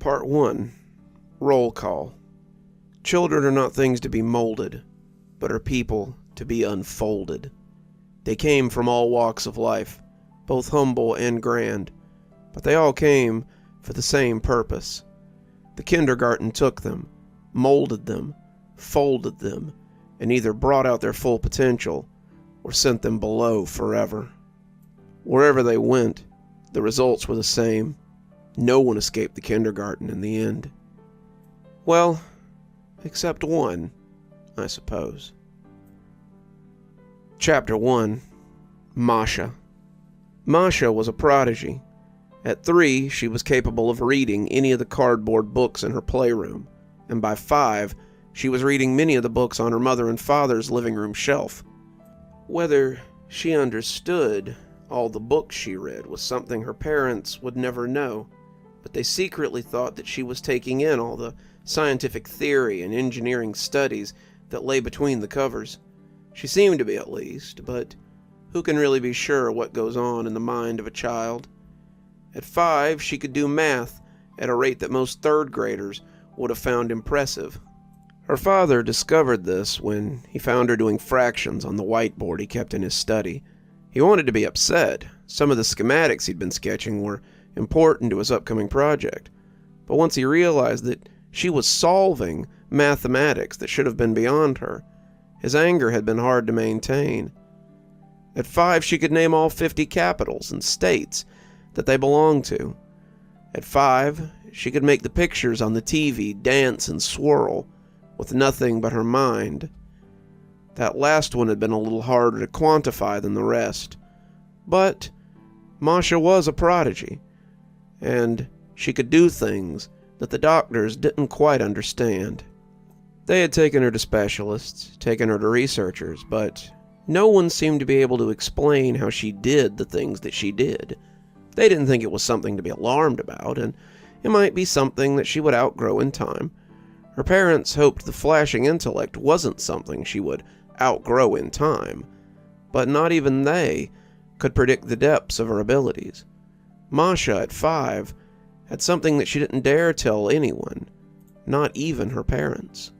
Part 1. Roll Call. Children are not things to be molded, but are people to be unfolded. They came from all walks of life, both humble and grand, but they all came for the same purpose. The kindergarten took them, molded them, folded them, and either brought out their full potential or sent them below forever. Wherever they went, the results were the same. No one escaped the kindergarten in the end. Well, except one, I suppose. Chapter 1. Masha. Masha was a prodigy. At 3, she was capable of reading any of the cardboard books in her playroom, and by 5, she was reading many of the books on her mother and father's living room shelf. Whether she understood all the books she read was something her parents would never know, but they secretly thought that she was taking in all the scientific theory and engineering studies that lay between the covers. She seemed to be, at least, but who can really be sure what goes on in the mind of a child? At 5, she could do math at a rate that most third graders would have found impressive. Her father discovered this when he found her doing fractions on the whiteboard he kept in his study. He wanted to be upset. Some of the schematics he'd been sketching were important to his upcoming project, but once he realized that she was solving mathematics that should have been beyond her, his anger had been hard to maintain. At 5, she could name all 50 capitals and states that they belonged to. At 5, she could make the pictures on the TV dance and swirl with nothing but her mind. That last one had been a little harder to quantify than the rest, but Masha was a prodigy, and she could do things that the doctors didn't quite understand. They had taken her to specialists, taken her to researchers, but no one seemed to be able to explain how she did the things that she did. They didn't think it was something to be alarmed about, and it might be something that she would outgrow in time. Her parents hoped the flashing intellect wasn't something she would outgrow in time, but not even they could predict the depths of her abilities. Masha, at 5, had something that she didn't dare tell anyone, not even her parents.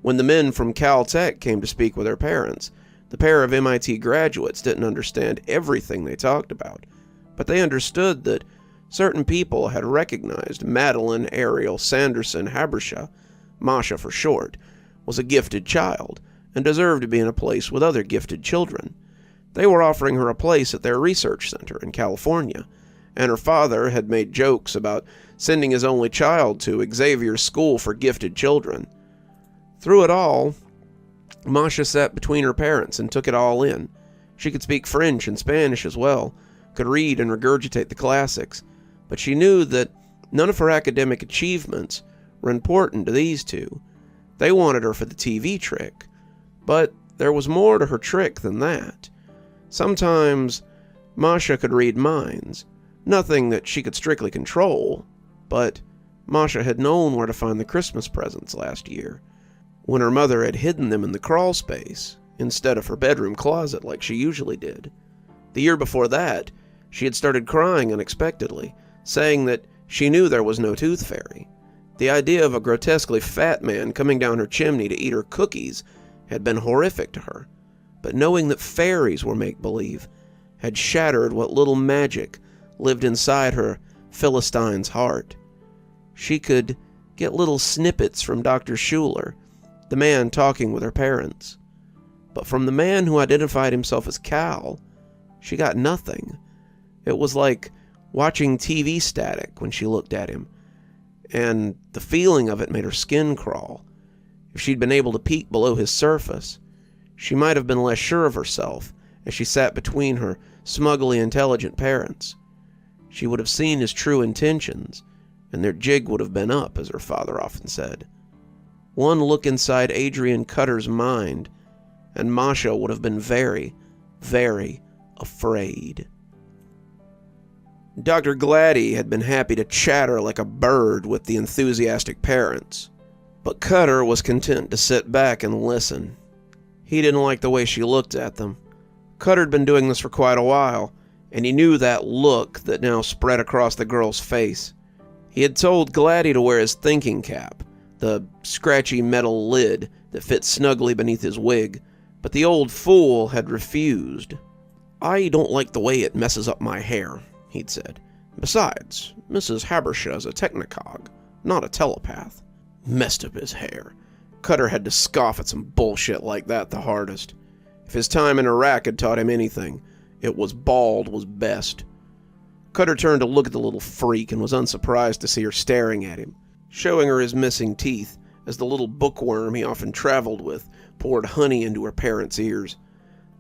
When the men from Caltech came to speak with her parents, the pair of MIT graduates didn't understand everything they talked about, but they understood that certain people had recognized Madeline Ariel Sanderson Habersha, Masha for short, was a gifted child and deserved to be in a place with other gifted children. They were offering her a place at their research center in California, and her father had made jokes about sending his only child to Xavier's School for Gifted Children. Through it all, Masha sat between her parents and took it all in. She could speak French and Spanish as well, could read and regurgitate the classics, but she knew that none of her academic achievements were important to these two. They wanted her for the TV trick, but there was more to her trick than that. Sometimes Masha could read minds, nothing that she could strictly control, but Masha had known where to find the Christmas presents last year, when her mother had hidden them in the crawl space instead of her bedroom closet like she usually did. The year before that, she had started crying unexpectedly, saying that she knew there was no tooth fairy. The idea of a grotesquely fat man coming down her chimney to eat her cookies had been horrific to her, but knowing that fairies were make-believe had shattered what little magic lived inside her Philistine's heart. She could get little snippets from Dr. Schuler, the man talking with her parents, but from the man who identified himself as Cal, she got nothing. It was like watching TV static when she looked at him, and the feeling of it made her skin crawl. If she'd been able to peek below his surface, she might have been less sure of herself as she sat between her smugly intelligent parents. She would have seen his true intentions, and their jig would have been up, as her father often said. One look inside Adrian Cutter's mind, and Masha would have been very, very afraid. Dr. Gladdy had been happy to chatter like a bird with the enthusiastic parents, but Cutter was content to sit back and listen. He didn't like the way she looked at them. Cutter had been doing this for quite a while, and he knew that look that now spread across the girl's face. He had told Gladdy to wear his thinking cap, the scratchy metal lid that fit snugly beneath his wig, but the old fool had refused. "I don't like the way it messes up my hair," he'd said. "Besides, Mrs. Habershaw's a technicog, not a telepath." Messed up his hair. Cutter had to scoff at some bullshit like that the hardest. If his time in Iraq had taught him anything, it was bald was best. Cutter turned to look at the little freak and was unsurprised to see her staring at him, showing her his missing teeth as the little bookworm he often traveled with poured honey into her parents' ears.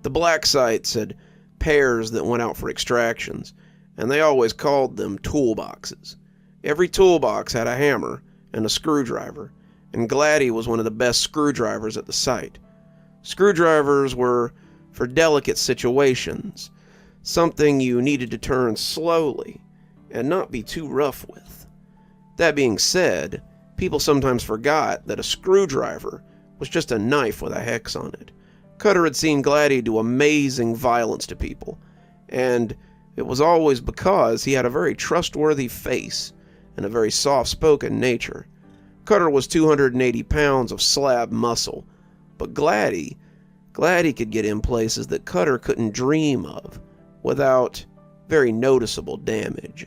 The black sites had pairs that went out for extractions, and they always called them toolboxes. Every toolbox had a hammer and a screwdriver, and Gladdy was one of the best screwdrivers at the site. Screwdrivers were for delicate situations, something you needed to turn slowly and not be too rough with. That being said, people sometimes forgot that a screwdriver was just a knife with a hex on it. Cutter had seen Gladdy do amazing violence to people, and it was always because he had a very trustworthy face and a very soft-spoken nature. Cutter was 280 pounds of slab muscle, but Gladdy could get in places that Cutter couldn't dream of without very noticeable damage.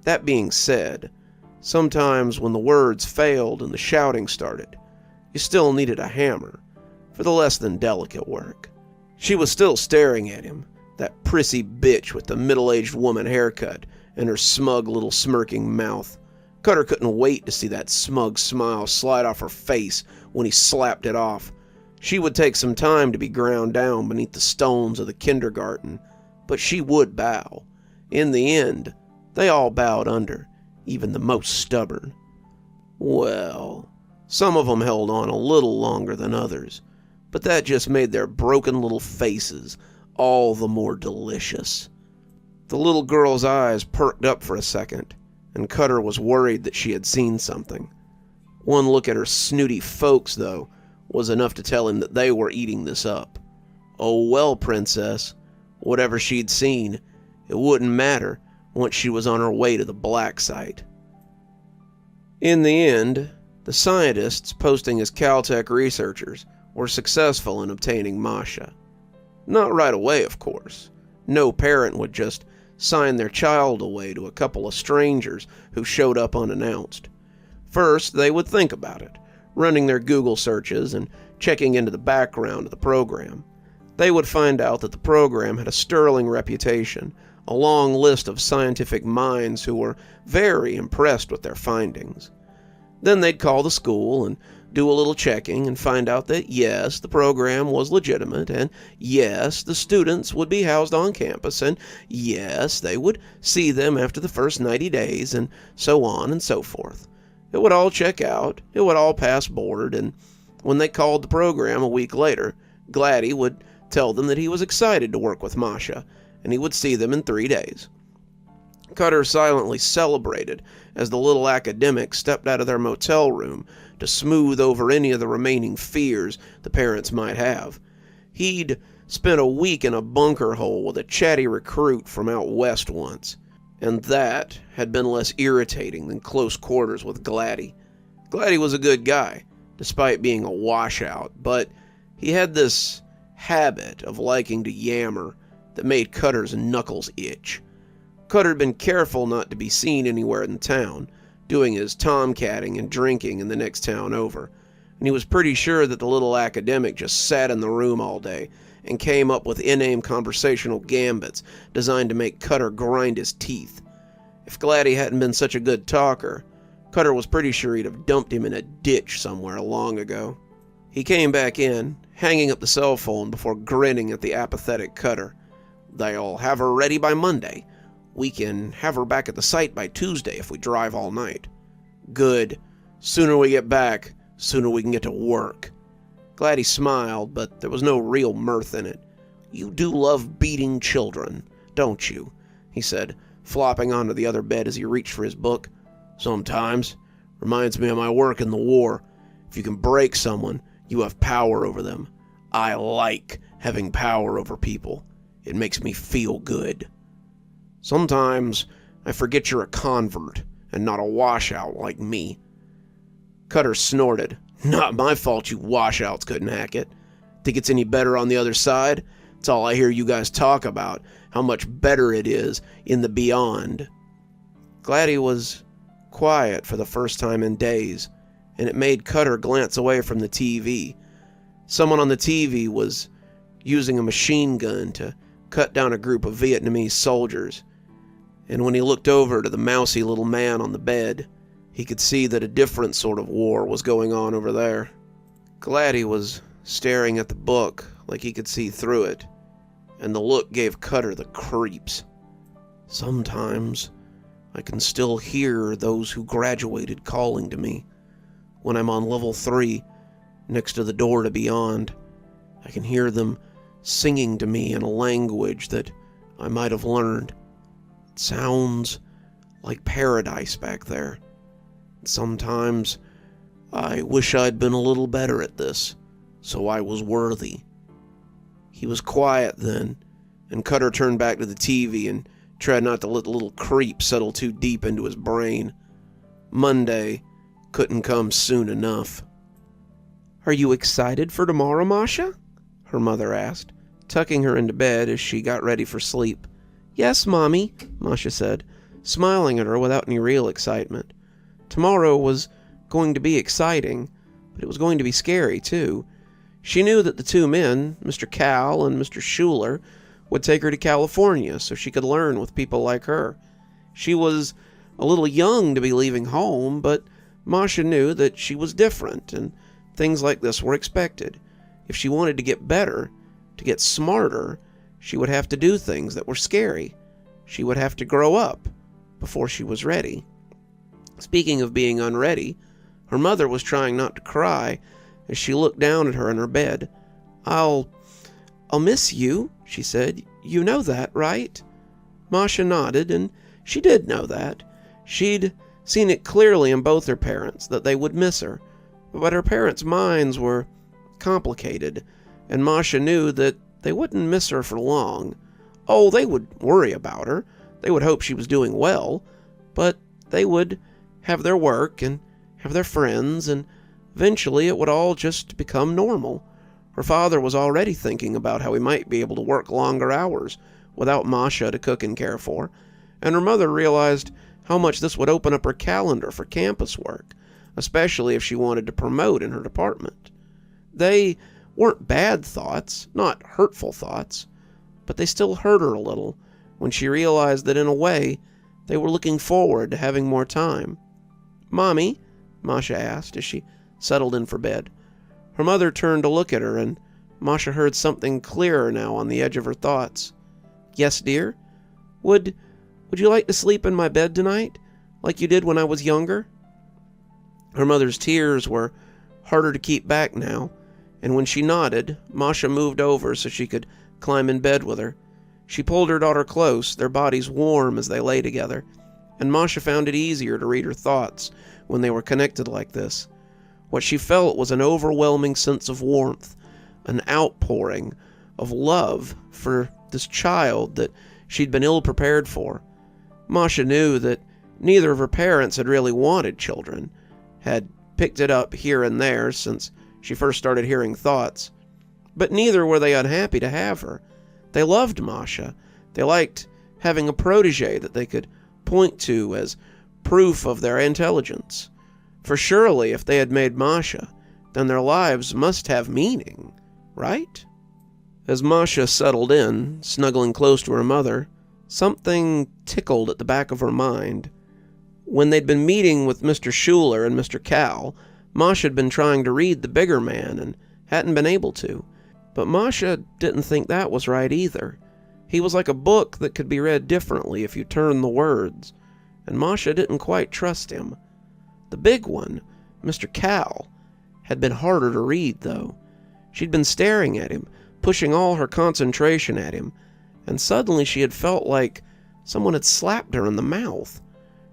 That being said, sometimes when the words failed and the shouting started, you still needed a hammer for the less than delicate work. She was still staring at him, that prissy bitch with the middle-aged woman haircut and her smug little smirking mouth. Cutter couldn't wait to see that smug smile slide off her face when he slapped it off. She would take some time to be ground down beneath the stones of the kindergarten, but she would bow. In the end, they all bowed under, even the most stubborn. Well, some of them held on a little longer than others, but that just made their broken little faces all the more delicious. The little girl's eyes perked up for a second, and Cutter was worried that she had seen something. One look at her snooty folks, though, was enough to tell him that they were eating this up. Oh well, princess, whatever she'd seen, it wouldn't matter once she was on her way to the black site. In the end, the scientists posting as Caltech researchers were successful in obtaining Masha. Not right away, of course. No parent would just sign their child away to a couple of strangers who showed up unannounced. First, they would think about it, running their Google searches and checking into the background of the program. They would find out that the program had a sterling reputation, a long list of scientific minds who were very impressed with their findings. Then they'd call the school and do a little checking and find out that yes, the program was legitimate, and yes, the students would be housed on campus, and yes, they would see them after the first 90 days, and so on and so forth. It would all check out, it would all pass board, and when they called the program a week later, Gladdy would tell them that he was excited to work with Masha, and he would see them in 3 days. Cutter silently celebrated as the little academics stepped out of their motel room to smooth over any of the remaining fears the parents might have. He'd spent a week in a bunker hole with a chatty recruit from out west once, and that had been less irritating than close quarters with Gladdy. Gladdy was a good guy, despite being a washout, but he had this habit of liking to yammer that made Cutter's knuckles itch. Cutter had been careful not to be seen anywhere in town, doing his tomcatting and drinking in the next town over, and he was pretty sure that the little academic just sat in the room all day and came up with inane conversational gambits designed to make Cutter grind his teeth. If Gladdy hadn't been such a good talker, Cutter was pretty sure he'd have dumped him in a ditch somewhere long ago. He came back in, hanging up the cell phone before grinning at the apathetic Cutter. "They'll have her ready by Monday. We can have her back at the site by Tuesday if we drive all night." "Good. Sooner we get back, sooner we can get to work." Gladdy smiled, but there was no real mirth in it. "You do love beating children, don't you?" he said, flopping onto the other bed as he reached for his book. "Sometimes. Reminds me of my work in the war. If you can break someone, you have power over them. I like having power over people. It makes me feel good. Sometimes I forget you're a convert and not a washout like me. Cutter snorted. Not my fault you washouts couldn't hack it. Think it's any better on the other side? It's all I hear you guys talk about, how much better it is in the beyond. Gladdy was quiet for the first time in days, and it made Cutter glance away from the TV. Someone on the TV was using a machine gun to cut down a group of Vietnamese soldiers, and when he looked over to the mousy little man on the bed, he could see that a different sort of war was going on over there. Gladdy was staring at the book like he could see through it, and the look gave Cutter the creeps. Sometimes I can still hear those who graduated calling to me. When I'm on level 3, next to the door to beyond, I can hear them singing to me in a language that I might have learned. It sounds like paradise back there. Sometimes I wish I'd been a little better at this, so I was worthy. He was quiet then, and Cutter turned back to the TV and tried not to let the little creep settle too deep into his brain. Monday couldn't come soon enough. Are you excited for tomorrow, Masha? Her mother asked, tucking her into bed as she got ready for sleep. Yes, Mommy, Masha said, smiling at her without any real excitement. Tomorrow was going to be exciting, but it was going to be scary, too. She knew that the two men, Mr. Cal and Mr. Schuler, would take her to California so she could learn with people like her. She was a little young to be leaving home, but Masha knew that she was different, and things like this were expected. If she wanted to get better, to get smarter, she would have to do things that were scary. She would have to grow up before she was ready. Speaking of being unready, her mother was trying not to cry as she looked down at her in her bed. I'll miss you, she said. You know that, right? Masha nodded, and she did know that. She'd seen it clearly in both her parents that they would miss her, but her parents' minds were complicated, and Masha knew that they wouldn't miss her for long. Oh, they would worry about her. They would hope she was doing well, but they would have their work and have their friends, and eventually it would all just become normal. Her father was already thinking about how he might be able to work longer hours without Masha to cook and care for, and her mother realized how much this would open up her calendar for campus work, especially if she wanted to promote in her department. They weren't bad thoughts, not hurtful thoughts, but they still hurt her a little when she realized that in a way they were looking forward to having more time. Mommy, Masha asked as she settled in for bed. Her mother turned to look at her, and Masha heard something clearer now on the edge of her thoughts. Yes, dear? Would you like to sleep in my bed tonight, like you did when I was younger? Her mother's tears were harder to keep back now, and when she nodded, Masha moved over so she could climb in bed with her. She pulled her daughter close, their bodies warm as they lay together, and Masha found it easier to read her thoughts when they were connected like this. What she felt was an overwhelming sense of warmth, an outpouring of love for this child that she'd been ill-prepared for. Masha knew that neither of her parents had really wanted children, had picked it up here and there since she first started hearing thoughts, but neither were they unhappy to have her. They loved Masha. They liked having a protege that they could point to as proof of their intelligence. For surely if they had made Masha, then their lives must have meaning, right? As Masha settled in, snuggling close to her mother, something tickled at the back of her mind. When they'd been meeting with Mr. Schuler and Mr. Cal, Masha had been trying to read The Bigger Man and hadn't been able to. But Masha didn't think that was right either. He was like a book that could be read differently if you turned the words, and Masha didn't quite trust him. The big one, Mr. Cal, had been harder to read, though. She'd been staring at him, pushing all her concentration at him, and suddenly she had felt like someone had slapped her in the mouth.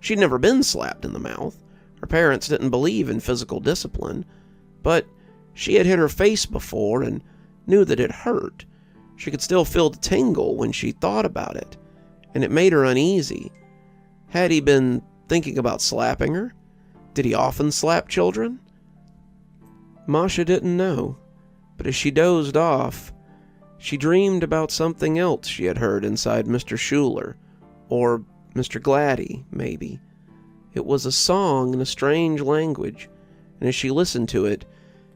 She'd never been slapped in the mouth. Her parents didn't believe in physical discipline, but she had hit her face before and knew that it hurt. She could still feel the tingle when she thought about it, and it made her uneasy. Had he been thinking about slapping her? Did he often slap children? Masha didn't know, but as she dozed off, she dreamed about something else she had heard inside Mr. Schuler, or Mr. Gladdy, maybe. It was a song in a strange language, and as she listened to it,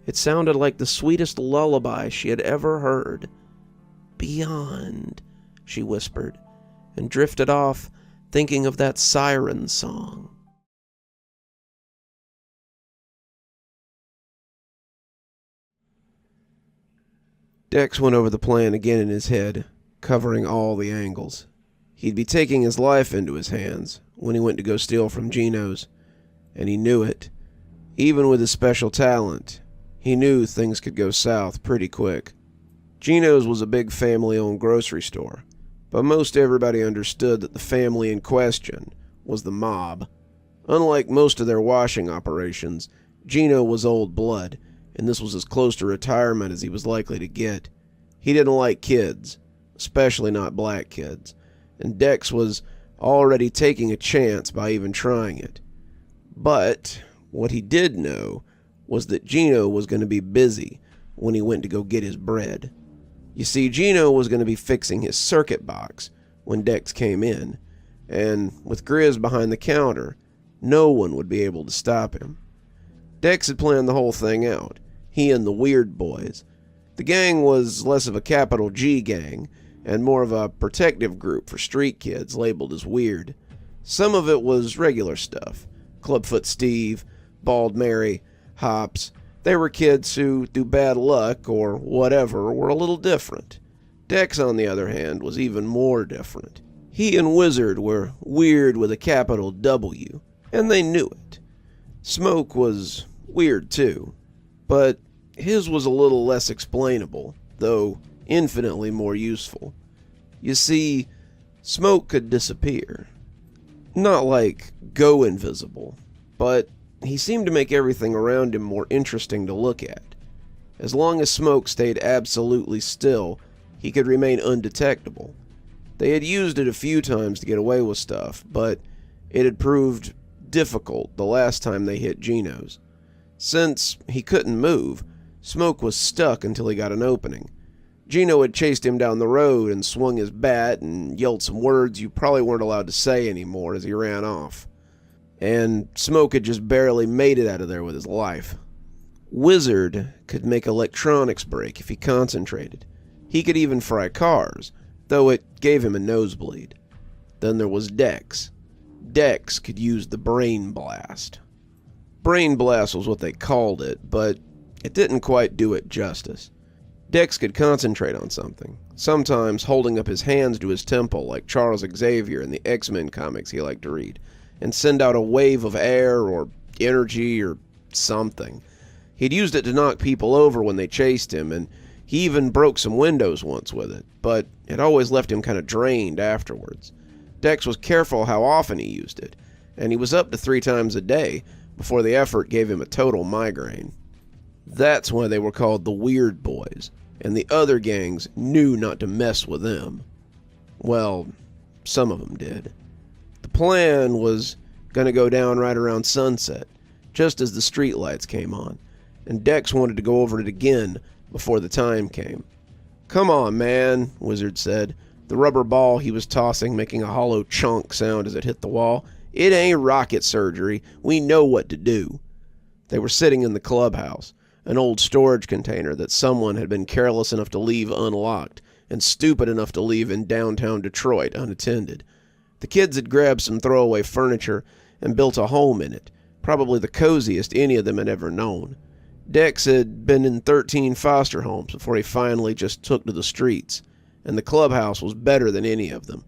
it sounded like the sweetest lullaby she had ever heard. "Beyond," she whispered, and drifted off, thinking of that siren song. Dex went over the plan again in his head, covering all the angles. He'd be taking his life into his hands when he went to go steal from Gino's, and he knew it. Even with his special talent, he knew things could go south pretty quick. Gino's was a big family-owned grocery store, but most everybody understood that the family in question was the mob. Unlike most of their washing operations, Gino was old blood, and this was as close to retirement as he was likely to get. He didn't like kids, especially not black kids, and Dex was already taking a chance by even trying it. But what he did know was that Gino was going to be busy when he went to go get his bread. You see, Gino was going to be fixing his circuit box when Dex came in, and with Grizz behind the counter, no one would be able to stop him. Dex had planned the whole thing out, he and the Weird Boys. The gang was less of a capital G gang, and more of a protective group for street kids labeled as weird. Some of it was regular stuff. Clubfoot Steve, Bald Mary, Hops. They were kids who, through bad luck or whatever, were a little different. Dex, on the other hand, was even more different. He and Wizard were weird with a capital W, and they knew it. Smoke was weird too, but his was a little less explainable, though infinitely more useful. You see, Smoke could disappear. Not like go invisible, but he seemed to make everything around him more interesting to look at. As long as Smoke stayed absolutely still, he could remain undetectable. They had used it a few times to get away with stuff, but it had proved difficult the last time they hit Gino's. Since he couldn't move, Smoke was stuck until he got an opening. Gino had chased him down the road and swung his bat and yelled some words you probably weren't allowed to say anymore as he ran off. And Smoke had just barely made it out of there with his life. Wizard could make electronics break if he concentrated. He could even fry cars, though it gave him a nosebleed. Then there was Dex. Dex could use the Brain Blast. Brain Blast was what they called it, but it didn't quite do it justice. Dex could concentrate on something, sometimes holding up his hands to his temple like Charles Xavier in the X-Men comics he liked to read, and send out a wave of air or energy or something. He'd used it to knock people over when they chased him, and he even broke some windows once with it, but it always left him kind of drained afterwards. Dex was careful how often he used it, and he was up to 3 times a day before the effort gave him a total migraine. That's why they were called the Weird Boys, and the other gangs knew not to mess with them. Well, some of them did. The plan was going to go down right around sunset, just as the streetlights came on, and Dex wanted to go over it again before the time came. "Come on, man," Wizard said, the rubber ball he was tossing making a hollow chunk sound as it hit the wall. "It ain't rocket surgery. We know what to do." They were sitting in the clubhouse, an old storage container that someone had been careless enough to leave unlocked and stupid enough to leave in downtown Detroit unattended. The kids had grabbed some throwaway furniture and built a home in it, probably the coziest any of them had ever known. Dex had been in 13 foster homes before he finally just took to the streets, and the clubhouse was better than any of them.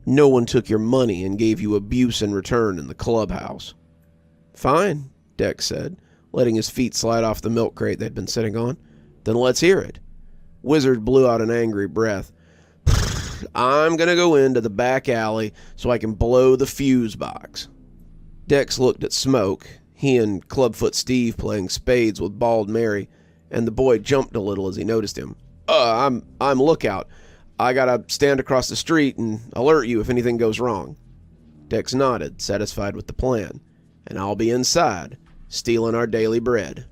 No one took your money and gave you abuse in return in the clubhouse. "Fine," Dex said, letting his feet slide off the milk crate they'd been sitting on. "Then let's hear it." Wizard blew out an angry breath. "I'm gonna go into the back alley so I can blow the fuse box." Dex looked at Smoke, he and Clubfoot Steve playing spades with Bald Mary, and the boy jumped a little as he noticed him. I'm Lookout. I gotta stand across the street and alert you if anything goes wrong." Dex nodded, satisfied with the plan. "And I'll be inside, stealing our daily bread."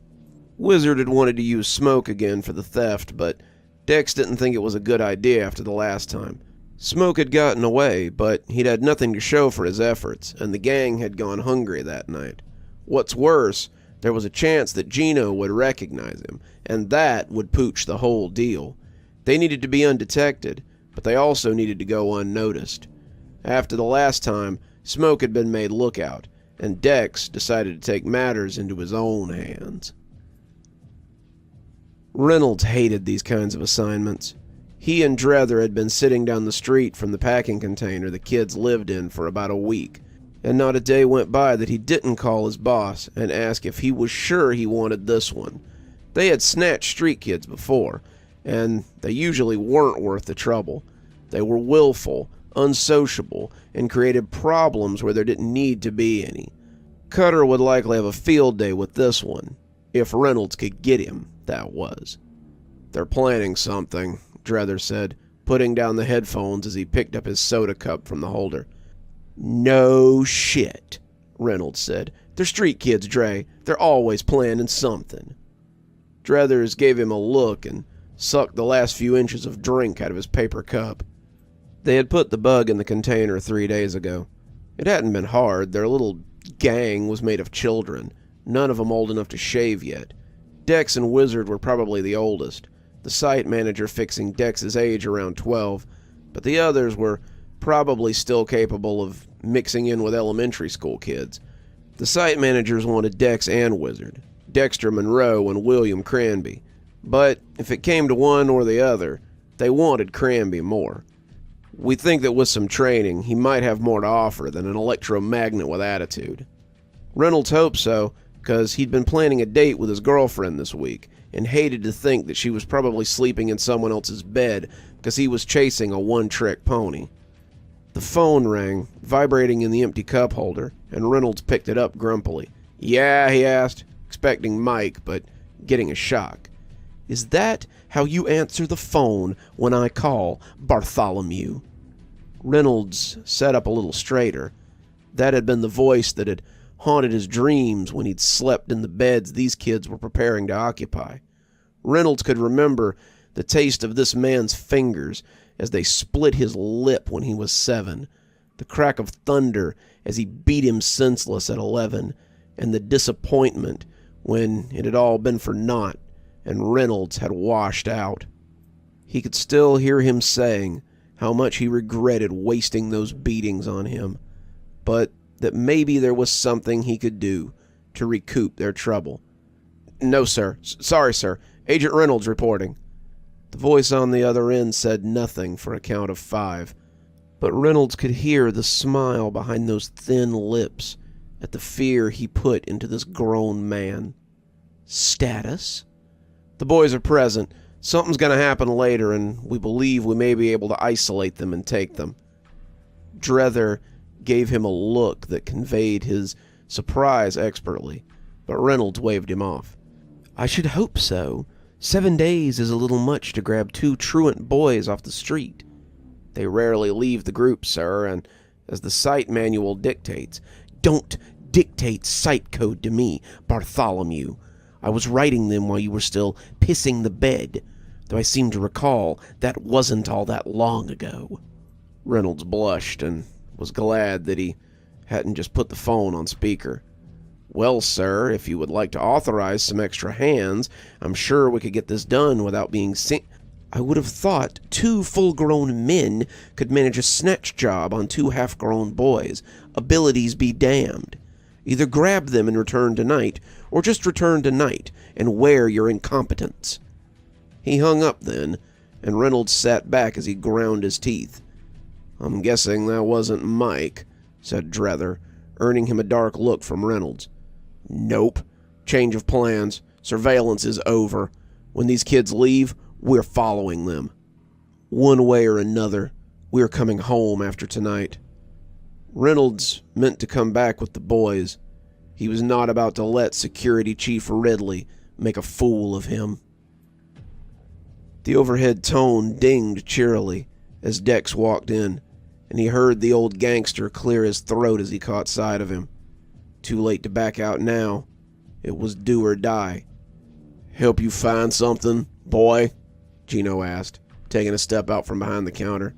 Wizard had wanted to use Smoke again for the theft, but Dex didn't think it was a good idea after the last time. Smoke had gotten away, but he'd had nothing to show for his efforts, and the gang had gone hungry that night. What's worse, there was a chance that Gino would recognize him, and that would pooch the whole deal. They needed to be undetected, but they also needed to go unnoticed. After the last time, Smoke had been made lookout, and Dex decided to take matters into his own hands. Reynolds hated these kinds of assignments. He and Drether had been sitting down the street from the packing container the kids lived in for about a week, and not a day went by that he didn't call his boss and ask if he was sure he wanted this one. They had snatched street kids before, and they usually weren't worth the trouble. They were willful, unsociable, and created problems where there didn't need to be any. Cutter would likely have a field day with this one, if Reynolds could get him, that was. "They're planning something," Drether said, putting down the headphones as he picked up his soda cup from the holder. "No shit," Reynolds said. "They're street kids, Dre. They're always planning something." Drethers gave him a look and sucked the last few inches of drink out of his paper cup. They had put the bug in the container 3 days ago. It hadn't been hard. Their little gang was made of children, none of them old enough to shave yet. Dex and Wizard were probably the oldest, the site manager fixing Dex's age around 12, but the others were probably still capable of mixing in with elementary school kids. The site managers wanted Dex and Wizard, Dexter Monroe and William Cranby, but if it came to one or the other, they wanted Cranby more. We think that with some training, he might have more to offer than an electromagnet with attitude. Reynolds hoped so, because he'd been planning a date with his girlfriend this week, and hated to think that she was probably sleeping in someone else's bed because he was chasing a one-trick pony. The phone rang, vibrating in the empty cup holder, and Reynolds picked it up grumpily. "Yeah," he asked, expecting Mike, but getting a shock. "Is that how you answer the phone when I call, Bartholomew?" Reynolds sat up a little straighter. That had been the voice that had haunted his dreams when he'd slept in the beds these kids were preparing to occupy. Reynolds could remember the taste of this man's fingers as they split his lip when he was 7, the crack of thunder as he beat him senseless at 11, and the disappointment when it had all been for naught and Reynolds had washed out. He could still hear him saying how much he regretted wasting those beatings on him, but that maybe there was something he could do to recoup their trouble. "No, sir. Sorry, sir. Agent Reynolds reporting." The voice on the other end said nothing for a count of 5, but Reynolds could hear the smile behind those thin lips at the fear he put into this grown man. "Status?" "The boys are present. Something's going to happen later, and we believe we may be able to isolate them and take them." Drether gave him a look that conveyed his surprise expertly, but Reynolds waved him off. "I should hope so. 7 days is a little much to grab 2 truant boys off the street. They rarely leave the group, sir, and as the site manual dictates—" "Don't dictate site code to me, Bartholomew. I was writing them while you were still pissing the bed, though I seem to recall that wasn't all that long ago." Reynolds blushed and was glad that he hadn't just put the phone on speaker. "Well, sir, if you would like to authorize some extra hands, I'm sure we could get this done without being seen." "I would have thought 2 full-grown men could manage a snatch job on 2 half-grown boys. Abilities be damned. Either grab them and return tonight, or just return tonight and wear your incompetence." He hung up then, and Reynolds sat back as he ground his teeth. "I'm guessing that wasn't Mike," said Drether, earning him a dark look from Reynolds. "Nope. Change of plans. Surveillance is over. When these kids leave, we're following them. One way or another, we're coming home after tonight." Reynolds meant to come back with the boys. He was not about to let Security Chief Ridley make a fool of him. The overhead tone dinged cheerily as Dex walked in, and he heard the old gangster clear his throat as he caught sight of him. Too late to back out now. It was do or die. "Help you find something, boy?" Gino asked, taking a step out from behind the counter.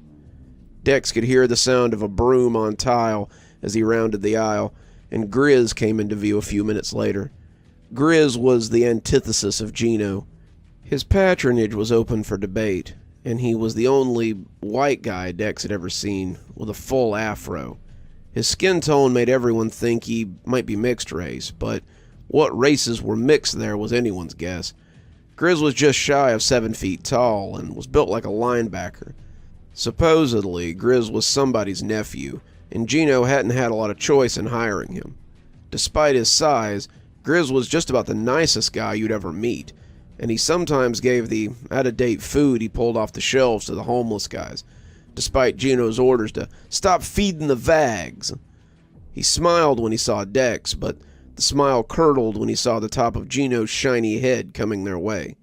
Dex could hear the sound of a broom on tile as he rounded the aisle, and Grizz came into view a few minutes later. Grizz was the antithesis of Gino. His patronage was open for debate, and he was the only white guy Dex had ever seen with a full afro. His skin tone made everyone think he might be mixed race, but what races were mixed there was anyone's guess. Grizz was just shy of 7 feet tall and was built like a linebacker. Supposedly, Grizz was somebody's nephew, and Gino hadn't had a lot of choice in hiring him. Despite his size, Grizz was just about the nicest guy you'd ever meet, and he sometimes gave the out-of-date food he pulled off the shelves to the homeless guys, despite Gino's orders to stop feeding the vags. He smiled when he saw Dex, but the smile curdled when he saw the top of Gino's shiny head coming their way.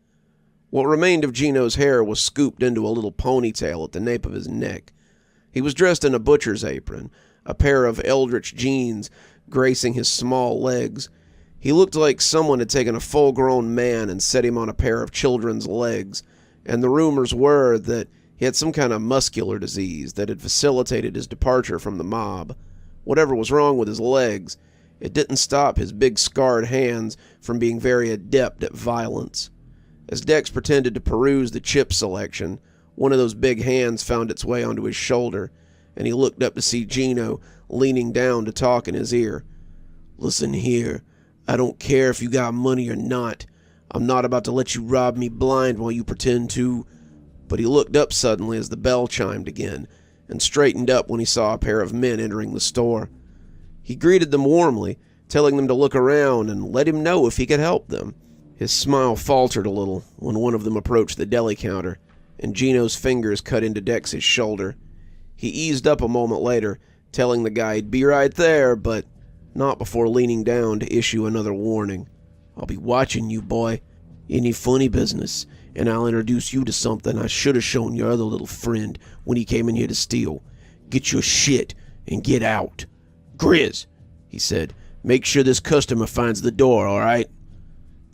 What remained of Gino's hair was scooped into a little ponytail at the nape of his neck. He was dressed in a butcher's apron, a pair of eldritch jeans gracing his small legs. He looked like someone had taken a full-grown man and set him on a pair of children's legs, and the rumors were that he had some kind of muscular disease that had facilitated his departure from the mob. Whatever was wrong with his legs, it didn't stop his big scarred hands from being very adept at violence. As Dex pretended to peruse the chip selection, one of those big hands found its way onto his shoulder, and he looked up to see Gino leaning down to talk in his ear. "Listen here, I don't care if you got money or not. I'm not about to let you rob me blind while you pretend to..." But he looked up suddenly as the bell chimed again, and straightened up when he saw a pair of men entering the store. He greeted them warmly, telling them to look around and let him know if he could help them. His smile faltered a little when one of them approached the deli counter, and Gino's fingers cut into Dex's shoulder. He eased up a moment later, telling the guy he'd be right there, but not before leaning down to issue another warning. "I'll be watching you, boy. Any funny business, and I'll introduce you to something I should have shown your other little friend when he came in here to steal. Get your shit and get out." "Grizz," he said, "make sure this customer finds the door, all right?"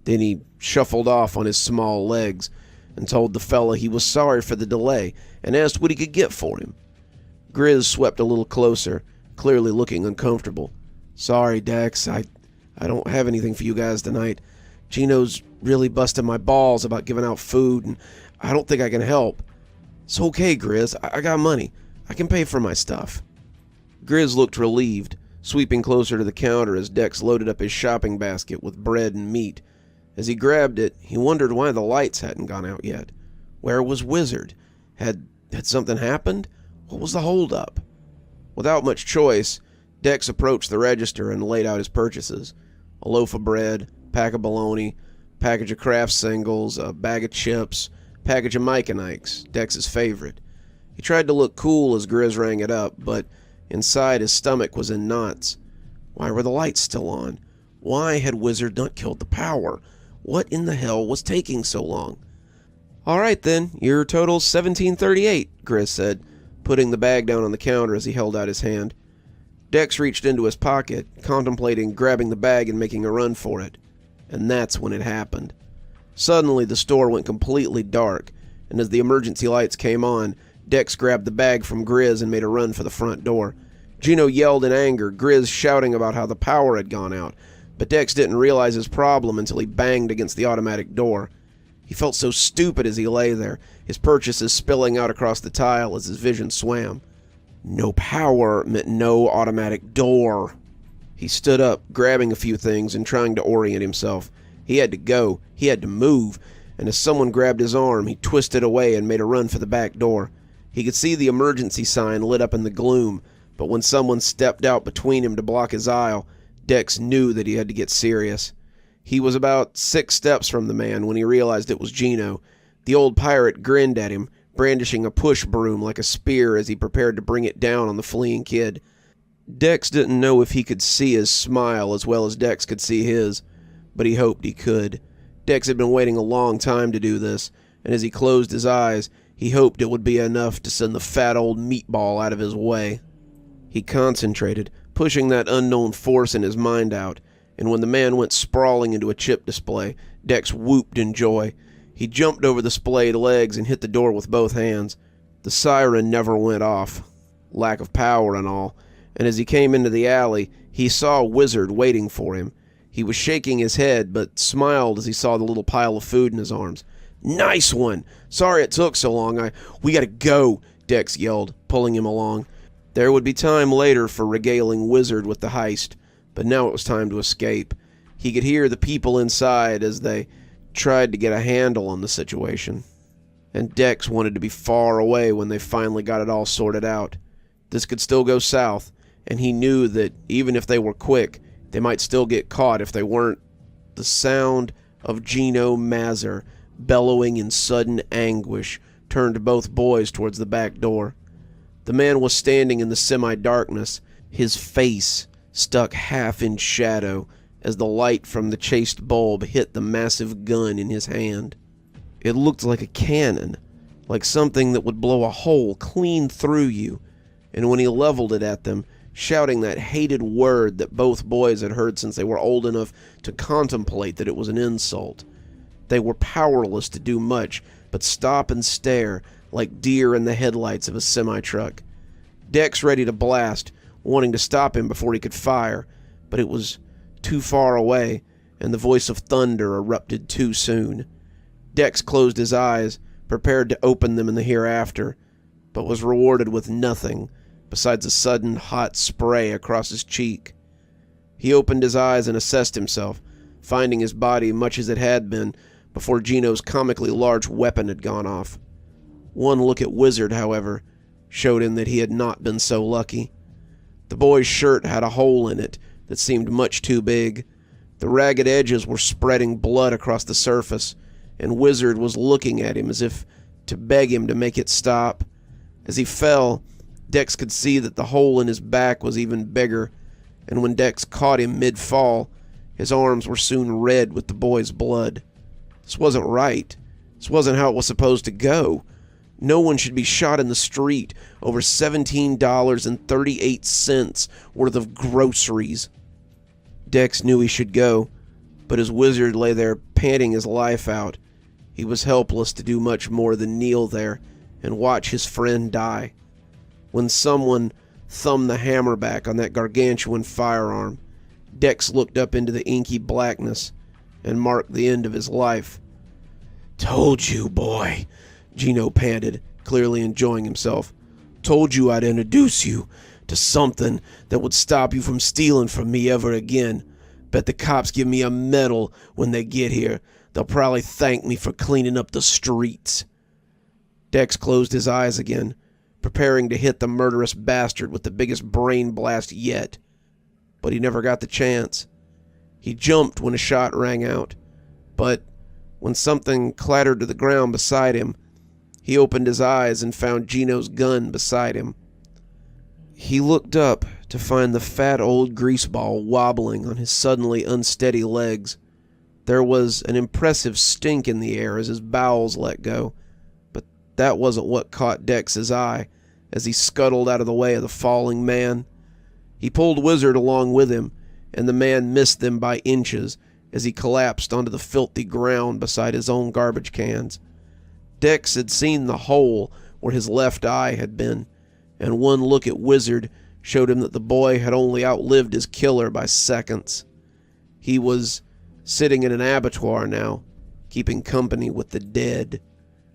Then he shuffled off on his small legs and told the fella he was sorry for the delay and asked what he could get for him. Grizz swept a little closer, clearly looking uncomfortable. "Sorry, Dex, I don't have anything for you guys tonight. Gino's really busting my balls about giving out food, and I don't think I can help." "It's okay, Grizz. I got money. I can pay for my stuff." Grizz looked relieved, sweeping closer to the counter as Dex loaded up his shopping basket with bread and meat. As he grabbed it, he wondered why the lights hadn't gone out yet. Where was Wizard? Had something happened? What was the holdup? Without much choice, Dex approached the register and laid out his purchases. A loaf of bread, pack of bologna, package of Kraft singles, a bag of chips, package of Mike and Ike's, Dex's favorite. He tried to look cool as Grizz rang it up, but inside his stomach was in knots. Why were the lights still on? Why had Wizard not killed the power? What in the hell was taking so long? "All right then, your total's $17.38, Grizz said, putting the bag down on the counter as he held out his hand. Dex reached into his pocket, contemplating grabbing the bag and making a run for it. And that's when it happened. Suddenly, the store went completely dark, and as the emergency lights came on, Dex grabbed the bag from Grizz and made a run for the front door. Gino yelled in anger, Grizz shouting about how the power had gone out, but Dex didn't realize his problem until he banged against the automatic door. He felt so stupid as he lay there, his purchases spilling out across the tile as his vision swam. No power meant no automatic door. He stood up, grabbing a few things and trying to orient himself. He had to go, he had to move, and as someone grabbed his arm, he twisted away and made a run for the back door. He could see the emergency sign lit up in the gloom, but when someone stepped out between him to block his aisle, Dex knew that he had to get serious. He was about 6 steps from the man when he realized it was Gino. The old pirate grinned at him, brandishing a push broom like a spear as he prepared to bring it down on the fleeing kid. Dex didn't know if he could see his smile as well as Dex could see his, but he hoped he could. Dex had been waiting a long time to do this, and as he closed his eyes, He hoped it would be enough to send the fat old meatball out of his way. He concentrated, pushing that unknown force in his mind out, and when the man went sprawling into a chip display, Dex whooped in joy. He jumped over the splayed legs and hit the door with both hands. The siren never went off. Lack of power and all. And as he came into the alley, he saw Wizard waiting for him. He was shaking his head, but smiled as he saw the little pile of food in his arms. "Nice one! Sorry it took so long. We gotta go," Dex yelled, pulling him along. There would be time later for regaling Wizard with the heist, but now it was time to escape. He could hear the people inside as they tried to get a handle on the situation. And Dex wanted to be far away when they finally got it all sorted out. This could still go south, and he knew that even if they were quick, they might still get caught if they weren't. The sound of Gino Mazur, bellowing in sudden anguish, turned both boys towards the back door. The man was standing in the semi-darkness, his face stuck half in shadow as the light from the chased bulb hit the massive gun in his hand. It looked like a cannon, like something that would blow a hole clean through you, and when he leveled it at them, shouting that hated word that both boys had heard since they were old enough to contemplate that it was an insult, they were powerless to do much but stop and stare like deer in the headlights of a semi-truck. Dex ready to blast, wanting to stop him before he could fire, but it was too far away, and the voice of thunder erupted too soon. Dex closed his eyes, prepared to open them in the hereafter, but was rewarded with nothing besides a sudden hot spray across his cheek. He opened his eyes and assessed himself, finding his body much as it had been before Gino's comically large weapon had gone off. One look at Wizard, however, showed him that he had not been so lucky. The boy's shirt had a hole in it that seemed much too big. The ragged edges were spreading blood across the surface, and Wizard was looking at him as if to beg him to make it stop. As he fell, Dex could see that the hole in his back was even bigger, and when Dex caught him mid-fall, his arms were soon red with the boy's blood. This wasn't right. This wasn't how it was supposed to go. No one should be shot in the street over $17.38 worth of groceries. Dex knew he should go, but as Wizard lay there panting his life out, he was helpless to do much more than kneel there and watch his friend die. When someone thumbed the hammer back on that gargantuan firearm, Dex looked up into the inky blackness and marked the end of his life. "Told you, boy," Gino panted, clearly enjoying himself. "Told you I'd introduce you to something that would stop you from stealing from me ever again. Bet the cops give me a medal when they get here. They'll probably thank me for cleaning up the streets." Dex closed his eyes again, preparing to hit the murderous bastard with the biggest brain blast yet. But he never got the chance. He jumped when a shot rang out, but when something clattered to the ground beside him, he opened his eyes and found Gino's gun beside him. He looked up to find the fat old greaseball wobbling on his suddenly unsteady legs. There was an impressive stink in the air as his bowels let go, but that wasn't what caught Dex's eye as he scuttled out of the way of the falling man. He pulled Wizard along with him, and the man missed them by inches as he collapsed onto the filthy ground beside his own garbage cans. Dex had seen the hole where his left eye had been, and one look at Wizard showed him that the boy had only outlived his killer by seconds. He was sitting in an abattoir now, keeping company with the dead.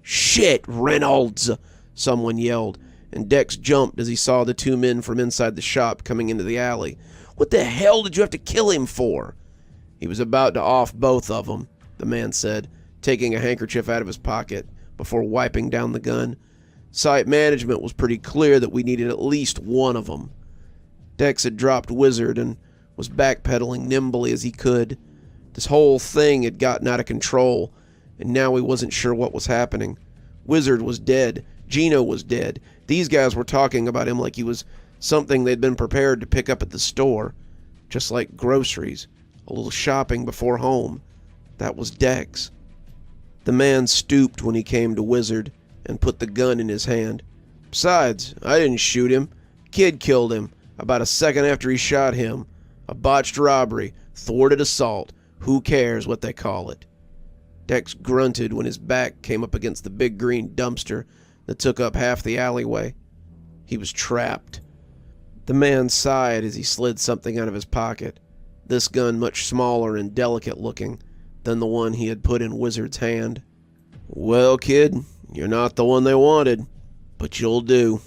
"Shit, Reynolds!" someone yelled, and Dex jumped as he saw the two men from inside the shop coming into the alley. "What the hell did you have to kill him for?" "He was about to off both of them," the man said, taking a handkerchief out of his pocket before wiping down the gun. "Site management was pretty clear that we needed at least one of them." Dex had dropped Wizard and was backpedaling nimbly as he could. This whole thing had gotten out of control, and now he wasn't sure what was happening. Wizard was dead. Gino was dead. These guys were talking about him like he was something they'd been prepared to pick up at the store. Just like groceries. A little shopping before home. That was Dex. The man stooped when he came to Wizard, and put the gun in his hand. "Besides, I didn't shoot him. Kid killed him about a second after he shot him. A botched robbery, thwarted assault. Who cares what they call it?" Dex grunted when his back came up against the big green dumpster that took up half the alleyway. He was trapped. The man sighed as he slid something out of his pocket, this gun much smaller and delicate looking than the one he had put in Wizard's hand. "Well, kid, you're not the one they wanted, but you'll do."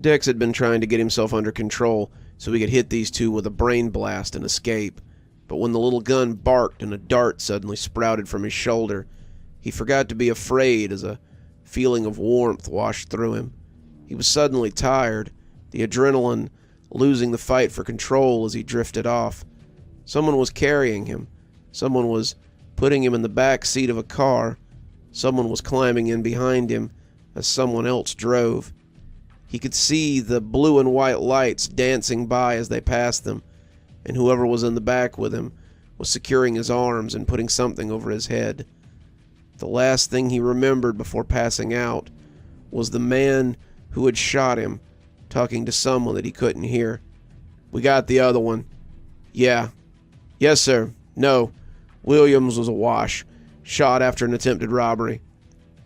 Dex had been trying to get himself under control so he could hit these two with a brain blast and escape, but when the little gun barked and a dart suddenly sprouted from his shoulder, he forgot to be afraid as a feeling of warmth washed through him. He was suddenly tired, the adrenaline losing the fight for control as he drifted off. Someone was carrying him. Someone was putting him in the back seat of a car. Someone was climbing in behind him as someone else drove. He could see the blue and white lights dancing by as they passed them, and whoever was in the back with him was securing his arms and putting something over his head. The last thing he remembered before passing out was the man who had shot him talking to someone that he couldn't hear. "We got the other one." "Yeah." "Yes, sir." "No. Williams was a wash. Shot after an attempted robbery."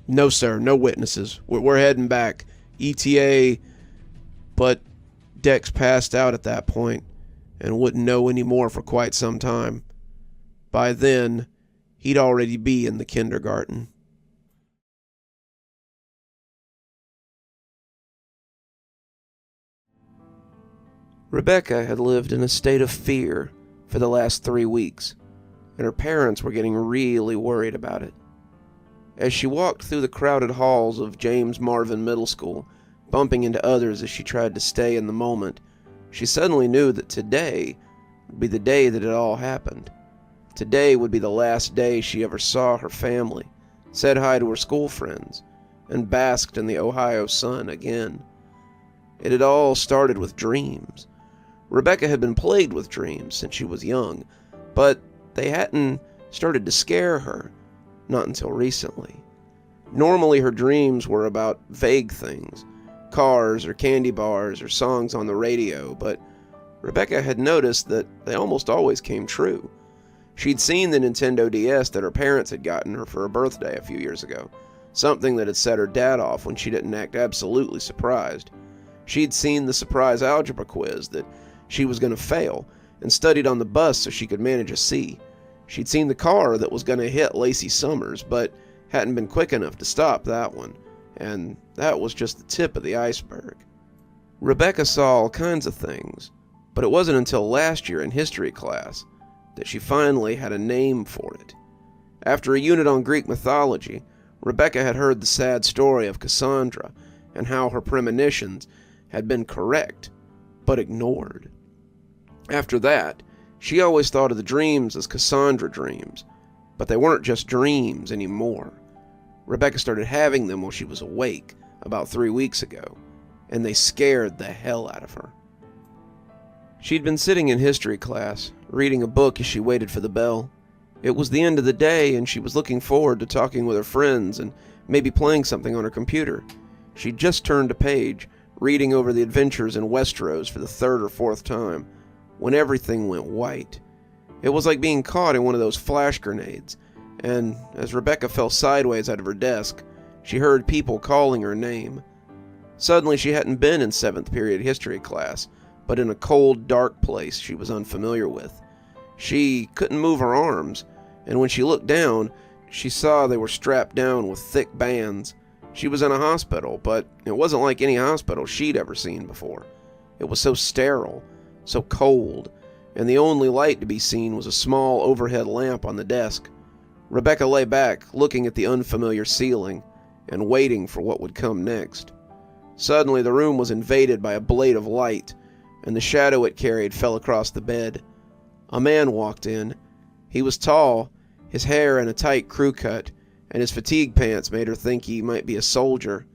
"No, sir. No witnesses. We're heading back. ETA." But Dex passed out at that point and wouldn't know any more for quite some time. By then, he'd already be in the kindergarten. Rebecca had lived in a state of fear for the last 3 weeks, and her parents were getting really worried about it. As she walked through the crowded halls of James Marvin Middle School, bumping into others as she tried to stay in the moment, she suddenly knew that today would be the day that it all happened. Today would be the last day she ever saw her family, said hi to her school friends, and basked in the Ohio sun again. It had all started with dreams. Rebecca had been plagued with dreams since she was young, but they hadn't started to scare her, not until recently. Normally her dreams were about vague things, cars or candy bars or songs on the radio, but Rebecca had noticed that they almost always came true. She'd seen the Nintendo DS that her parents had gotten her for her birthday a few years ago, something that had set her dad off when she didn't act absolutely surprised. She'd seen the surprise algebra quiz that she was going to fail and studied on the bus so she could manage a C. She'd seen the car that was going to hit Lacey Summers, but hadn't been quick enough to stop that one, and that was just the tip of the iceberg. Rebecca saw all kinds of things, but it wasn't until last year in history class that she finally had a name for it. After a unit on Greek mythology, Rebecca had heard the sad story of Cassandra and how her premonitions had been correct, but ignored. After that, she always thought of the dreams as Cassandra dreams, but they weren't just dreams anymore. Rebecca started having them while she was awake about 3 weeks ago, and they scared the hell out of her. She'd been sitting in history class, reading a book as she waited for the bell. It was the end of the day, and she was looking forward to talking with her friends and maybe playing something on her computer. She'd just turned a page, reading over the adventures in Westeros for the 3rd or 4th time, when everything went white. It was like being caught in one of those flash grenades, and as Rebecca fell sideways out of her desk, she heard people calling her name. Suddenly she hadn't been in 7th period history class, but in a cold, dark place she was unfamiliar with. She couldn't move her arms, and when she looked down, she saw they were strapped down with thick bands. She was in a hospital, but it wasn't like any hospital she'd ever seen before. It was so sterile, so cold, and the only light to be seen was a small overhead lamp on the desk. Rebecca lay back, looking at the unfamiliar ceiling, and waiting for what would come next. Suddenly the room was invaded by a blade of light, and the shadow it carried fell across the bed. A man walked in. He was tall, his hair in a tight crew cut, and his fatigue pants made her think he might be a soldier.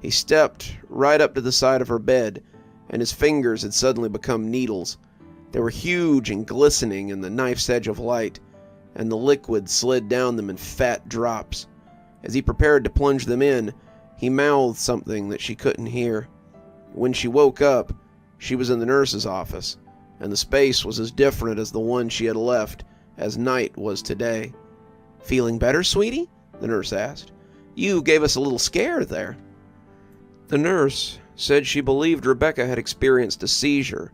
He stepped right up to the side of her bed, and his fingers had suddenly become needles. They were huge and glistening in the knife's edge of light, and the liquid slid down them in fat drops. As he prepared to plunge them in, He mouthed something that she couldn't hear. When she woke up, she was in the nurse's office, and the space was as different as the one she had left as night was today. "Feeling better, sweetie?" the nurse asked. "You gave us a little scare there." The nurse said she believed Rebecca had experienced a seizure,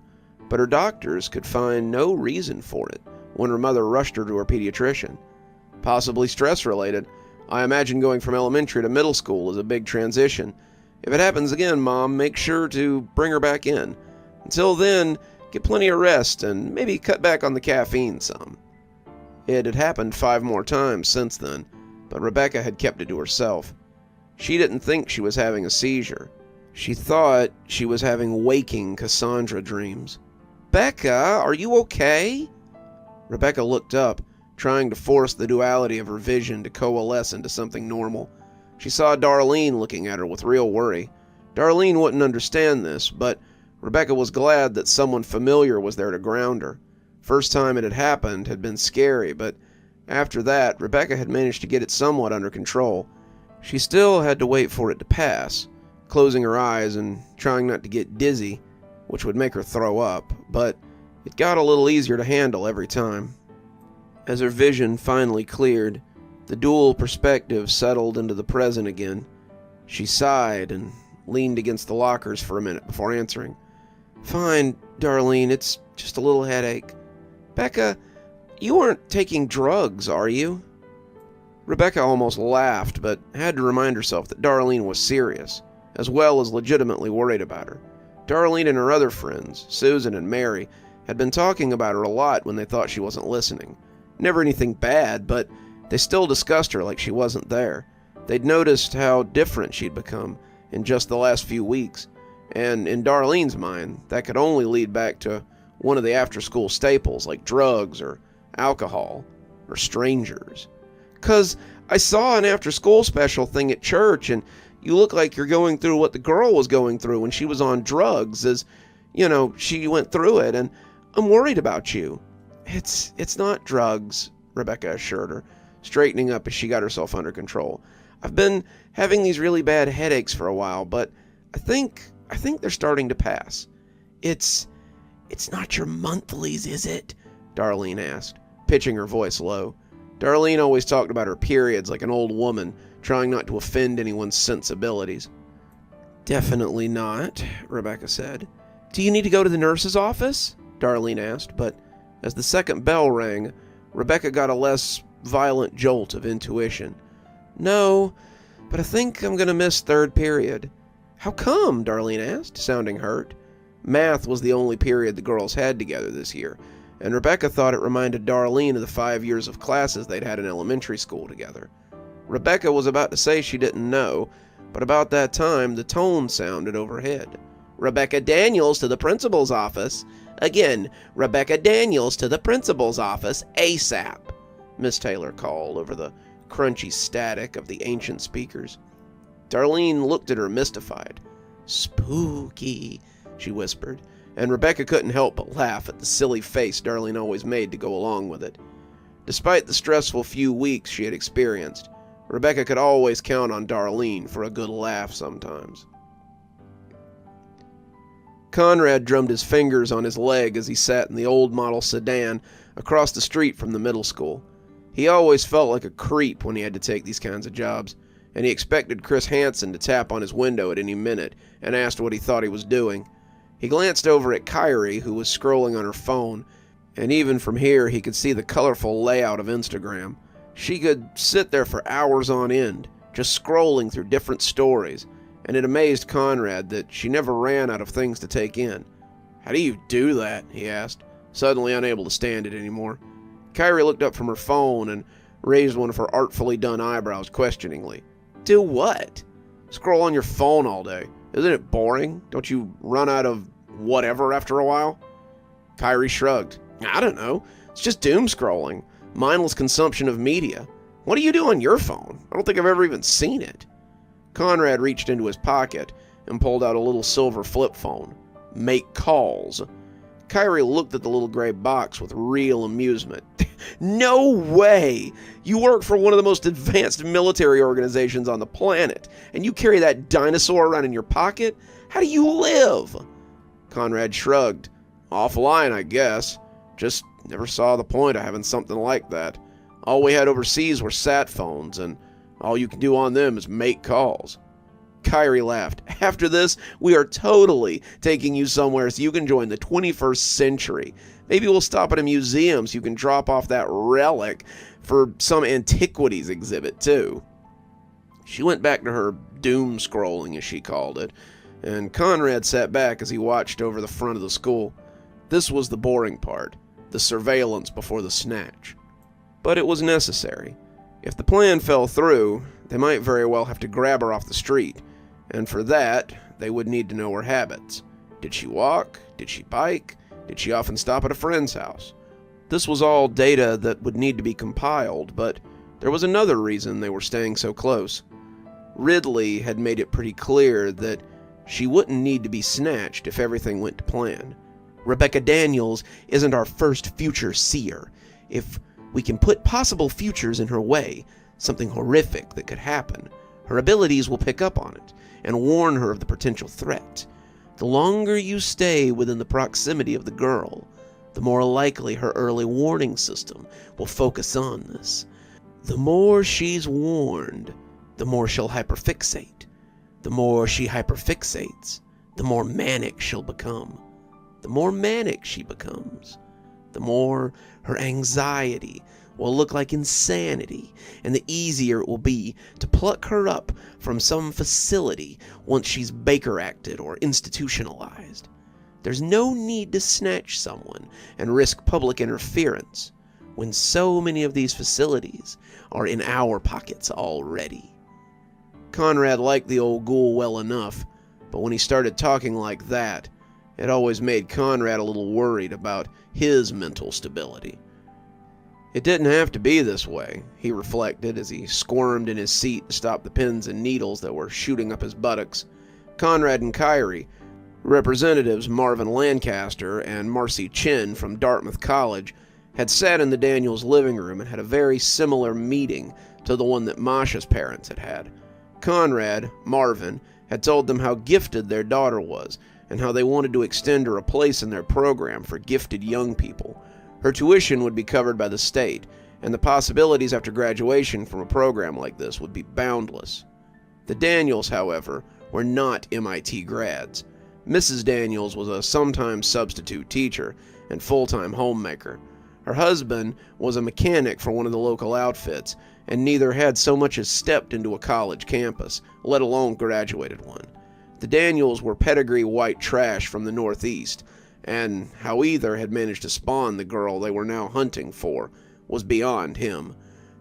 but her doctors could find no reason for it when her mother rushed her to her pediatrician. Possibly stress-related. I imagine going from elementary to middle school is a big transition. If it happens again, Mom, make sure to bring her back in. Until then, get plenty of rest and maybe cut back on the caffeine some. It had happened 5 more times since then, but Rebecca had kept it to herself. She didn't think she was having a seizure. She thought she was having waking Cassandra dreams. "Becca, are you okay?" Rebecca looked up, trying to force the duality of her vision to coalesce into something normal. She saw Darlene looking at her with real worry. Darlene wouldn't understand this, but Rebecca was glad that someone familiar was there to ground her. First time it had happened had been scary, but after that, Rebecca had managed to get it somewhat under control. She still had to wait for it to pass, closing her eyes and trying not to get dizzy, which would make her throw up, but it got a little easier to handle every time. As her vision finally cleared, the dual perspective settled into the present again. She sighed and leaned against the lockers for a minute before answering. "Fine, Darlene, it's just a little headache." "Becca, you aren't taking drugs, are you?" Rebecca almost laughed, but had to remind herself that Darlene was serious, as well as legitimately worried about her. Darlene and her other friends, Susan and Mary, had been talking about her a lot when they thought she wasn't listening. Never anything bad, but they still discussed her like she wasn't there. They'd noticed how different she'd become in just the last few weeks, and in Darlene's mind, that could only lead back to one of the after-school staples like drugs or alcohol or strangers. "'Cause I saw an after-school special thing at church, and you look like you're going through what the girl was going through when she was on drugs, as, she went through it, and I'm worried about you." It's not drugs," Rebecca assured her, straightening up as she got herself under control. "I've been having these really bad headaches for a while, but I think they're starting to pass." It's not your monthlies, is it?" Darlene asked, pitching her voice low. Darlene always talked about her periods like an old woman, trying not to offend anyone's sensibilities. "Definitely not," Rebecca said. "Do you need to go to the nurse's office?" Darlene asked, but as the second bell rang, Rebecca got a less violent jolt of intuition. "No, but I think I'm going to miss 3rd period." "How come?" Darlene asked, sounding hurt. Math was the only period the girls had together this year, and Rebecca thought it reminded Darlene of the 5 years of classes they'd had in elementary school together. Rebecca was about to say she didn't know, but about that time the tone sounded overhead. "Rebecca Daniels to the principal's office. Again, Rebecca Daniels to the principal's office ASAP," Miss Taylor called over the crunchy static of the ancient speakers. Darlene looked at her mystified. "Spooky," she whispered, and Rebecca couldn't help but laugh at the silly face Darlene always made to go along with it. Despite the stressful few weeks she had experienced, Rebecca could always count on Darlene for a good laugh sometimes. Conrad drummed his fingers on his leg as he sat in the old model sedan across the street from the middle school. He always felt like a creep when he had to take these kinds of jobs, and he expected Chris Hansen to tap on his window at any minute and asked what he thought he was doing. He glanced over at Kyrie, who was scrolling on her phone, and even from here he could see the colorful layout of Instagram. She could sit there for hours on end, just scrolling through different stories, and it amazed Conrad that she never ran out of things to take in. "How do you do that?" he asked, suddenly unable to stand it anymore. Kyrie looked up from her phone and raised one of her artfully done eyebrows questioningly. "Do what?" "Scroll on your phone all day. Isn't it boring? Don't you run out of whatever after a while?" Kyrie shrugged. "I don't know. It's just doom scrolling. Mindless consumption of media. What do you do on your phone? I don't think I've ever even seen it." Conrad reached into his pocket and pulled out a little silver flip phone. "Make calls." Kyrie looked at the little gray box with real amusement. No way! You work for one of the most advanced military organizations on the planet, and you carry that dinosaur around in your pocket? How do you live? Conrad shrugged. Offline, I guess. Just never saw the point of having something like that. All we had overseas were sat phones, and all you can do on them is make calls. Kyrie laughed. After this, we are totally taking you somewhere so you can join the 21st century. Maybe we'll stop at a museum so you can drop off that relic for some antiquities exhibit, too. She went back to her doom scrolling, as she called it, and Conrad sat back as he watched over the front of the school. This was the boring part, the surveillance before the snatch. But it was necessary. If the plan fell through, they might very well have to grab her off the street, and for that, they would need to know her habits. Did she walk? Did she bike? Did she often stop at a friend's house? This was all data that would need to be compiled, but there was another reason they were staying so close. Ridley had made it pretty clear that she wouldn't need to be snatched if everything went to plan. Rebecca Daniels isn't our first future seer. If we can put possible futures in her way, something horrific that could happen, her abilities will pick up on it and warn her of the potential threat. The longer you stay within the proximity of the girl, the more likely her early warning system will focus on this. The more she's warned, the more she'll hyperfixate. The more she hyperfixates, the more manic she'll become. The more manic she becomes, the more her anxiety will look like insanity, and the easier it will be to pluck her up from some facility once she's Baker-acted or institutionalized. There's no need to snatch someone and risk public interference when so many of these facilities are in our pockets already. Conrad liked the old ghoul well enough, but when he started talking like that, it always made Conrad a little worried about his mental stability. It didn't have to be this way, he reflected as he squirmed in his seat to stop the pins and needles that were shooting up his buttocks. Conrad and Kyrie, Representatives Marvin Lancaster and Marcy Chin from Dartmouth College, had sat in the Daniels' living room and had a very similar meeting to the one that Masha's parents had had. Conrad, Marvin, had told them how gifted their daughter was and how they wanted to extend her a place in their program for gifted young people. Her tuition would be covered by the state, and the possibilities after graduation from a program like this would be boundless. The Daniels, however, were not MIT grads. Mrs. Daniels was a sometime substitute teacher and full-time homemaker. Her husband was a mechanic for one of the local outfits, and neither had so much as stepped into a college campus, let alone graduated one. The Daniels were pedigree white trash from the Northeast, and how either had managed to spawn the girl they were now hunting for was beyond him.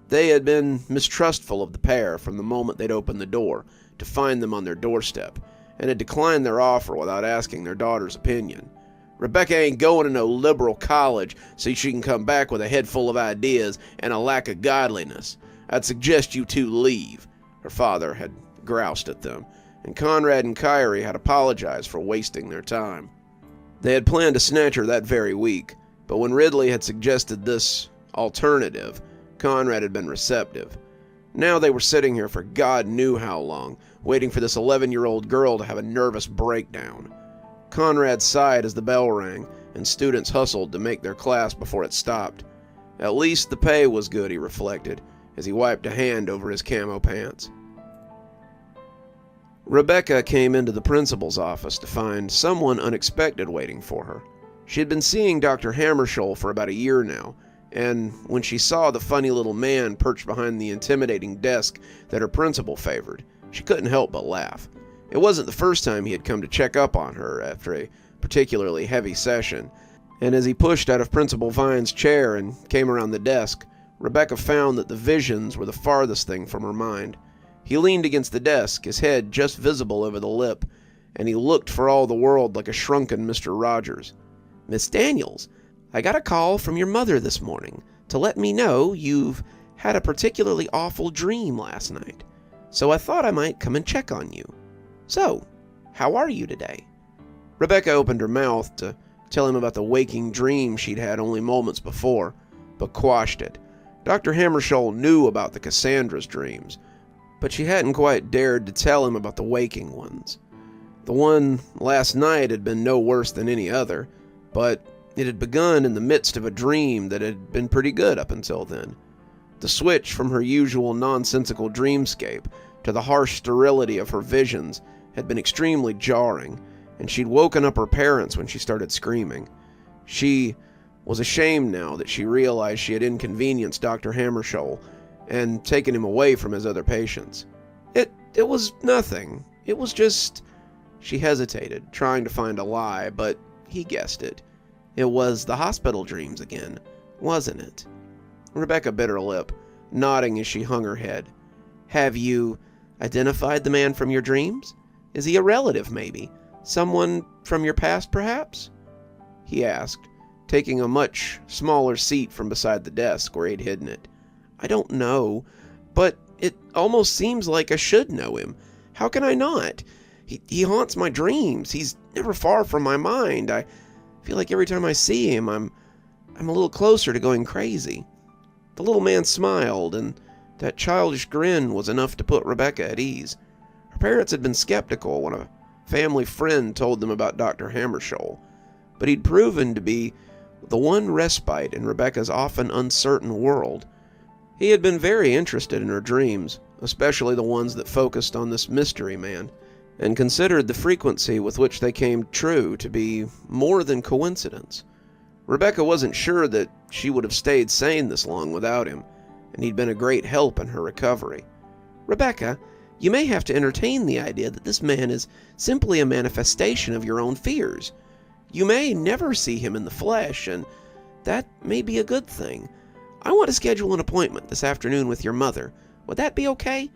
They had been mistrustful of the pair from the moment they'd opened the door to find them on their doorstep, and had declined their offer without asking their daughter's opinion. Rebecca ain't going to no liberal college so she can come back with a head full of ideas and a lack of godliness. I'd suggest you two leave, her father had groused at them, and Conrad and Kyrie had apologized for wasting their time. They had planned to snatch her that very week, but when Ridley had suggested this alternative, Conrad had been receptive. Now they were sitting here for God knew how long, waiting for this 11-year-old girl to have a nervous breakdown. Conrad sighed as the bell rang, and students hustled to make their class before it stopped. At least the pay was good, he reflected, as he wiped a hand over his camo pants. Rebecca came into the principal's office to find someone unexpected waiting for her. She had been seeing Dr. Hammarskjöld for about a year now, and when she saw the funny little man perched behind the intimidating desk that her principal favored, she couldn't help but laugh. It wasn't the first time he had come to check up on her after a particularly heavy session, and as he pushed out of Principal Vine's chair and came around the desk, Rebecca found that the visions were the farthest thing from her mind. He leaned against the desk, his head just visible over the lip, and he looked for all the world like a shrunken Mr. Rogers. "Miss Daniels, I got a call from your mother this morning to let me know you've had a particularly awful dream last night, so I thought I might come and check on you. So, how are you today?" Rebecca opened her mouth to tell him about the waking dream she'd had only moments before, but quashed it. Dr. Hammarskjöld knew about the Cassandra's dreams, but she hadn't quite dared to tell him about the waking ones. The one last night had been no worse than any other, but it had begun in the midst of a dream that had been pretty good up until then. The switch from her usual nonsensical dreamscape to the harsh sterility of her visions had been extremely jarring, and she'd woken up her parents when she started screaming. She was ashamed now that she realized she had inconvenienced Dr. Hammarskjöld and taken him away from his other patients. It was nothing. It was just... She hesitated, trying to find a lie, but he guessed it. It was the hospital dreams again, wasn't it? Rebecca bit her lip, nodding as she hung her head. Have you identified the man from your dreams? Is he a relative, maybe? Someone from your past, perhaps? He asked, taking a much smaller seat from beside the desk where he'd hidden it. I don't know, but it almost seems like I should know him. How can I not? He haunts my dreams. He's never far from my mind. I feel like every time I see him, I'm a little closer to going crazy. The little man smiled, and that childish grin was enough to put Rebecca at ease. Her parents had been skeptical when a family friend told them about Dr. Hammarskjöld, but he'd proven to be the one respite in Rebecca's often uncertain world. He had been very interested in her dreams, especially the ones that focused on this mystery man, and considered the frequency with which they came true to be more than coincidence. Rebecca wasn't sure that she would have stayed sane this long without him, and he'd been a great help in her recovery. Rebecca, you may have to entertain the idea that this man is simply a manifestation of your own fears. You may never see him in the flesh, and that may be a good thing. I want to schedule an appointment this afternoon with your mother. Would that be okay?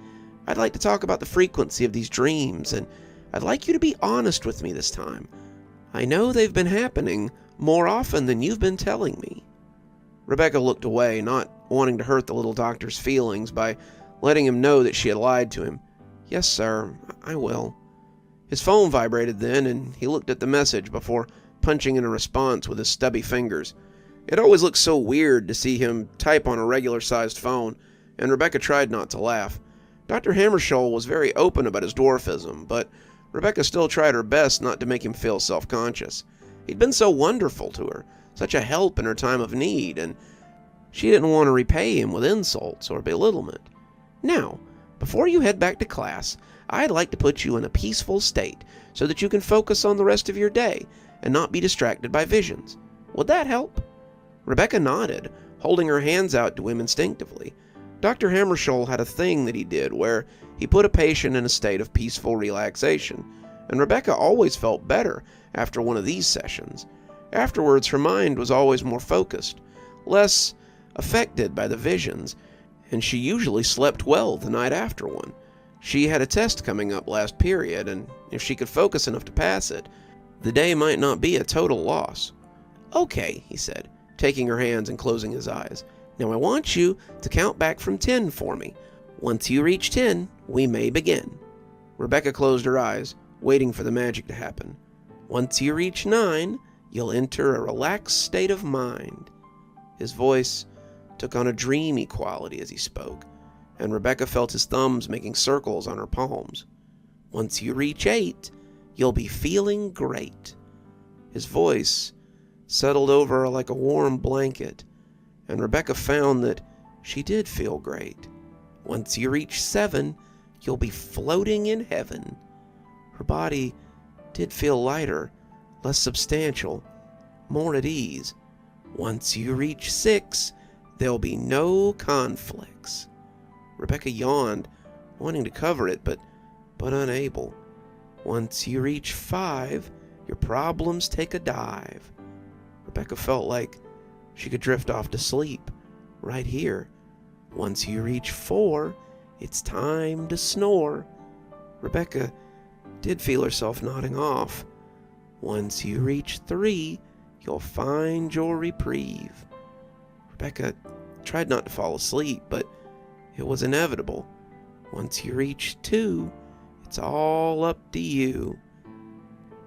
I'd like to talk about the frequency of these dreams, and I'd like you to be honest with me this time. I know they've been happening more often than you've been telling me. Rebecca looked away, not wanting to hurt the little doctor's feelings by letting him know that she had lied to him. Yes, sir, I will. His phone vibrated then, and he looked at the message before punching in a response with his stubby fingers. It always looked so weird to see him type on a regular-sized phone, and Rebecca tried not to laugh. Dr. Hammarskjöld was very open about his dwarfism, but Rebecca still tried her best not to make him feel self-conscious. He'd been so wonderful to her, such a help in her time of need, and she didn't want to repay him with insults or belittlement. Now, before you head back to class, I'd like to put you in a peaceful state so that you can focus on the rest of your day and not be distracted by visions. Would that help? Rebecca nodded, holding her hands out to him instinctively. Dr. Hammarskjöld had a thing that he did where he put a patient in a state of peaceful relaxation, and Rebecca always felt better after one of these sessions. Afterwards, her mind was always more focused, less affected by the visions, and she usually slept well the night after one. She had a test coming up last period, and if she could focus enough to pass it, the day might not be a total loss. Okay, he said, taking her hands and closing his eyes. Now I want you to count back from 10 for me. Once you reach 10, we may begin. Rebecca closed her eyes, waiting for the magic to happen. Once you reach 9, you'll enter a relaxed state of mind. His voice took on a dreamy quality as he spoke, and Rebecca felt his thumbs making circles on her palms. Once you reach 8, you'll be feeling great. His voice settled over her like a warm blanket, and Rebecca found that she did feel great. Once you reach 7, you'll be floating in heaven. Her body did feel lighter, less substantial, more at ease. Once you reach 6, there'll be no conflicts. Rebecca yawned, wanting to cover it, but unable. Once you reach 5, your problems take a dive. Rebecca felt like she could drift off to sleep, right here. Once you reach 4, it's time to snore. Rebecca did feel herself nodding off. Once you reach 3, you'll find your reprieve. Rebecca tried not to fall asleep, but it was inevitable. Once you reach 2, it's all up to you.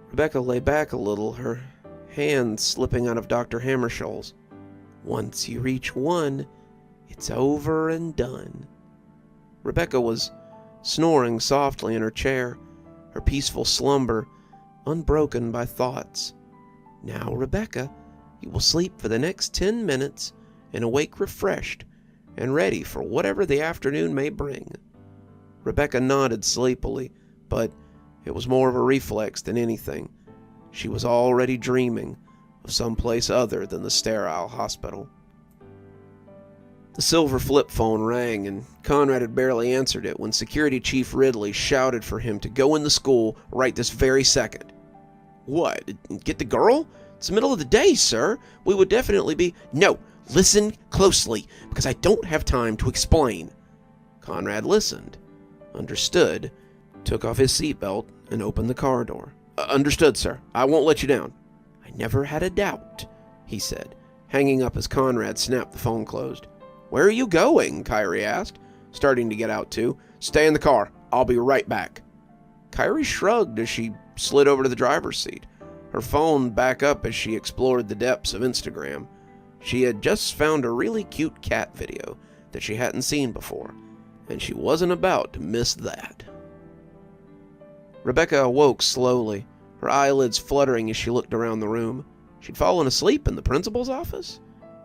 Rebecca lay back a little, her hands slipping out of Dr. Hammarskjöld's. Once you reach 1, it's over and done. Rebecca was snoring softly in her chair, her peaceful slumber unbroken by thoughts. Now, Rebecca, you will sleep for the next 10 minutes and awake refreshed and ready for whatever the afternoon may bring. Rebecca nodded sleepily, but it was more of a reflex than anything. She was already dreaming of some place other than the sterile hospital. The silver flip phone rang, and Conrad had barely answered it when Security Chief Ridley shouted for him to go in the school right this very second. What? Get the girl? It's the middle of the day, sir. We would definitely be... No, listen closely, because I don't have time to explain. Conrad listened, understood, took off his seatbelt, and opened the car door. Understood, sir. I won't let you down. I never had a doubt, he said, hanging up as Conrad snapped the phone closed. Where are you going? Kyrie asked, starting to get out too. Stay in the car. I'll be right back. Kyrie shrugged as she slid over to the driver's seat, her phone back up as she explored the depths of Instagram. She had just found a really cute cat video that she hadn't seen before, and she wasn't about to miss that. Rebecca awoke slowly, her eyelids fluttering as she looked around the room. She'd fallen asleep in the principal's office?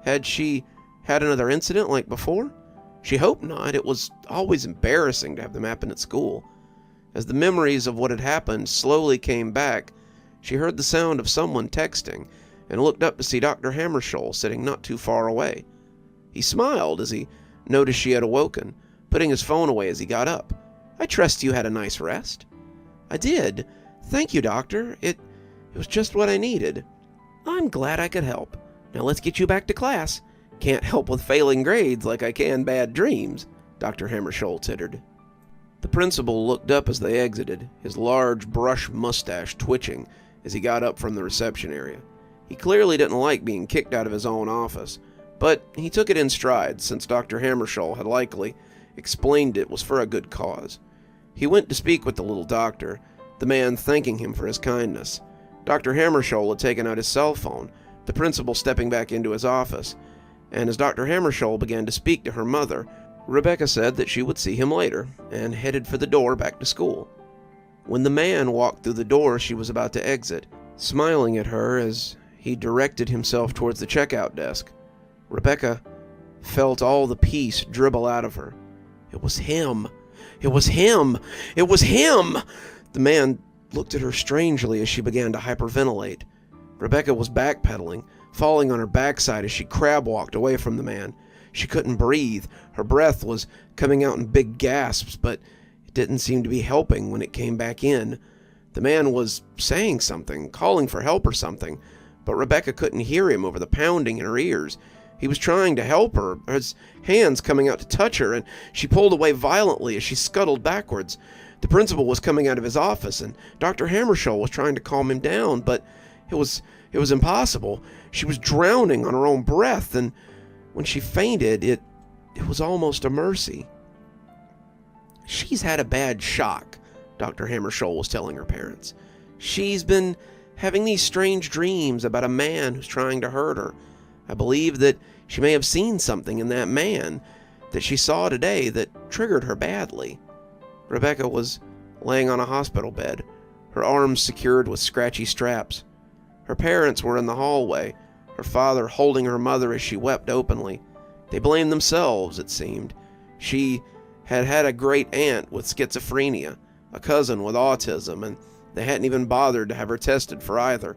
Had she had another incident like before? She hoped not. It was always embarrassing to have them happen at school. As the memories of what had happened slowly came back, she heard the sound of someone texting and looked up to see Dr. Hammarskjöld sitting not too far away. He smiled as he noticed she had awoken, putting his phone away as he got up. I trust you had a nice rest. I did. Thank you, Doctor. It was just what I needed. I'm glad I could help. Now let's get you back to class. Can't help with failing grades like I can bad dreams, Dr. Hammarskjöld tittered. The principal looked up as they exited, his large brush mustache twitching as he got up from the reception area. He clearly didn't like being kicked out of his own office, but he took it in stride since Dr. Hammarskjöld had likely explained it was for a good cause. He went to speak with the little doctor, the man thanking him for his kindness. Dr. Hammarskjöld had taken out his cell phone, the principal stepping back into his office, and as Dr. Hammarskjöld began to speak to her mother, Rebecca said that she would see him later, and headed for the door back to school. When the man walked through the door she was about to exit, smiling at her as he directed himself towards the checkout desk, Rebecca felt all the peace dribble out of her. It was him! It was him! It was him! The man looked at her strangely as she began to hyperventilate. Rebecca was backpedaling, falling on her backside as she crab-walked away from the man. She couldn't breathe. Her breath was coming out in big gasps, but it didn't seem to be helping when it came back in. The man was saying something, calling for help or something, but Rebecca couldn't hear him over the pounding in her ears. He was trying to help her, his hands coming out to touch her, and she pulled away violently as she scuttled backwards. The principal was coming out of his office, and Dr. Hammarskjöld was trying to calm him down, but it was impossible. She was drowning on her own breath, and when she fainted, it was almost a mercy. She's had a bad shock, Dr. Hammarskjöld was telling her parents. She's been having these strange dreams about a man who's trying to hurt her. I believe that she may have seen something in that man that she saw today that triggered her badly. Rebecca was laying on a hospital bed, her arms secured with scratchy straps. Her parents were in the hallway, her father holding her mother as she wept openly. They blamed themselves, it seemed. She had had a great aunt with schizophrenia, a cousin with autism, and they hadn't even bothered to have her tested for either.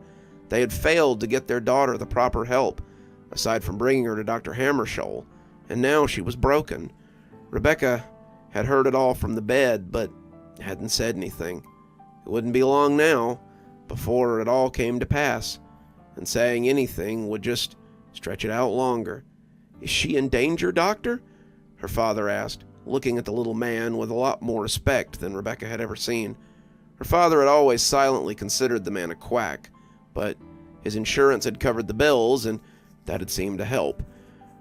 They had failed to get their daughter the proper help, aside from bringing her to Dr. Hammarskjöld, and now she was broken. Rebecca had heard it all from the bed, but hadn't said anything. It wouldn't be long now before it all came to pass, and saying anything would just stretch it out longer. Is she in danger, Doctor? Her father asked, looking at the little man with a lot more respect than Rebecca had ever seen. Her father had always silently considered the man a quack, but his insurance had covered the bills, and that had seemed to help.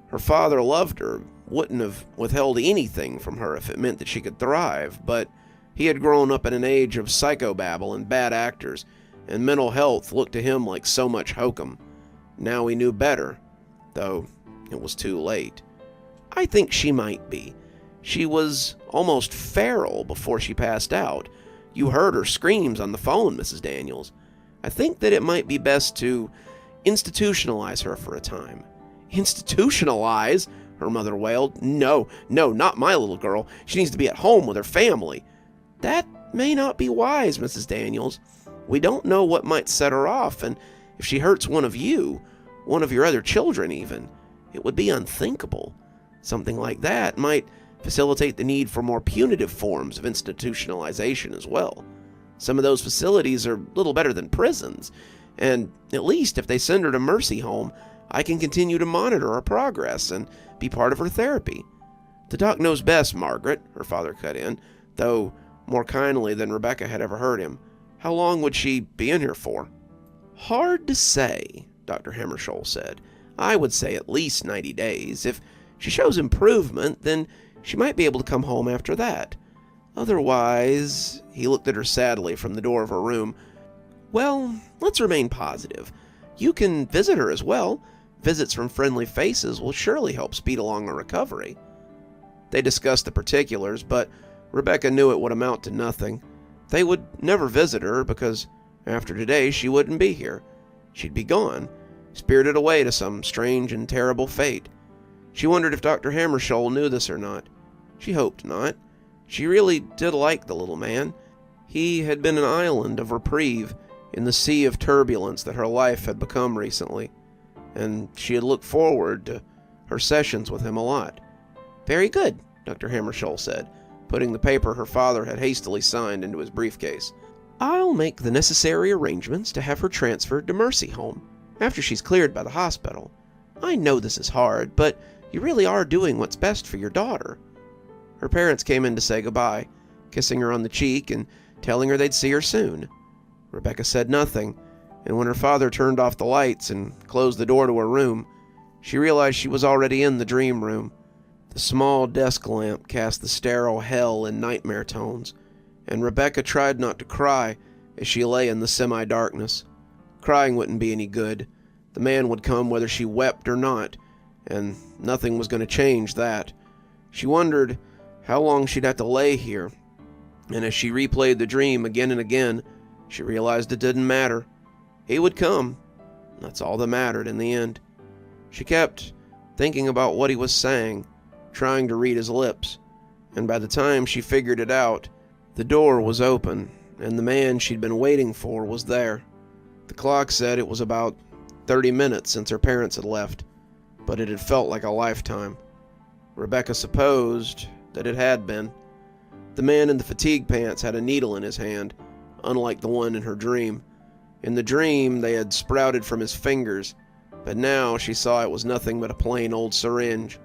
Her father loved her, wouldn't have withheld anything from her if it meant that she could thrive, but he had grown up in an age of psychobabble and bad actors, and mental health looked to him like so much hokum. Now he knew better, though It was too late. I think she might be. She was almost feral before she passed out. You heard her screams on the phone, Mrs. Daniels. I think that it might be best to institutionalize her for a time. Institutionalize? Her mother wailed. No, not my little girl. She needs to be at home with her family. That may not be wise, Mrs. Daniels. We don't know what might set her off, and if she hurts one of you, one of your other children even, it would be unthinkable. Something like that might facilitate the need for more punitive forms of institutionalization as well. Some of those facilities are little better than prisons, and at least if they send her to Mercy Home, I can continue to monitor her progress and be part of her therapy. The doc knows best, Margaret, her father cut in, though more kindly than Rebecca had ever heard him. How long would she be in here for? Hard to say, Dr. Hammarskjöld said. I would say at least 90 days. If she shows improvement, then she might be able to come home after that. Otherwise, he looked at her sadly from the door of her room. Well, let's remain positive. You can visit her as well. Visits from friendly faces will surely help speed along her recovery. They discussed the particulars, but Rebecca knew it would amount to nothing. They would never visit her because after today she wouldn't be here. She'd be gone, spirited away to some strange and terrible fate. She wondered if Dr. Hammarskjöld knew this or not. She hoped not. She really did like the little man. He had been an island of reprieve in the sea of turbulence that her life had become recently, and she had looked forward to her sessions with him a lot. Very good, Dr. Hammarskjöld said, putting the paper her father had hastily signed into his briefcase. I'll make the necessary arrangements to have her transferred to Mercy Home after she's cleared by the hospital. I know this is hard, but you really are doing what's best for your daughter. Her parents came in to say goodbye, kissing her on the cheek and telling her they'd see her soon. Rebecca said nothing, and when her father turned off the lights and closed the door to her room, she realized she was already in the dream room. The small desk lamp cast the sterile hell in nightmare tones, and Rebecca tried not to cry as she lay in the semi-darkness. Crying wouldn't be any good. The man would come whether she wept or not, and nothing was going to change that. She wondered how long she'd have to lay here, and as she replayed the dream again and again, she realized it didn't matter. He would come. That's all that mattered in the end. She kept thinking about what he was saying, trying to read his lips, and by the time she figured it out, the door was open, and the man she'd been waiting for was there. The clock said it was about 30 minutes since her parents had left, but it had felt like a lifetime. Rebecca supposed that it had been. The man in the fatigue pants had a needle in his hand, unlike the one in her dream. In the dream, they had sprouted from his fingers, but now she saw it was nothing but a plain old syringe.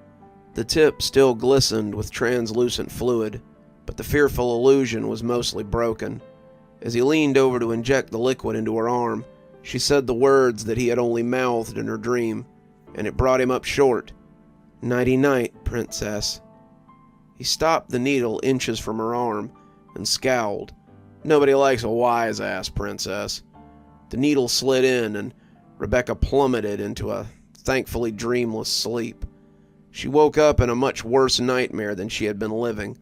The tip still glistened with translucent fluid, but the fearful illusion was mostly broken. As he leaned over to inject the liquid into her arm, she said the words that he had only mouthed in her dream, and it brought him up short. Nighty-night, princess. He stopped the needle inches from her arm and scowled. Nobody likes a wise-ass princess. The needle slid in, and Rebecca plummeted into a thankfully dreamless sleep. She woke up in a much worse nightmare than she had been living.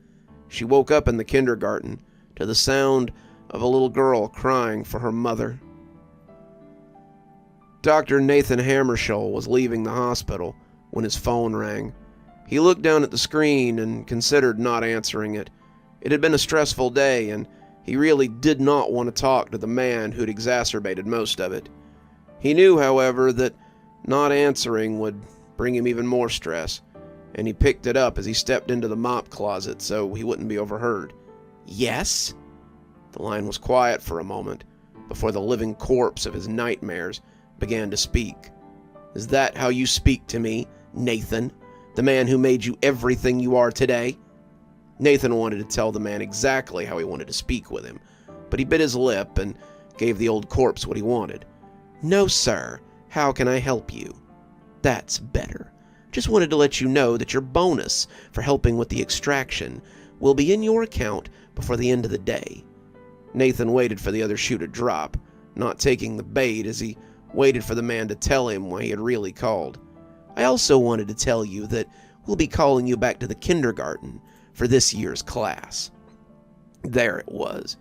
She woke up in the kindergarten to the sound of a little girl crying for her mother. Dr. Nathan Hammarskjöld was leaving the hospital when his phone rang. He looked down at the screen and considered not answering it. It had been a stressful day, and he really did not want to talk to the man who'd exacerbated most of it. He knew, however, that not answering would bring him even more stress, and he picked it up as he stepped into the mop closet so he wouldn't be overheard. Yes? The line was quiet for a moment before the living corpse of his nightmares began to speak. Is that how you speak to me, Nathan, the man who made you everything you are today? Nathan wanted to tell the man exactly how he wanted to speak with him, but he bit his lip and gave the old corpse what he wanted. No, sir. How can I help you? That's better. Just wanted to let you know that your bonus for helping with the extraction will be in your account before the end of the day. Nathan waited for the other shoe to drop, not taking the bait as he waited for the man to tell him why he had really called. I also wanted to tell you that we'll be calling you back to the kindergarten for this year's class." There it was.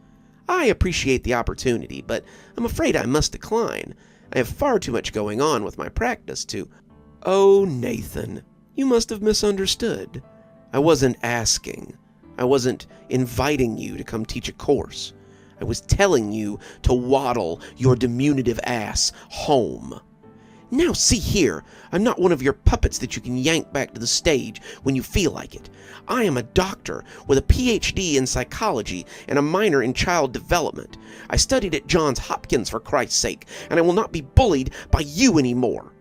"I appreciate the opportunity, but I'm afraid I must decline. I have far too much going on with my practice to—" "Oh, Nathan, you must have misunderstood. I wasn't asking. I wasn't inviting you to come teach a course. I was telling you to waddle your diminutive ass home. Now see here, I'm not one of your puppets that you can yank back to the stage when you feel like it. I am a doctor with a PhD in psychology and a minor in child development. I studied at Johns Hopkins, for Christ's sake, and I will not be bullied by you anymore."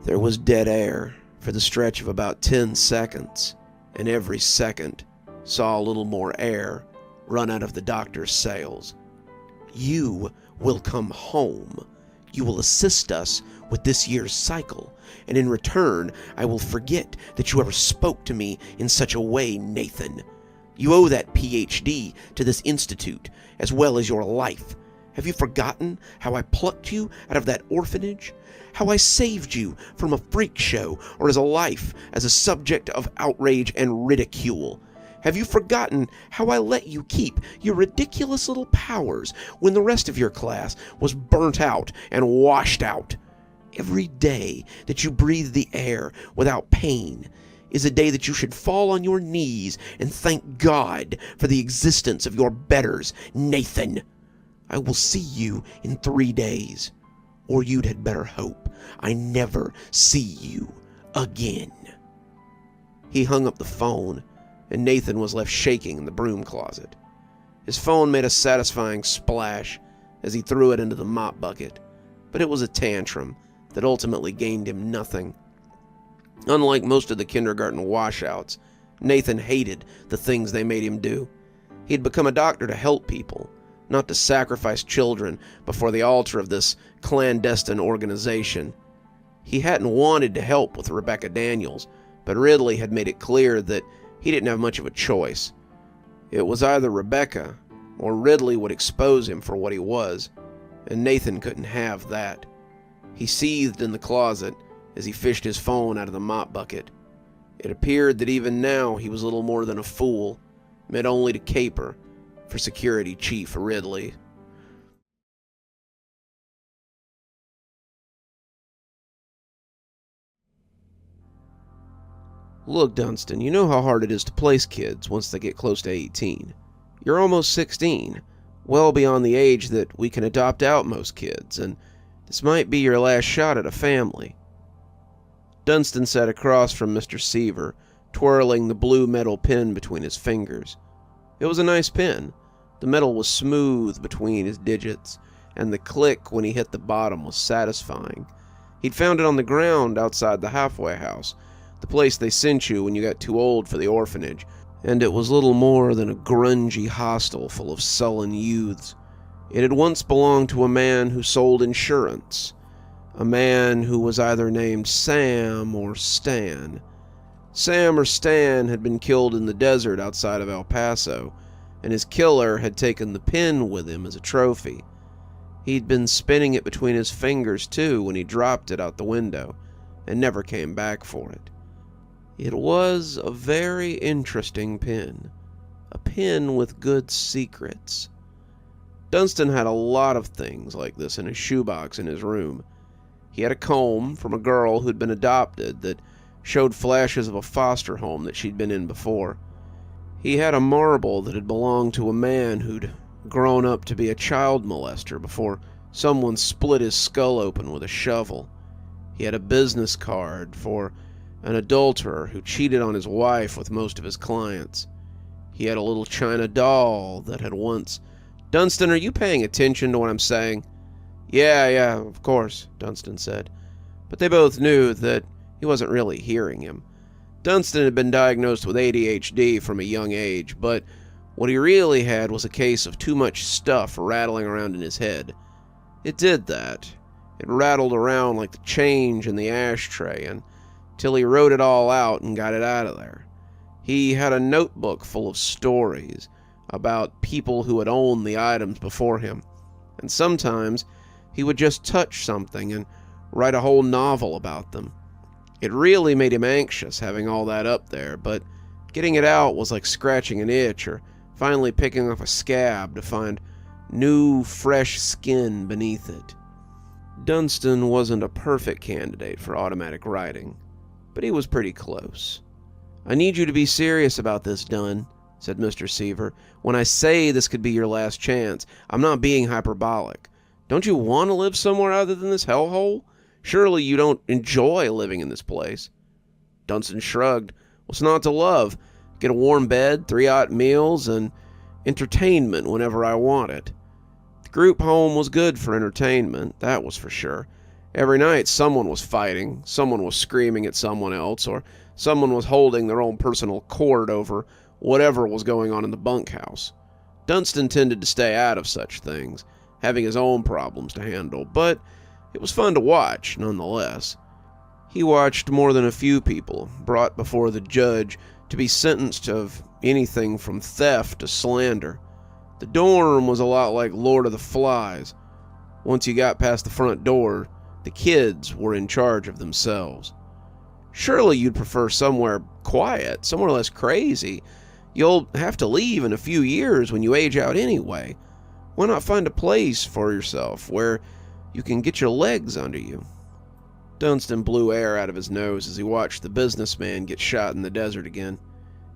There was dead air for the stretch of about 10 seconds, and every second saw a little more air run out of the doctor's sails. "You will come home. You will assist us with this year's cycle, and in return, I will forget that you ever spoke to me in such a way, Nathan. You owe that PhD to this institute, as well as your life. Have you forgotten how I plucked you out of that orphanage? How I saved you from a freak show or as a life as a subject of outrage and ridicule? Have you forgotten how I let you keep your ridiculous little powers when the rest of your class was burnt out and washed out? Every day that you breathe the air without pain is a day that you should fall on your knees and thank God for the existence of your betters, Nathan. I will see you in 3 days, or you'd had better hope I never see you again." He hung up the phone, and Nathan was left shaking in the broom closet. His phone made a satisfying splash as he threw it into the mop bucket, but it was a tantrum that ultimately gained him nothing. Unlike most of the kindergarten washouts, Nathan hated the things they made him do. He'd become a doctor to help people, not to sacrifice children before the altar of this clandestine organization. He hadn't wanted to help with Rebecca Daniels, but Ridley had made it clear that he didn't have much of a choice. It was either Rebecca, or Ridley would expose him for what he was, and Nathan couldn't have that. He seethed in the closet as he fished his phone out of the mop bucket. It appeared that even now he was little more than a fool, meant only to caper for Security Chief Ridley. "Look, Dunstan, you know how hard it is to place kids once they get close to 18. You're almost 16, well beyond the age that we can adopt out most kids, and this might be your last shot at a family." Dunstan sat across from Mr. Seaver, twirling the blue metal pen between his fingers. It was a nice pen. The metal was smooth between his digits, and the click when he hit the bottom was satisfying. He'd found it on the ground outside the halfway house, the place they sent you when you got too old for the orphanage, and it was little more than a grungy hostel full of sullen youths. It had once belonged to a man who sold insurance, a man who was either named Sam or Stan. Sam or Stan had been killed in the desert outside of El Paso, and his killer had taken the pen with him as a trophy. He'd been spinning it between his fingers, too, when he dropped it out the window, and never came back for it. It was a very interesting pen, a pen with good secrets. Dunstan had a lot of things like this in his shoebox in his room. He had a comb from a girl who'd been adopted that showed flashes of a foster home that she'd been in before. He had a marble that had belonged to a man who'd grown up to be a child molester before someone split his skull open with a shovel. He had a business card for an adulterer who cheated on his wife with most of his clients. He had a little china doll that had once... Dunstan, are you paying attention to what I'm saying? Yeah, of course, Dunstan said. But they both knew that he wasn't really hearing him. Dunstan had been diagnosed with ADHD from a young age, but what he really had was a case of too much stuff rattling around in his head. It did that. It rattled around like the change in the ashtray until he wrote it all out and got it out of there. He had a notebook full of stories about people who had owned the items before him, and sometimes he would just touch something and write a whole novel about them. It really made him anxious having all that up there, but getting it out was like scratching an itch or finally picking off a scab to find new, fresh skin beneath it. Dunstan wasn't a perfect candidate for automatic writing, but he was pretty close. "I need you to be serious about this, Dunn," said Mr. Seaver. "When I say this could be your last chance, I'm not being hyperbolic. Don't you want to live somewhere other than this hellhole? Surely you don't enjoy living in this place." Dunstan shrugged. "What's not to love? Get a warm bed, 3 hot meals, and entertainment whenever I want it." The group home was good for entertainment, that was for sure. Every night someone was fighting, someone was screaming at someone else, or someone was holding their own personal court over whatever was going on in the bunkhouse. Dunstan tended to stay out of such things, having his own problems to handle, but it was fun to watch, nonetheless. He watched more than a few people brought before the judge to be sentenced of anything from theft to slander. The dorm was a lot like Lord of the Flies. Once you got past the front door, the kids were in charge of themselves. Surely you'd prefer somewhere quiet, somewhere less crazy. You'll have to leave in a few years when you age out anyway. Why not find a place for yourself where you can get your legs under you? Dunstan blew air out of his nose as he watched the businessman get shot in the desert again.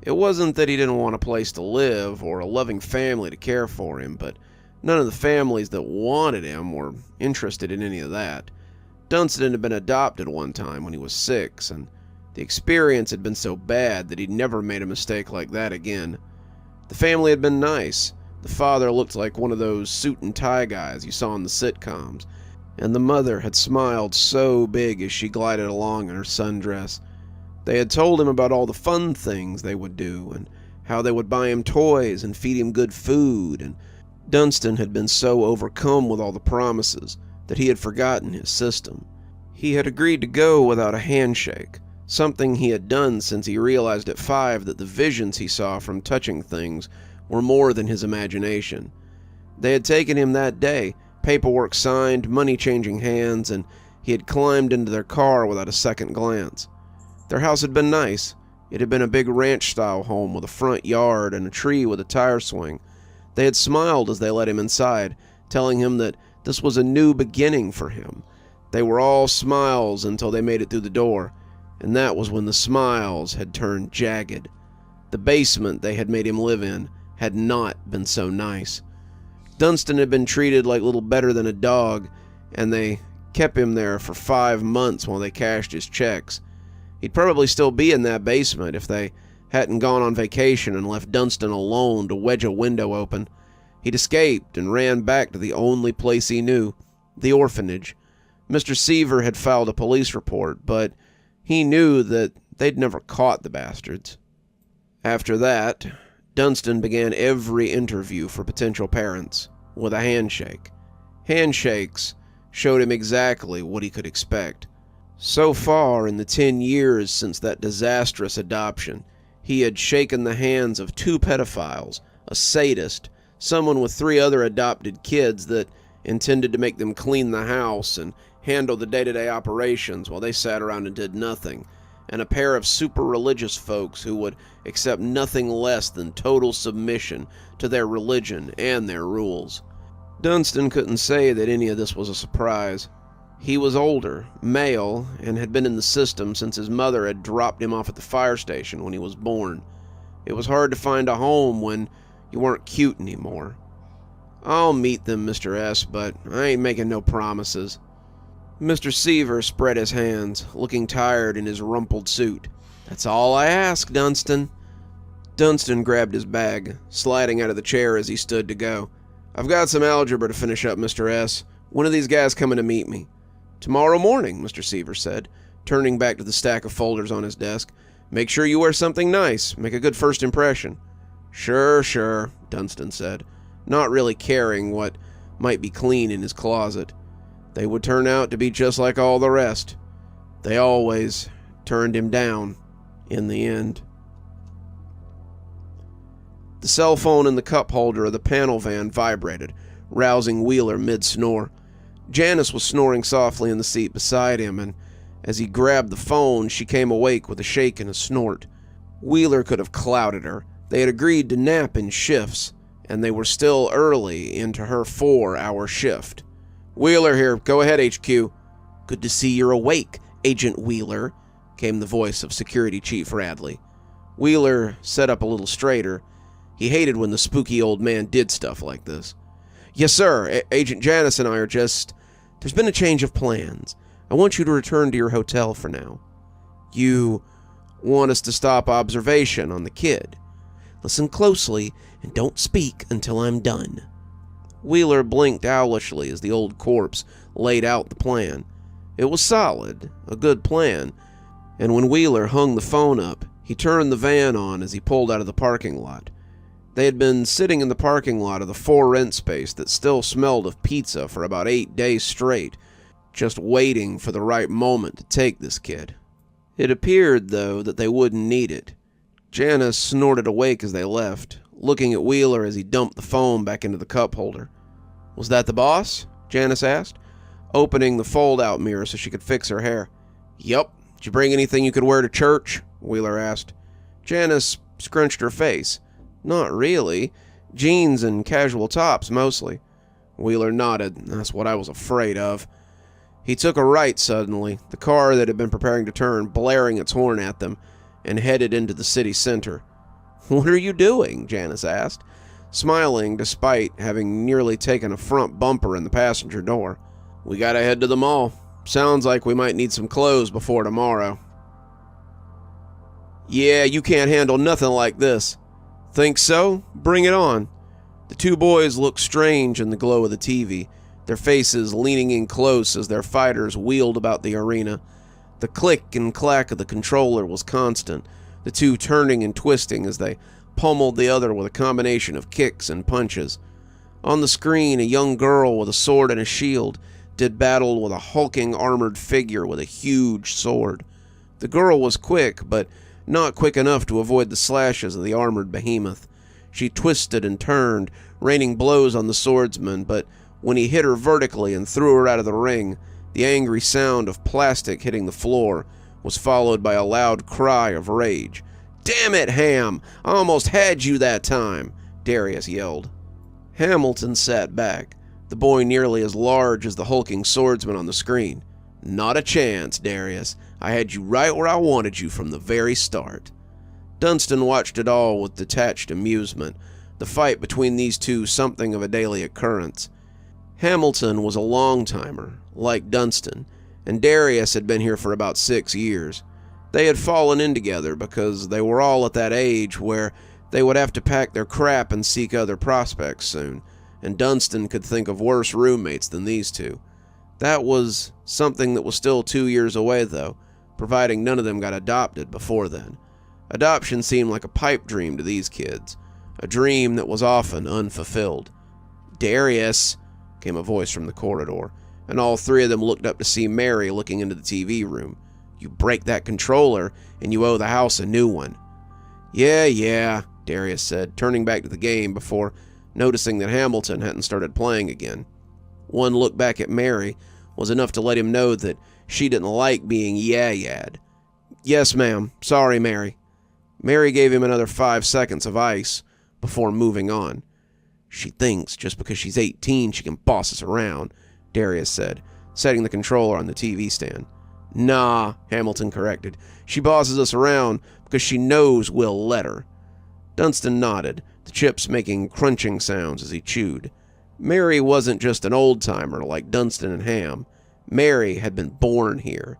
It wasn't that he didn't want a place to live or a loving family to care for him, but none of the families that wanted him were interested in any of that. Dunstan had been adopted one time when he was 6, and the experience had been so bad that he'd never made a mistake like that again. The family had been nice. The father looked like one of those suit and tie guys you saw in the sitcoms, and the mother had smiled so big as she glided along in her sundress. They had told him about all the fun things they would do, and how they would buy him toys and feed him good food, and Dunstan had been so overcome with all the promises that he had forgotten his system. He had agreed to go without a handshake, something he had done since he realized at 5 that the visions he saw from touching things were more than his imagination. They had taken him that day, paperwork signed, money changing hands, and he had climbed into their car without a second glance. Their house had been nice. It had been a big ranch-style home with a front yard and a tree with a tire swing. They had smiled as they let him inside, telling him that this was a new beginning for him. They were all smiles until they made it through the door, and that was when the smiles had turned jagged. The basement they had made him live in had not been so nice. Dunstan had been treated like little better than a dog, and they kept him there for 5 months while they cashed his checks. He'd probably still be in that basement if they hadn't gone on vacation and left Dunstan alone to wedge a window open. He'd escaped and ran back to the only place he knew, the orphanage. Mr. Seaver had filed a police report, but he knew that they'd never caught the bastards. After that, Dunstan began every interview for potential parents with a handshake. Handshakes showed him exactly what he could expect. So far, in the 10 years since that disastrous adoption, he had shaken the hands of 2 pedophiles, a sadist, someone with 3 other adopted kids that intended to make them clean the house and handle the day-to-day operations while they sat around and did nothing, and a pair of super religious folks who would accept nothing less than total submission to their religion and their rules. Dunstan couldn't say that any of this was a surprise. He was older, male, and had been in the system since his mother had dropped him off at the fire station when he was born. It was hard to find a home when you weren't cute anymore. "I'll meet them, Mr. S., but I ain't making no promises." Mr. Seaver spread his hands, looking tired in his rumpled suit. "That's all I ask, Dunstan." Dunstan grabbed his bag, sliding out of the chair as he stood to go. "I've got some algebra to finish up, Mr. S. When are these guys coming to meet me?" "Tomorrow morning," Mr. Seaver said, turning back to the stack of folders on his desk. "Make sure you wear something nice. Make a good first impression." Sure, Dunstan said, not really caring what might be clean in his closet. They would turn out to be just like all the rest. They always turned him down in the end. The cell phone in the cup holder of the panel van vibrated, rousing Wheeler mid-snore. Janice was snoring softly in the seat beside him, and as he grabbed the phone, she came awake with a shake and a snort. Wheeler could have clouted her. They had agreed to nap in shifts, and they were still early into her 4-hour shift. "Wheeler here. Go ahead, HQ." "Good to see you're awake, Agent Wheeler," came the voice of Security Chief Radley. Wheeler sat up a little straighter. He hated when the spooky old man did stuff like this. "Yes, sir. Agent Janice and I are just... There's been a change of plans. I want you to return to your hotel for now." "You want us to stop observation on the kid?" "Listen closely and don't speak until I'm done." Wheeler blinked owlishly as the old corpse laid out the plan. It was solid, a good plan, and when Wheeler hung the phone up, he turned the van on as he pulled out of the parking lot. They had been sitting in the parking lot of the for-rent space that still smelled of pizza for about 8 days straight, just waiting for the right moment to take this kid. It appeared, though, that they wouldn't need it. Janice snorted awake as they left, looking at Wheeler as he dumped the phone back into the cup holder. "Was that the boss?" Janice asked, opening the fold-out mirror so she could fix her hair. "Yup. Did you bring anything you could wear to church?" Wheeler asked. Janice scrunched her face. "Not really. Jeans and casual tops, mostly." Wheeler nodded. "That's what I was afraid of." He took a right suddenly, the car that had been preparing to turn blaring its horn at them, and headed into the city center. "What are you doing?" Janice asked, smiling despite having nearly taken a front bumper in the passenger door. "We gotta head to the mall. Sounds like we might need some clothes before tomorrow." "Yeah, you can't handle nothing like this." "Think so? Bring it on." The two boys looked strange in the glow of the TV, their faces leaning in close as their fighters wheeled about the arena. The click and clack of the controller was constant, the two turning and twisting as they pummeled the other with a combination of kicks and punches. On the screen, a young girl with a sword and a shield did battle with a hulking armored figure with a huge sword. The girl was quick, but not quick enough to avoid the slashes of the armored behemoth. She twisted and turned, raining blows on the swordsman, but when he hit her vertically and threw her out of the ring, the angry sound of plastic hitting the floor was followed by a loud cry of rage. "Damn it, Ham! I almost had you that time!" Darius yelled. Hamilton sat back, the boy nearly as large as the hulking swordsman on the screen. "Not a chance, Darius. I had you right where I wanted you from the very start." Dunstan watched it all with detached amusement, the fight between these two something of a daily occurrence. Hamilton was a long-timer, like Dunstan, and Darius had been here for about 6 years. They had fallen in together because they were all at that age where they would have to pack their crap and seek other prospects soon, and Dunstan could think of worse roommates than these two. That was something that was still 2 years away, though, providing none of them got adopted before then. Adoption seemed like a pipe dream to these kids, a dream that was often unfulfilled. "Darius," came a voice from the corridor, and all three of them looked up to see Mary looking into the TV room. "You break that controller, and you owe the house a new one." Yeah, Darius said, turning back to the game before noticing that Hamilton hadn't started playing again. One look back at Mary was enough to let him know that she didn't like being yeah-yahed. "Yes, ma'am. Sorry, Mary." Mary gave him another 5 seconds of ice before moving on. "She thinks just because she's 18 she can boss us around," Darius said, setting the controller on the TV stand. "Nah," Hamilton corrected. "She bosses us around because she knows we'll let her." Dunstan nodded, the chips making crunching sounds as he chewed. Mary wasn't just an old-timer like Dunstan and Ham. Mary had been born here.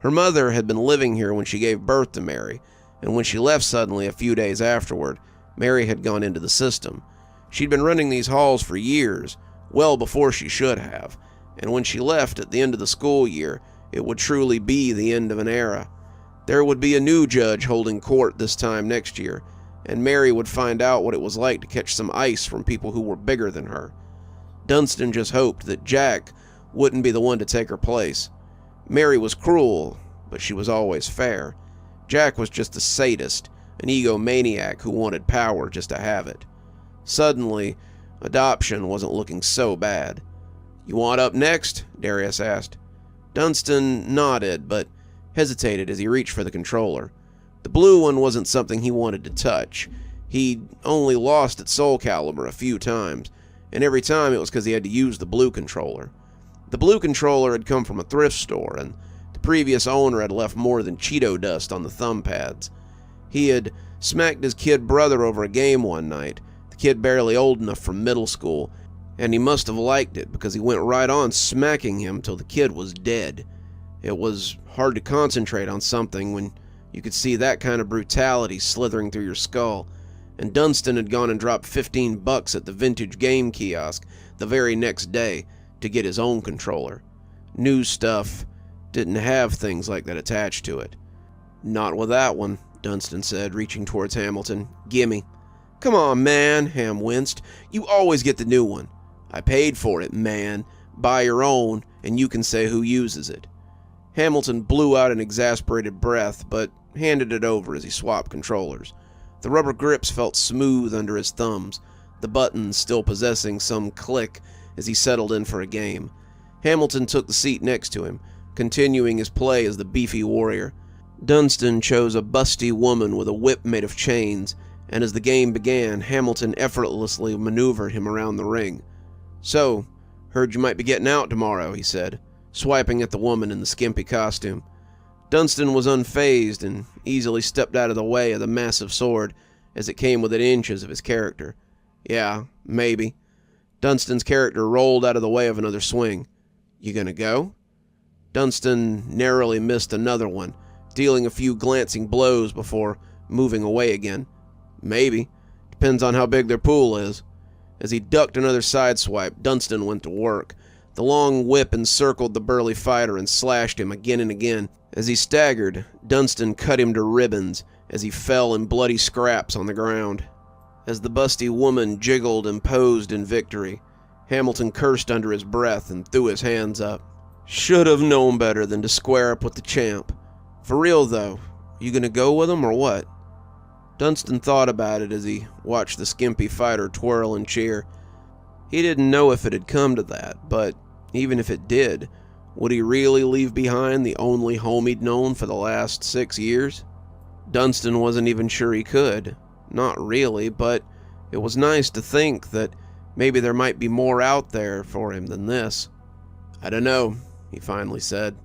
Her mother had been living here when she gave birth to Mary, and when she left suddenly a few days afterward, Mary had gone into the system. She'd been running these halls for years, well before she should have, and when she left at the end of the school year, it would truly be the end of an era. There would be a new judge holding court this time next year, and Mary would find out what it was like to catch some ice from people who were bigger than her. Dunstan just hoped that Jack wouldn't be the one to take her place. Mary was cruel, but she was always fair. Jack was just a sadist, an egomaniac who wanted power just to have it. Suddenly, adoption wasn't looking so bad. "You want up next?" Darius asked. Dunstan nodded, but hesitated as he reached for the controller. The blue one wasn't something he wanted to touch. He'd only lost at Soul Calibur a few times, and every time it was because he had to use the blue controller. The blue controller had come from a thrift store, and the previous owner had left more than Cheeto dust on the thumb pads. He had smacked his kid brother over a game one night, the kid barely old enough for middle school, and he must have liked it because he went right on smacking him till the kid was dead. It was hard to concentrate on something when you could see that kind of brutality slithering through your skull, and Dunstan had gone and dropped $15 at the vintage game kiosk the very next day to get his own controller. New stuff didn't have things like that attached to it. "Not with that one," Dunstan said, reaching towards Hamilton. "Gimme." "Come on, man," Ham winced. "You always get the new one." "I paid for it, man. Buy your own, and you can say who uses it." Hamilton blew out an exasperated breath, but handed it over as he swapped controllers. The rubber grips felt smooth under his thumbs, the buttons still possessing some click as he settled in for a game. Hamilton took the seat next to him, continuing his play as the beefy warrior. Dunstan chose a busty woman with a whip made of chains, and as the game began, Hamilton effortlessly maneuvered him around the ring. "So, heard you might be getting out tomorrow," he said, swiping at the woman in the skimpy costume. Dunstan was unfazed and easily stepped out of the way of the massive sword as it came within inches of his character. "Yeah, maybe." Dunstan's character rolled out of the way of another swing. "You gonna go?" Dunstan narrowly missed another one, dealing a few glancing blows before moving away again. "Maybe. Depends on how big their pool is." As he ducked another sideswipe, Dunstan went to work. The long whip encircled the burly fighter and slashed him again and again. As he staggered, Dunstan cut him to ribbons as he fell in bloody scraps on the ground. As the busty woman jiggled and posed in victory, Hamilton cursed under his breath and threw his hands up. "Should have known better than to square up with the champ. For real, though, you gonna go with him or what?" Dunstan thought about it as he watched the skimpy fighter twirl and cheer. He didn't know if it had come to that, but even if it did, would he really leave behind the only home he'd known for the last 6 years? Dunstan wasn't even sure he could. Not really, but it was nice to think that maybe there might be more out there for him than this. "I don't know," he finally said.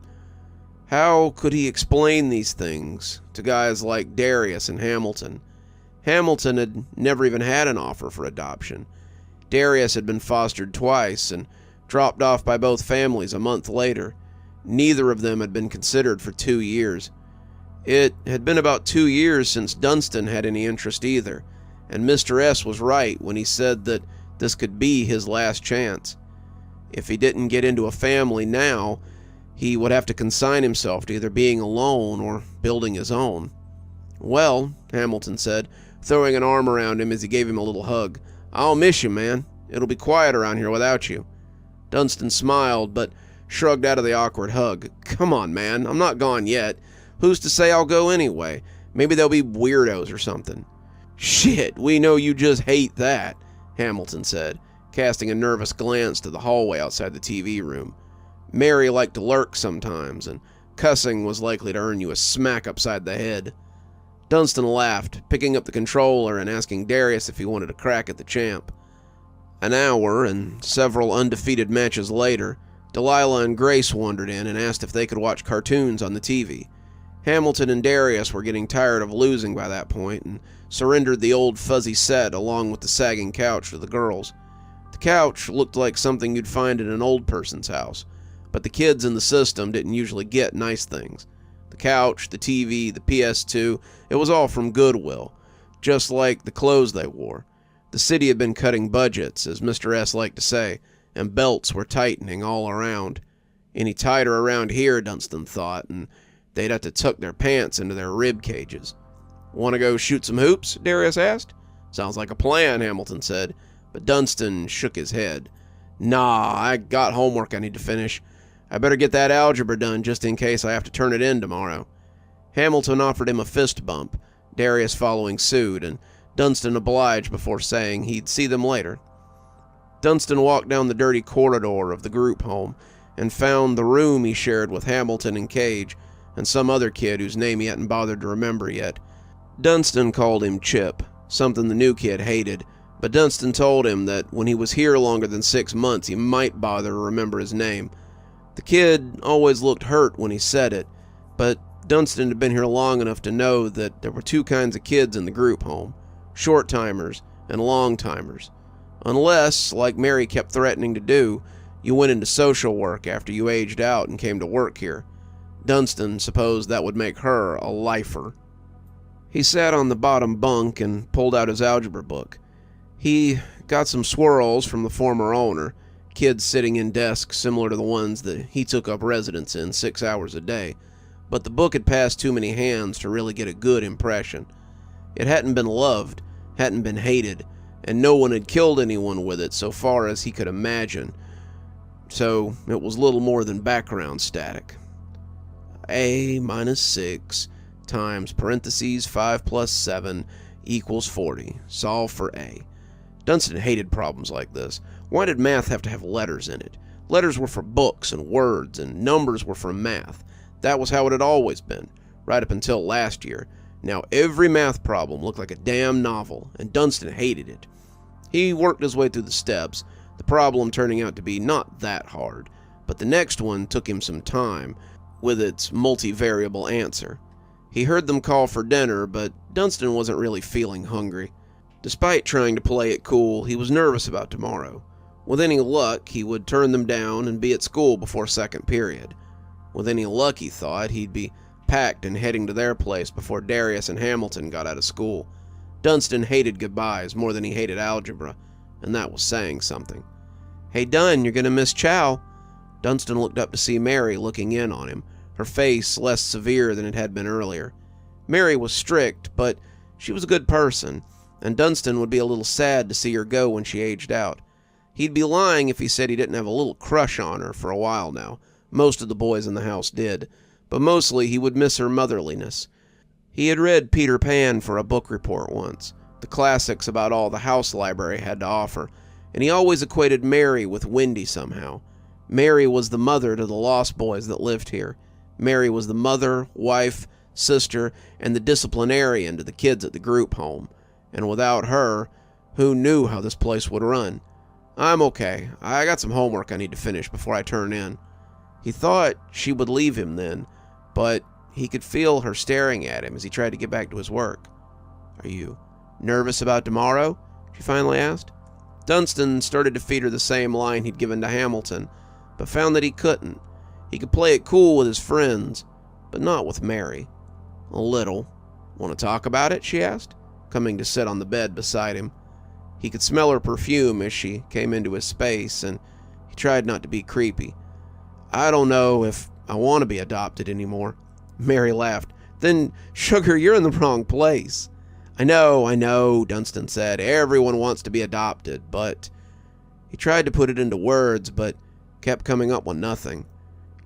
How could he explain these things to guys like Darius and Hamilton? Hamilton had never even had an offer for adoption. Darius had been fostered twice and dropped off by both families a month later. Neither of them had been considered for 2 years. It had been about 2 years since Dunstan had any interest either, and Mr. S was right when he said that this could be his last chance. If he didn't get into a family now, he would have to consign himself to either being alone or building his own. "Well," Hamilton said, throwing an arm around him as he gave him a little hug, "I'll miss you, man. It'll be quiet around here without you." Dunstan smiled, but shrugged out of the awkward hug. "Come on, man. I'm not gone yet. Who's to say I'll go anyway? Maybe they'll be weirdos or something." "Shit, we know you just hate that," Hamilton said, casting a nervous glance to the hallway outside the TV room. Mary liked to lurk sometimes, and cussing was likely to earn you a smack upside the head. Dunstan laughed, picking up the controller and asking Darius if he wanted a crack at the champ. An hour and several undefeated matches later, Delilah and Grace wandered in and asked if they could watch cartoons on the TV. Hamilton and Darius were getting tired of losing by that point and surrendered the old fuzzy set along with the sagging couch to the girls. The couch looked like something you'd find in an old person's house, but the kids in the system didn't usually get nice things. The couch, the TV, the PS2, it was all from Goodwill, just like the clothes they wore. The city had been cutting budgets, as Mr. S liked to say, and belts were tightening all around. Any tighter around here, Dunstan thought, and they'd have to tuck their pants into their rib cages. "Want to go shoot some hoops?" Darius asked. "Sounds like a plan," Hamilton said, but Dunstan shook his head. "Nah, I got homework I need to finish. I better get that algebra done just in case I have to turn it in tomorrow." Hamilton offered him a fist bump, Darius following suit, and Dunstan obliged before saying he'd see them later. Dunstan walked down the dirty corridor of the group home and found the room he shared with Hamilton and Cage and some other kid whose name he hadn't bothered to remember yet. Dunstan called him Chip, something the new kid hated, but Dunstan told him that when he was here longer than 6 months he might bother to remember his name. The kid always looked hurt when he said it, but Dunstan had been here long enough to know that there were two kinds of kids in the group home, short-timers and long-timers. Unless, like Mary kept threatening to do, you went into social work after you aged out and came to work here. Dunstan supposed that would make her a lifer. He sat on the bottom bunk and pulled out his algebra book. He got some swirls from the former owner, kids sitting in desks similar to the ones that he took up residence in 6 hours a day, but the book had passed too many hands to really get a good impression. It hadn't been loved, hadn't been hated, and no one had killed anyone with it so far as he could imagine, so it was little more than background static. A minus 6 times parentheses 5 plus 7 equals 40. Solve for A. Dunstan hated problems like this. Why did math have to have letters in it? Letters were for books and words, and numbers were for math. That was how it had always been, right up until last year. Now every math problem looked like a damn novel, and Dunstan hated it. He worked his way through the steps, the problem turning out to be not that hard, but the next one took him some time, with its multivariable answer. He heard them call for dinner, but Dunstan wasn't really feeling hungry. Despite trying to play it cool, he was nervous about tomorrow. With any luck, he would turn them down and be at school before second period. With any luck, he thought, he'd be packed and heading to their place before Darius and Hamilton got out of school. Dunstan hated goodbyes more than he hated algebra, and that was saying something. "Hey, Dun, you're gonna miss chow." Dunstan looked up to see Mary looking in on him, her face less severe than it had been earlier. Mary was strict, but she was a good person, and Dunstan would be a little sad to see her go when she aged out. He'd be lying if he said he didn't have a little crush on her for a while now. Most of the boys in the house did, but mostly he would miss her motherliness. He had read Peter Pan for a book report once, the classics about all the house library had to offer, and he always equated Mary with Wendy somehow. Mary was the mother to the lost boys that lived here. Mary was the mother, wife, sister, and the disciplinarian to the kids at the group home. And without her, who knew how this place would run? "I'm okay. I got some homework I need to finish before I turn in." He thought she would leave him then, but he could feel her staring at him as he tried to get back to his work. "Are you nervous about tomorrow?" she finally asked. Dunstan started to feed her the same line he'd given to Hamilton, but found that he couldn't. He could play it cool with his friends, but not with Mary. "A little." "Want to talk about it?" she asked, coming to sit on the bed beside him. He could smell her perfume as she came into his space, and he tried not to be creepy. "I don't know if I want to be adopted anymore." Mary laughed. "Then, sugar, you're in the wrong place." I know, Dunstan said. "Everyone wants to be adopted, but..." He tried to put it into words, but kept coming up with nothing.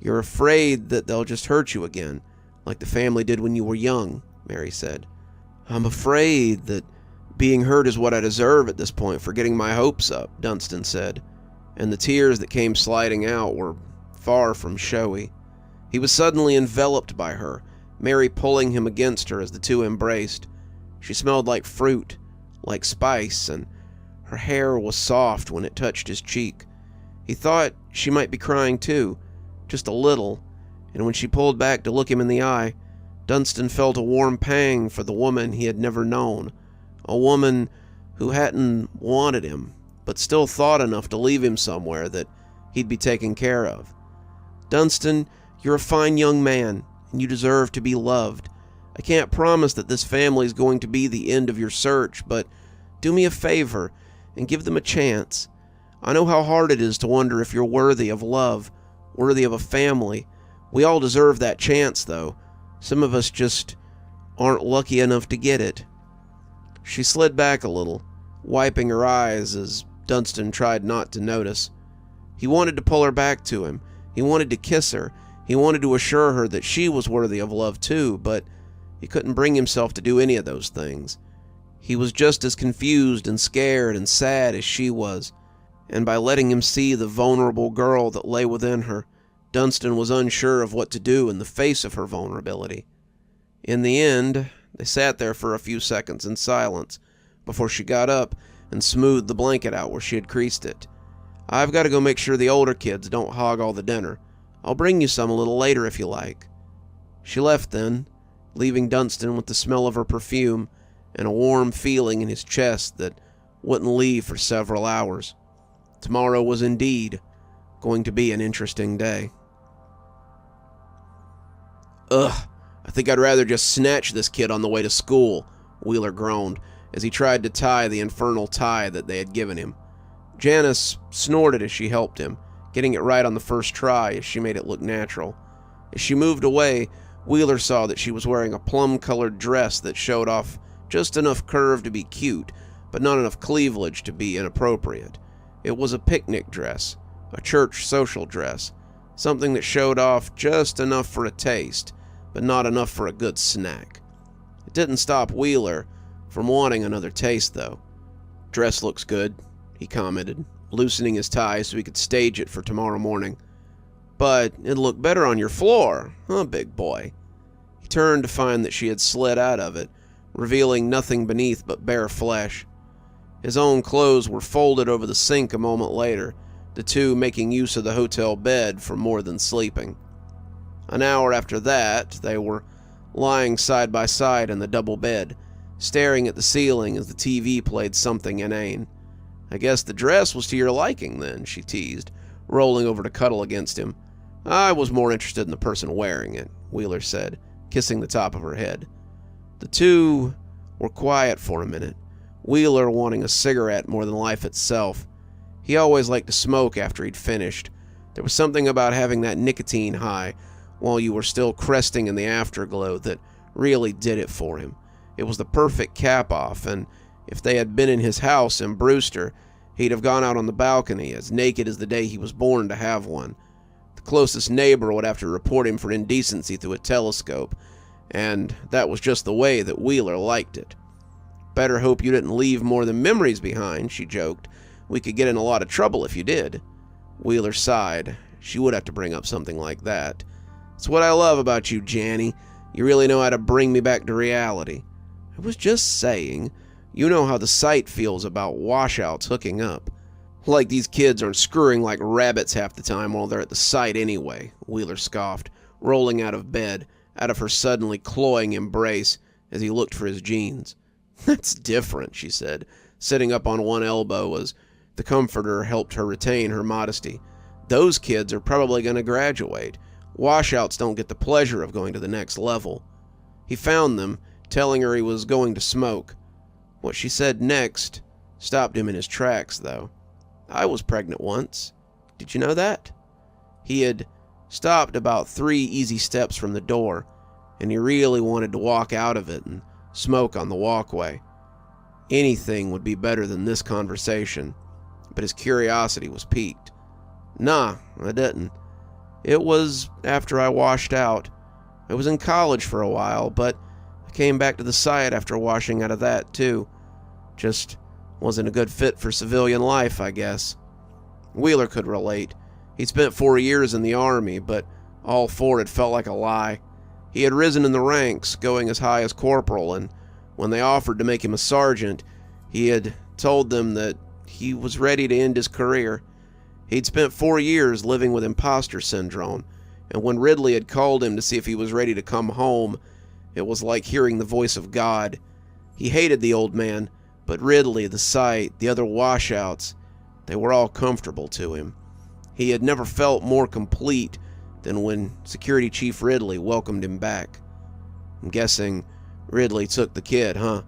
"You're afraid that they'll just hurt you again, like the family did when you were young," Mary said. "I'm afraid that being hurt is what I deserve at this point for getting my hopes up," Dunstan said, and the tears that came sliding out were far from showy. He was suddenly enveloped by her, Mary pulling him against her as the two embraced. She smelled like fruit, like spice, and her hair was soft when it touched his cheek. He thought she might be crying too, just a little, and when she pulled back to look him in the eye, Dunstan felt a warm pang for the woman he had never known, a woman who hadn't wanted him, but still thought enough to leave him somewhere that he'd be taken care of. "Dunstan, you're a fine young man, and you deserve to be loved. I can't promise that this family's going to be the end of your search, but do me a favor and give them a chance. I know how hard it is to wonder if you're worthy of love, worthy of a family. We all deserve that chance, though. Some of us just aren't lucky enough to get it." She slid back a little, wiping her eyes as Dunstan tried not to notice. He wanted to pull her back to him. He wanted to kiss her. He wanted to assure her that she was worthy of love too, but he couldn't bring himself to do any of those things. He was just as confused and scared and sad as she was, and by letting him see the vulnerable girl that lay within her, Dunstan was unsure of what to do in the face of her vulnerability. In the end, they sat there for a few seconds in silence before she got up and smoothed the blanket out where she had creased it. "I've got to go make sure the older kids don't hog all the dinner. I'll bring you some a little later if you like." She left then, leaving Dunstan with the smell of her perfume and a warm feeling in his chest that wouldn't leave for several hours. Tomorrow was indeed going to be an interesting day. "Ugh, I think I'd rather just snatch this kid on the way to school," Wheeler groaned as he tried to tie the infernal tie that they had given him. Janice snorted as she helped him, getting it right on the first try as she made it look natural. As she moved away, Wheeler saw that she was wearing a plum-colored dress that showed off just enough curve to be cute, but not enough cleavage to be inappropriate. It was a picnic dress, a church social dress, something that showed off just enough for a taste, but not enough for a good snack. It didn't stop Wheeler from wanting another taste, though. "Dress looks good," he commented, loosening his tie so he could stage it for tomorrow morning. "But it'd look better on your floor, huh, big boy?" He turned to find that she had slid out of it, revealing nothing beneath but bare flesh. His own clothes were folded over the sink a moment later, the two making use of the hotel bed for more than sleeping. An hour after that, they were lying side by side in the double bed, staring at the ceiling as the TV played something inane. "I guess the dress was to your liking then," she teased, rolling over to cuddle against him. "I was more interested in the person wearing it," Wheeler said, kissing the top of her head. The two were quiet for a minute, Wheeler wanting a cigarette more than life itself. He always liked to smoke after he'd finished. There was something about having that nicotine high while you were still cresting in the afterglow that really did it for him. It was the perfect cap-off, and if they had been in his house in Brewster, he'd have gone out on the balcony, as naked as the day he was born to have one. The closest neighbor would have to report him for indecency through a telescope, and that was just the way that Wheeler liked it. "Better hope you didn't leave more than memories behind," she joked. "We could get in a lot of trouble if you did." Wheeler sighed. She would have to bring up something like that. "It's what I love about you, Janny. You really know how to bring me back to reality." "I was just saying, you know how the site feels about washouts hooking up. Like these kids aren't screwing like rabbits half the time while they're at the site anyway," Wheeler scoffed, rolling out of bed, out of her suddenly cloying embrace as he looked for his jeans. "That's different," she said, sitting up on one elbow as the comforter helped her retain her modesty. "Those kids are probably going to graduate. Washouts don't get the pleasure of going to the next level." He found them, telling her he was going to smoke. What she said next stopped him in his tracks, though. "I was pregnant once. Did you know that?" He had stopped about 3 easy steps from the door, and he really wanted to walk out of it and smoke on the walkway. Anything would be better than this conversation, but his curiosity was piqued. "Nah, I didn't. It was after I washed out. I was in college for a while, but I came back to the site after washing out of that, too. Just wasn't a good fit for civilian life, I guess." Wheeler could relate. He'd spent 4 years in the Army, but all 4 had felt like a lie. He had risen in the ranks, going as high as corporal, and when they offered to make him a sergeant, he had told them that he was ready to end his career. He'd spent 4 years living with imposter syndrome, and when Ridley had called him to see if he was ready to come home, it was like hearing the voice of God. He hated the old man, but Ridley, the site, the other washouts, they were all comfortable to him. He had never felt more complete than when Security Chief Ridley welcomed him back. "I'm guessing Ridley took the kid, huh?"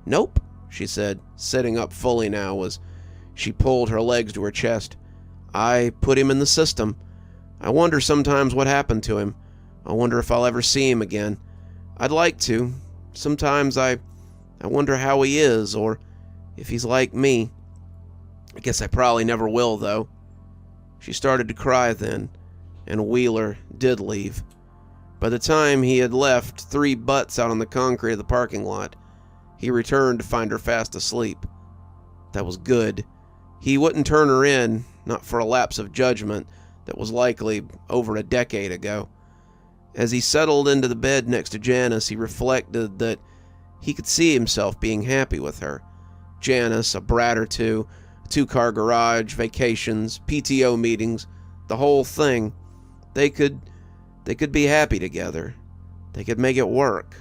"Nope," she said, sitting up fully now as she pulled her legs to her chest. "I put him in the system. I wonder sometimes what happened to him. I wonder if I'll ever see him again. I'd like to. Sometimes I wonder how he is, or if he's like me. I guess I probably never will, though." She started to cry then, and Wheeler did leave. By the time he had left 3 butts out on the concrete of the parking lot, he returned to find her fast asleep. That was good. He wouldn't turn her in, not for a lapse of judgment that was likely over a decade ago. As he settled into the bed next to Janice, he reflected that he could see himself being happy with her. Janice, a brat or two, a 2-car garage, vacations, PTO meetings, the whole thing. They could be happy together. They could make it work.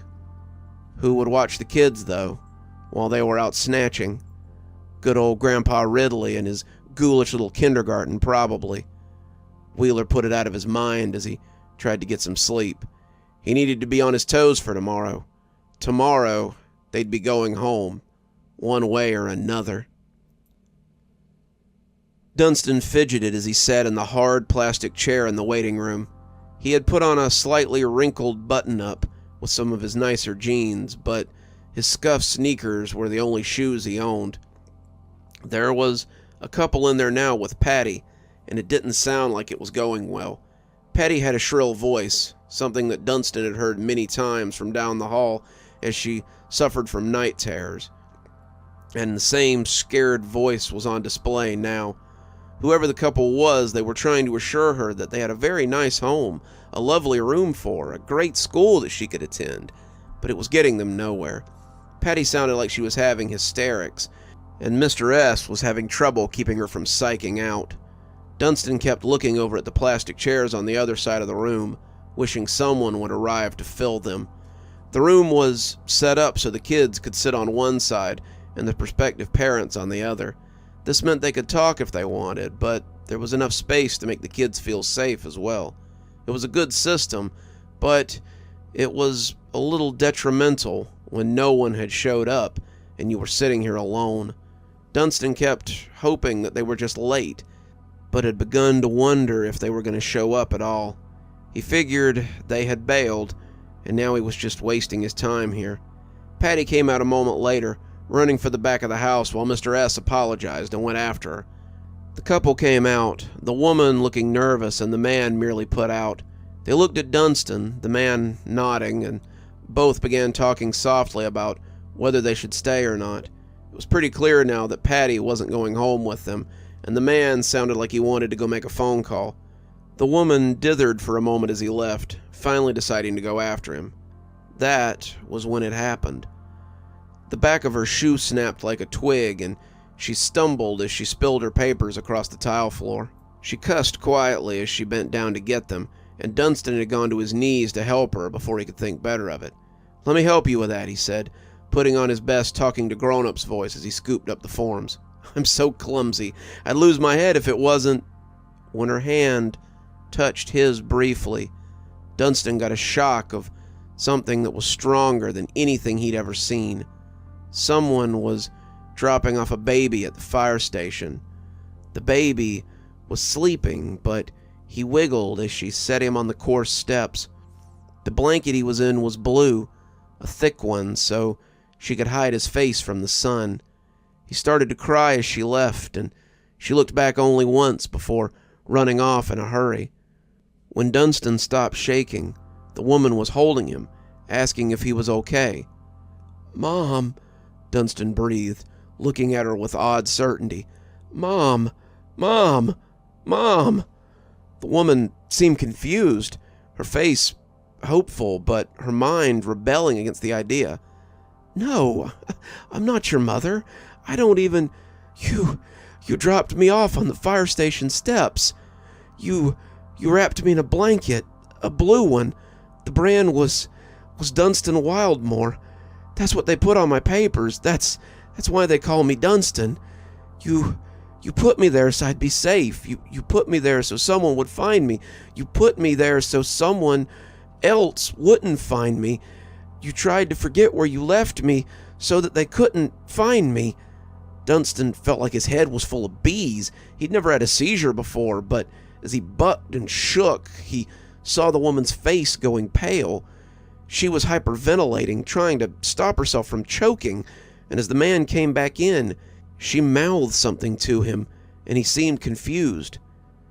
Who would watch the kids, though, while they were out snatching? Good old Grandpa Ridley and his ghoulish little kindergarten, probably. Wheeler put it out of his mind as he tried to get some sleep. He needed to be on his toes for tomorrow. Tomorrow, they'd be going home, one way or another. Dunstan fidgeted as he sat in the hard plastic chair in the waiting room. He had put on a slightly wrinkled button-up with some of his nicer jeans, but his scuffed sneakers were the only shoes he owned. There was a couple in there now with Patty, and it didn't sound like it was going well. Patty had a shrill voice, something that Dunstan had heard many times from down the hall as she suffered from night terrors. And the same scared voice was on display now. Whoever the couple was, they were trying to assure her that they had a very nice home, a lovely room for her, a great school that she could attend, but it was getting them nowhere. Patty sounded like she was having hysterics, and Mr. S was having trouble keeping her from psyching out. Dunstan kept looking over at the plastic chairs on the other side of the room, wishing someone would arrive to fill them. The room was set up so the kids could sit on one side and the prospective parents on the other. This meant they could talk if they wanted, but there was enough space to make the kids feel safe as well. It was a good system, but it was a little detrimental when no one had showed up and you were sitting here alone. Dunstan kept hoping that they were just late, but had begun to wonder if they were going to show up at all. He figured they had bailed, and now he was just wasting his time here. Patty came out a moment later, running for the back of the house while Mr. S apologized and went after her. The couple came out, the woman looking nervous and the man merely put out. They looked at Dunstan, the man nodding, and both began talking softly about whether they should stay or not. It was pretty clear now that Patty wasn't going home with them, and the man sounded like he wanted to go make a phone call. The woman dithered for a moment as he left, finally deciding to go after him. That was when it happened. The back of her shoe snapped like a twig, and she stumbled as she spilled her papers across the tile floor. She cussed quietly as she bent down to get them, and Dunstan had gone to his knees to help her before he could think better of it. "Let me help you with that," he said, putting on his best talking to grown-ups voice as he scooped up the forms. "I'm so clumsy. I'd lose my head if it wasn't—" When her hand touched his briefly, Dunstan got a shock of something that was stronger than anything he'd ever seen. Someone was dropping off a baby at the fire station. The baby was sleeping, but he wiggled as she set him on the coarse steps. The blanket he was in was blue, a thick one, so she could hide his face from the sun. He started to cry as she left, and she looked back only once before running off in a hurry. When Dunstan stopped shaking, the woman was holding him, asking if he was okay. "Mom," Dunstan breathed, looking at her with odd certainty. "Mom! Mom! Mom!" The woman seemed confused, her face hopeful, but her mind rebelling against the idea. "No, I'm not your mother. I don't even... You dropped me off on the fire station steps. You wrapped me in a blanket, a blue one. The brand was Dunstan Wildmore. That's what they put on my papers. That's why they call me Dunstan. You put me there so I'd be safe. You put me there so someone would find me. You put me there so someone else wouldn't find me. You tried to forget where you left me so that they couldn't find me." Dunstan felt like his head was full of bees. He'd never had a seizure before, but as he bucked and shook, he saw the woman's face going pale. She was hyperventilating, trying to stop herself from choking, and as the man came back in, she mouthed something to him, and he seemed confused.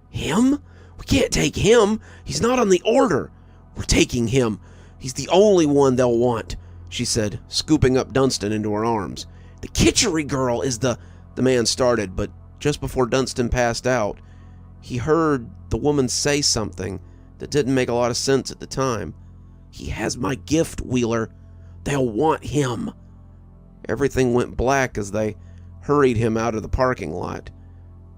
"Him? We can't take him. He's not on the order. We're taking him. He's the only one they'll want," she said, scooping up Dunstan into her arms. "The Kitchery girl is the man started, but just before Dunstan passed out, he heard the woman say something that didn't make a lot of sense at the time. "He has my gift, Wheeler. They'll want him." Everything went black as they hurried him out of the parking lot.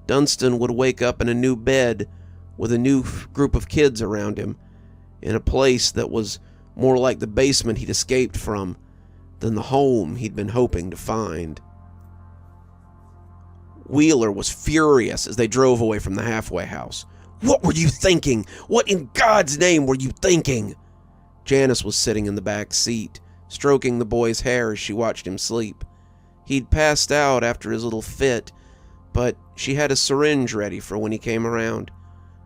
Dunstan would wake up in a new bed with a new group of kids around him, in a place that was more like the basement he'd escaped from than the home he'd been hoping to find. Wheeler was furious as they drove away from the halfway house. "What were you thinking? What in God's name were you thinking?" Janice was sitting in the back seat, stroking the boy's hair as she watched him sleep. He'd passed out after his little fit, but she had a syringe ready for when he came around.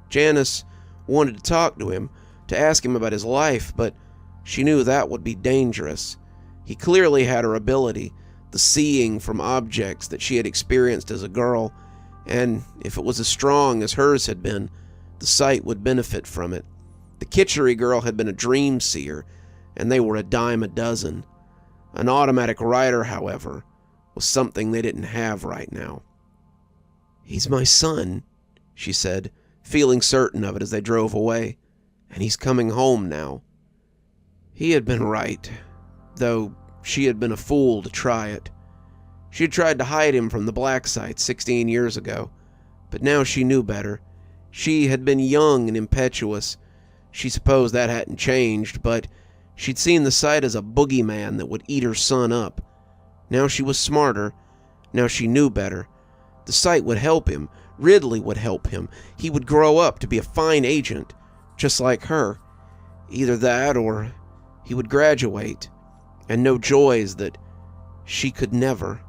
Janice wanted to talk to him, to ask him about his life, but she knew that would be dangerous. He clearly had her ability, the seeing from objects that she had experienced as a girl, and if it was as strong as hers had been, the sight would benefit from it. The Kitchery girl had been a dream seer, and they were a dime a dozen. An automatic writer, however, was something they didn't have right now. "He's my son," she said, feeling certain of it as they drove away, "and he's coming home now." He had been right, though she had been a fool to try it. She had tried to hide him from the black site 16 years ago, but now she knew better. She had been young and impetuous. She supposed that hadn't changed, but she'd seen the site as a boogeyman that would eat her son up. Now she was smarter. Now she knew better. The site would help him. Ridley would help him. He would grow up to be a fine agent, just like her. Either that or he would graduate and know joys that she could never.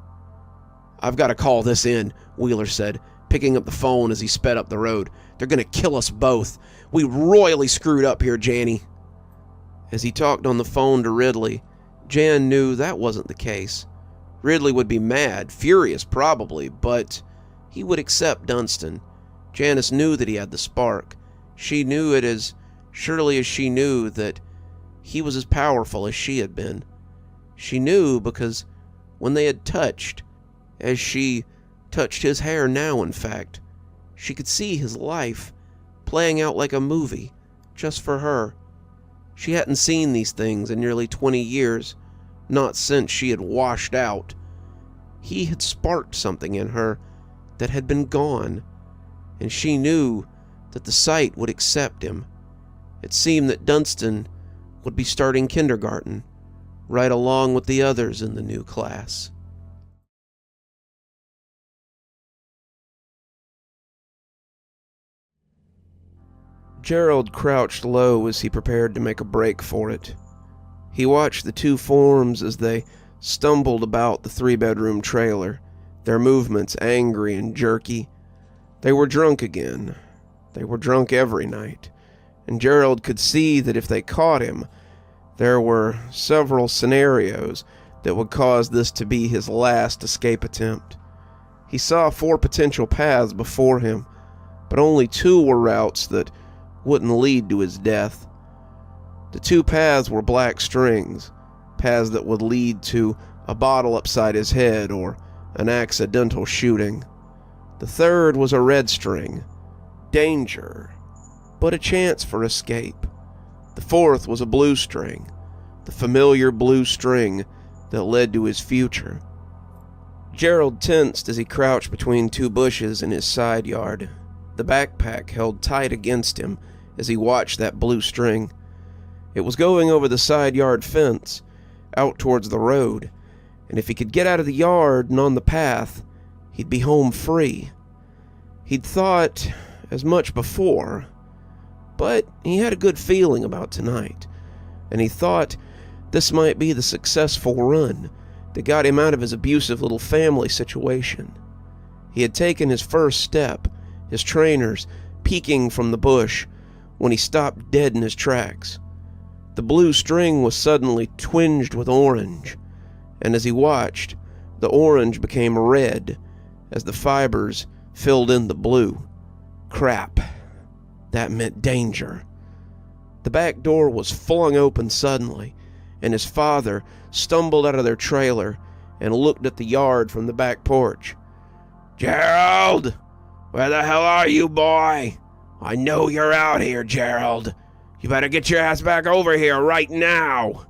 "I've got to call this in," Wheeler said, picking up the phone as he sped up the road. "They're going to kill us both. We royally screwed up here, Janny." As he talked on the phone to Ridley, Jan knew that wasn't the case. Ridley would be mad, furious probably, but he would accept Dunstan. Janice knew that he had the spark. She knew it as surely as she knew that he was as powerful as she had been. She knew because when they had touched, as she touched his hair now in fact, she could see his life playing out like a movie, just for her. She hadn't seen these things in nearly 20 years, not since she had washed out. He had sparked something in her that had been gone, and she knew that the site would accept him. It seemed that Dunstan would be starting kindergarten, right along with the others in the new class. Gerald crouched low as he prepared to make a break for it. He watched the two forms as they stumbled about the 3-bedroom trailer, their movements angry and jerky. They were drunk again. They were drunk every night, and Gerald could see that if they caught him, there were several scenarios that would cause this to be his last escape attempt. He saw 4 potential paths before him, but only 2 were routes that wouldn't lead to his death. The 2 paths were black strings, paths that would lead to a bottle upside his head or an accidental shooting. The third was a red string, danger, but a chance for escape. The fourth was a blue string, the familiar blue string that led to his future. Gerald tensed as he crouched between 2 bushes in his side yard, the backpack held tight against him as he watched that blue string. It was going over the side yard fence, out towards the road, and if he could get out of the yard and on the path, he'd be home free. He'd thought as much before, but he had a good feeling about tonight, and he thought this might be the successful run that got him out of his abusive little family situation. He had taken his first step, his trainers peeking from the bush, when he stopped dead in his tracks. The blue string was suddenly twinged with orange, and as he watched, the orange became red as the fibers filled in the blue. Crap. That meant danger. The back door was flung open suddenly, and his father stumbled out of their trailer and looked at the yard from the back porch. Gerald! Where the hell are you, boy? I know you're out here, Gerald. You better get your ass back over here right now.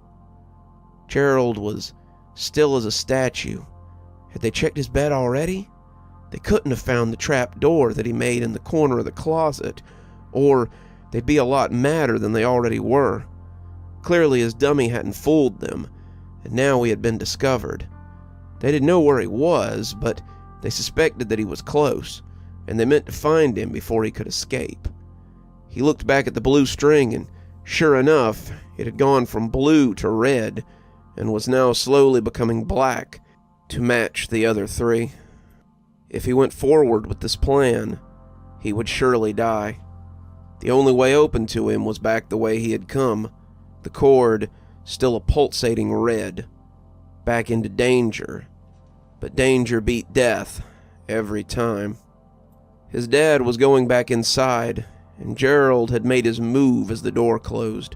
Gerald was still as a statue. Had they checked his bed already? They couldn't have found the trap door that he made in the corner of the closet, or they'd be a lot madder than they already were. Clearly his dummy hadn't fooled them, and now he had been discovered. They didn't know where he was, but they suspected that he was close, and they meant to find him before he could escape. He looked back at the blue string, and sure enough, it had gone from blue to red, and was now slowly becoming black to match the other three. If he went forward with this plan, he would surely die. The only way open to him was back the way he had come, the cord still a pulsating red, back into danger. But danger beat death every time. His dad was going back inside, and Gerald had made his move as the door closed.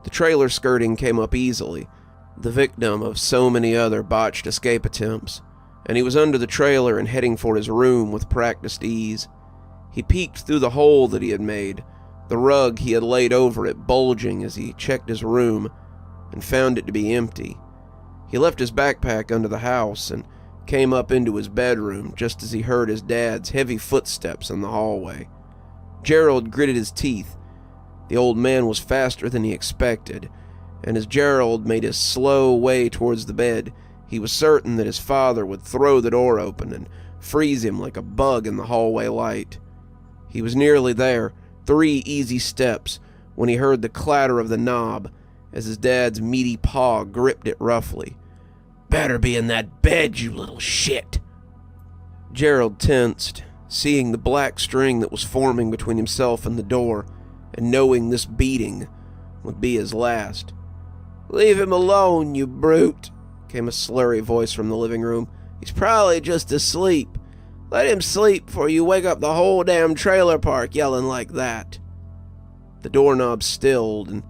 The trailer skirting came up easily, the victim of so many other botched escape attempts, and he was under the trailer and heading for his room with practiced ease. He peeked through the hole that he had made, the rug he had laid over it bulging as he checked his room, and found it to be empty. He left his backpack under the house and came up into his bedroom just as he heard his dad's heavy footsteps in the hallway. Gerald gritted his teeth. The old man was faster than he expected, and as Gerald made his slow way towards the bed, he was certain that his father would throw the door open and freeze him like a bug in the hallway light. He was nearly there, 3 easy steps, when he heard the clatter of the knob as his dad's meaty paw gripped it roughly. "Better be in that bed, you little shit!" Gerald tensed, seeing the black string that was forming between himself and the door, and knowing this beating would be his last. "Leave him alone, you brute," came a slurry voice from the living room. "He's probably just asleep. Let him sleep before you wake up the whole damn trailer park yelling like that." The doorknob stilled, and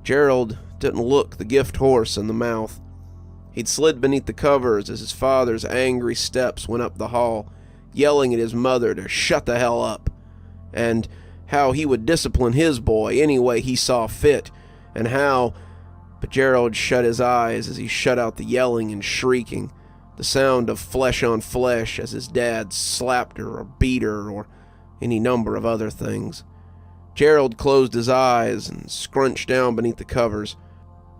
Gerald didn't look the gift horse in the mouth. He'd slid beneath the covers as his father's angry steps went up the hall, yelling at his mother to shut the hell up, and how he would discipline his boy any way he saw fit, and how... But Gerald shut his eyes as he shut out the yelling and shrieking, the sound of flesh on flesh as his dad slapped her or beat her or any number of other things. Gerald closed his eyes and scrunched down beneath the covers,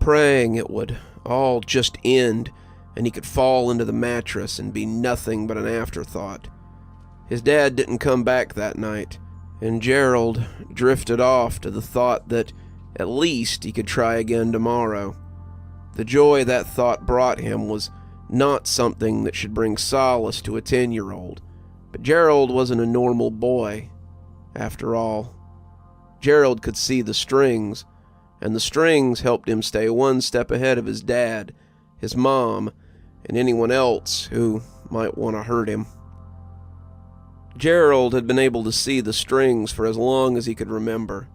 praying it would all just end and he could fall into the mattress and be nothing but an afterthought. His dad didn't come back that night, and Gerald drifted off to the thought that at least he could try again tomorrow. The joy that thought brought him was not something that should bring solace to a 10-year-old, but Gerald wasn't a normal boy, after all. Gerald could see the strings, and the strings helped him stay one step ahead of his dad, his mom, and anyone else who might want to hurt him. Gerald had been able to see the strings for as long as he could remember.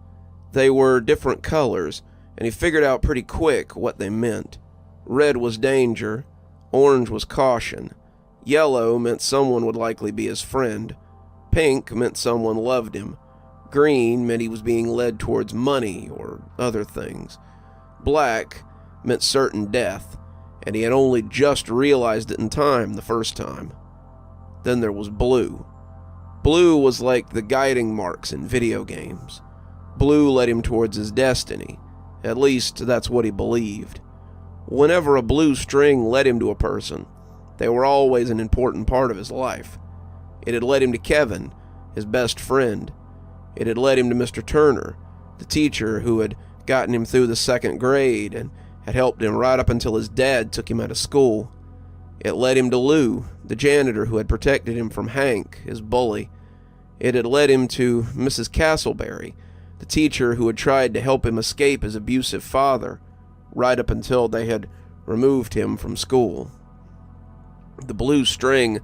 They were different colors, and he figured out pretty quick what they meant. Red was danger, orange was caution, yellow meant someone would likely be his friend, pink meant someone loved him, green meant he was being led towards money or other things, black meant certain death, and he had only just realized it in time the first time. Then there was blue. Blue was like the guiding marks in video games. Blue led him towards his destiny. At least, that's what he believed. Whenever a blue string led him to a person, they were always an important part of his life. It had led him to Kevin, his best friend. It had led him to Mr. Turner, the teacher who had gotten him through the 2nd grade and had helped him right up until his dad took him out of school. It led him to Lou, the janitor who had protected him from Hank, his bully. It had led him to Mrs. Castleberry, the teacher who had tried to help him escape his abusive father, right up until they had removed him from school. The blue string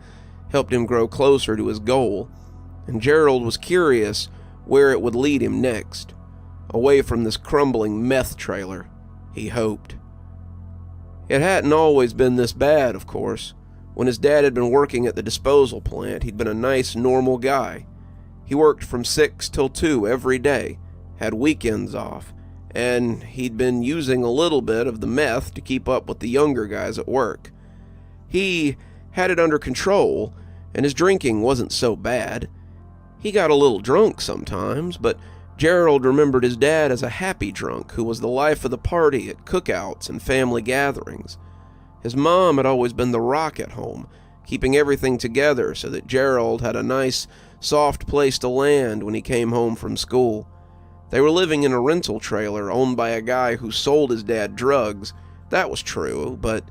helped him grow closer to his goal, and Gerald was curious where it would lead him next. Away from this crumbling meth trailer, he hoped. It hadn't always been this bad, of course. When his dad had been working at the disposal plant, he'd been a nice, normal guy. He worked from 6 till 2 every day, had weekends off, and he'd been using a little bit of the meth to keep up with the younger guys at work. He had it under control, and his drinking wasn't so bad. He got a little drunk sometimes, but Gerald remembered his dad as a happy drunk who was the life of the party at cookouts and family gatherings. His mom had always been the rock at home, keeping everything together so that Gerald had a nice, soft place to land when he came home from school. They were living in a rental trailer owned by a guy who sold his dad drugs. That was true, but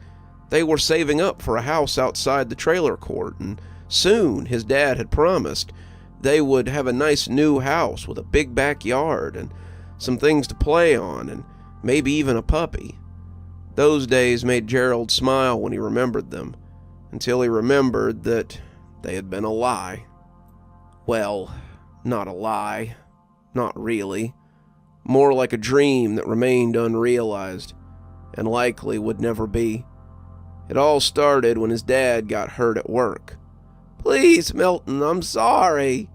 they were saving up for a house outside the trailer court, and soon, his dad had promised, they would have a nice new house with a big backyard and some things to play on, and maybe even a puppy. Those days made Gerald smile when he remembered them, until he remembered that they had been a lie. Well, not a lie. Not really. More like a dream that remained unrealized, and likely would never be. It all started when his dad got hurt at work. "Please, Milton, I'm sorry."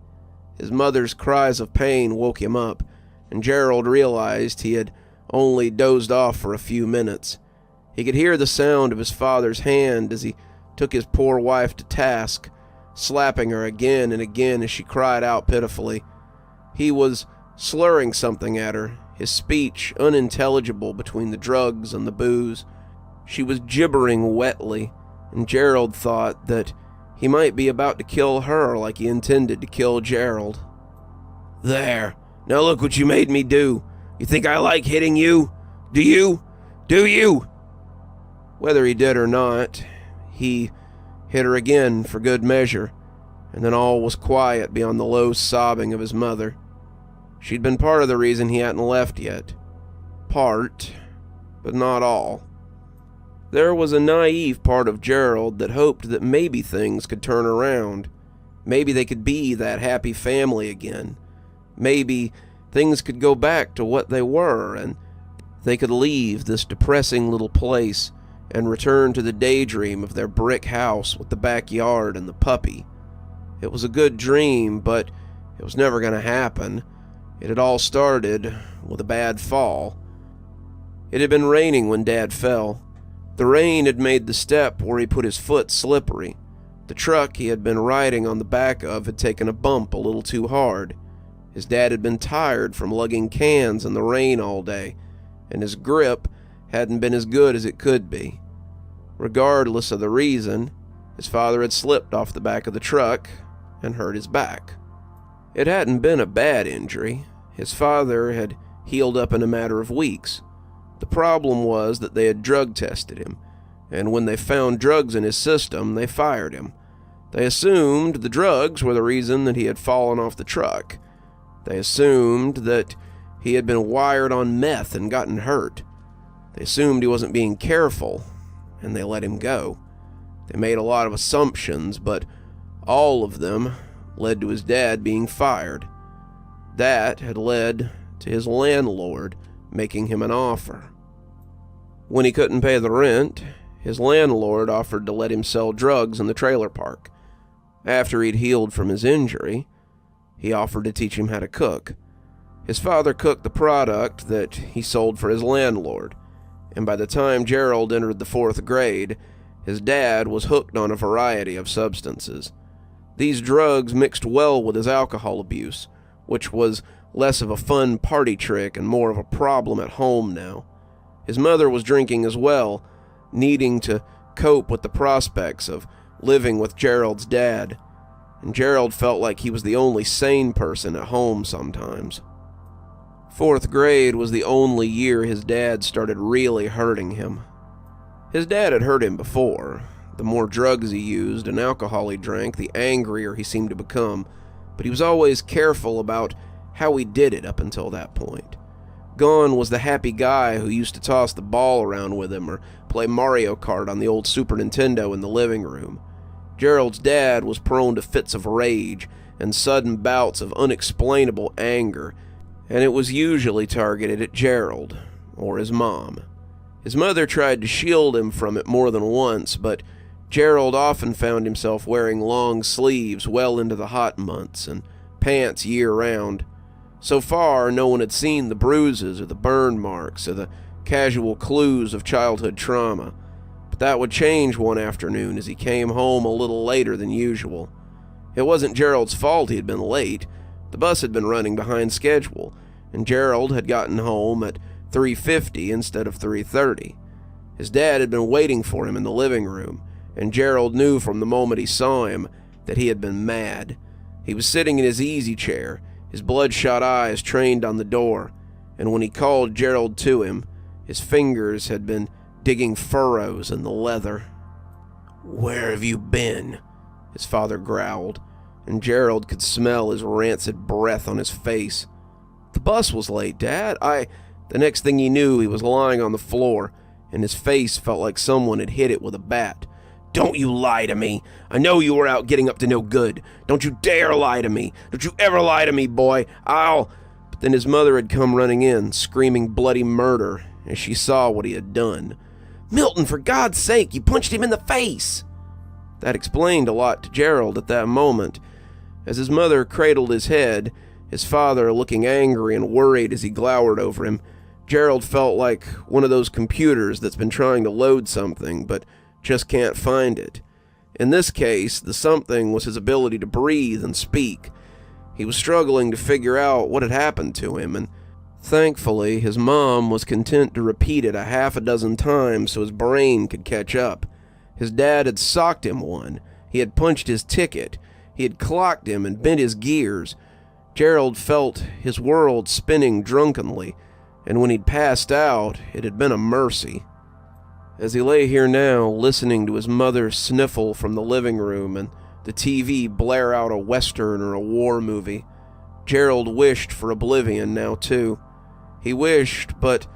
His mother's cries of pain woke him up, and Gerald realized he had only dozed off for a few minutes. He could hear the sound of his father's hand as he took his poor wife to task, slapping her again and again as she cried out pitifully. He was slurring something at her, his speech unintelligible between the drugs and the booze. She was gibbering wetly, and Gerald thought that he might be about to kill her like he intended to kill Gerald. "There, now look what you made me do. You think I like hitting you? Do you? Do you?" Whether he did or not, he hit her again for good measure, and then all was quiet beyond the low sobbing of his mother. She'd been part of the reason he hadn't left yet. Part, but not all. There was a naive part of Gerald that hoped that maybe things could turn around. Maybe they could be that happy family again. Maybe things could go back to what they were, and they could leave this depressing little place and return to the daydream of their brick house with the backyard and the puppy. It was a good dream, but it was never going to happen. It had all started with a bad fall. It had been raining when Dad fell. The rain had made the step where he put his foot slippery. The truck he had been riding on the back of had taken a bump a little too hard. His dad had been tired from lugging cans in the rain all day, and his grip hadn't been as good as it could be. Regardless of the reason, his father had slipped off the back of the truck and hurt his back. It hadn't been a bad injury. His father had healed up in a matter of weeks. The problem was that they had drug tested him, and when they found drugs in his system, they fired him. They assumed the drugs were the reason that he had fallen off the truck. They assumed that he had been wired on meth and gotten hurt. They assumed he wasn't being careful, and they let him go. They made a lot of assumptions, but all of them led to his dad being fired. That had led to his landlord making him an offer. When he couldn't pay the rent, his landlord offered to let him sell drugs in the trailer park. After he'd healed from his injury, he offered to teach him how to cook. His father cooked the product that he sold for his landlord, and by the time Gerald entered the 4th grade, his dad was hooked on a variety of substances. These drugs mixed well with his alcohol abuse, which was less of a fun party trick and more of a problem at home now. His mother was drinking as well, needing to cope with the prospects of living with Gerald's dad, and Gerald felt like he was the only sane person at home sometimes. 4th grade was the only year his dad started really hurting him. His dad had hurt him before. The more drugs he used and alcohol he drank, the angrier he seemed to become, but he was always careful about how he did it up until that point. Gone was the happy guy who used to toss the ball around with him or play Mario Kart on the old Super Nintendo in the living room. Gerald's dad was prone to fits of rage and sudden bouts of unexplainable anger, and it was usually targeted at Gerald or his mom. His mother tried to shield him from it more than once, but Gerald often found himself wearing long sleeves well into the hot months and pants year-round. So far, no one had seen the bruises or the burn marks or the casual clues of childhood trauma. But that would change one afternoon as he came home a little later than usual. It wasn't Gerald's fault he had been late. The bus had been running behind schedule, and Gerald had gotten home at 3:50 instead of 3:30. His dad had been waiting for him in the living room, and Gerald knew from the moment he saw him that he had been mad. He was sitting in his easy chair, his bloodshot eyes trained on the door, and when he called Gerald to him, his fingers had been digging furrows in the leather. "Where have you been?" his father growled, and Gerald could smell his rancid breath on his face. "The bus was late, Dad. The next thing he knew, he was lying on the floor, and his face felt like someone had hit it with a bat. "Don't you lie to me. I know you were out getting up to no good. Don't you dare lie to me. Don't you ever lie to me, boy. But then his mother had come running in, screaming bloody murder, as she saw what he had done. "Milton, for God's sake, you punched him in the face!" That explained a lot to Gerald at that moment. As his mother cradled his head, his father looking angry and worried as he glowered over him, Gerald felt like one of those computers that's been trying to load something, but just can't find it. In this case, the something was his ability to breathe and speak. He was struggling to figure out what had happened to him, and thankfully, his mom was content to repeat it a half a dozen times so his brain could catch up. His dad had socked him one. He had punched his ticket. He had clocked him and bent his gears. Gerald felt his world spinning drunkenly, and when he'd passed out, it had been a mercy. As he lay here now, listening to his mother sniffle from the living room and the TV blare out a western or a war movie, Gerald wished for oblivion now too. He wished, but